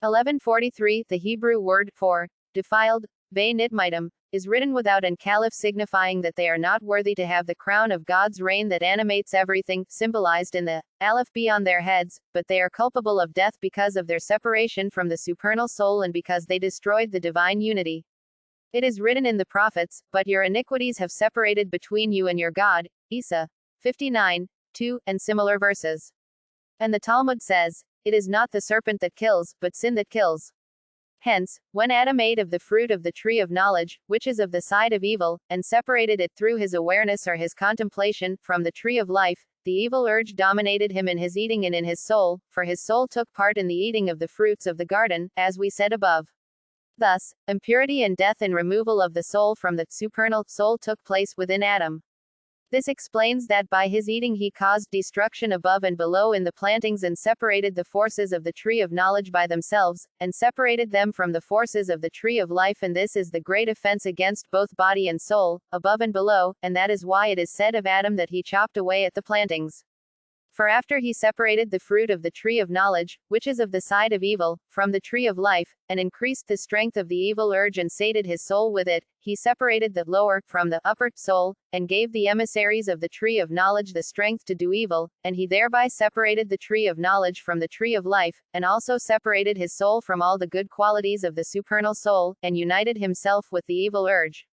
11:43, the Hebrew word for defiled, ve nitmitem, is written without an aleph, signifying that they are not worthy to have the crown of God's reign that animates everything, symbolized in the aleph be on their heads, but they are culpable of death because of their separation from the supernal soul and because they destroyed the divine unity. It is written in the prophets, but your iniquities have separated between you and your God. Isa 59:2, and similar verses. And the Talmud says, it is not the serpent that kills, but sin that kills. Hence, when Adam ate of the fruit of the tree of knowledge, which is of the side of evil, and separated it through his awareness or his contemplation, from the tree of life, the evil urge dominated him in his eating and in his soul, for his soul took part in the eating of the fruits of the garden, as we said above. Thus, impurity and death and removal of the soul from the supernal soul took place within Adam. This explains that by his eating he caused destruction above and below in the plantings and separated the forces of the tree of knowledge by themselves, and separated them from the forces of the tree of life, and this is the great offense against both body and soul, above and below, and that is why it is said of Adam that he chopped away at the plantings. For after he separated the fruit of the tree of knowledge, which is of the side of evil, from the tree of life, and increased the strength of the evil urge and sated his soul with it, he separated the lower from the upper soul, and gave the emissaries of the tree of knowledge the strength to do evil, and he thereby separated the tree of knowledge from the tree of life, and also separated his soul from all the good qualities of the supernal soul, and united himself with the evil urge.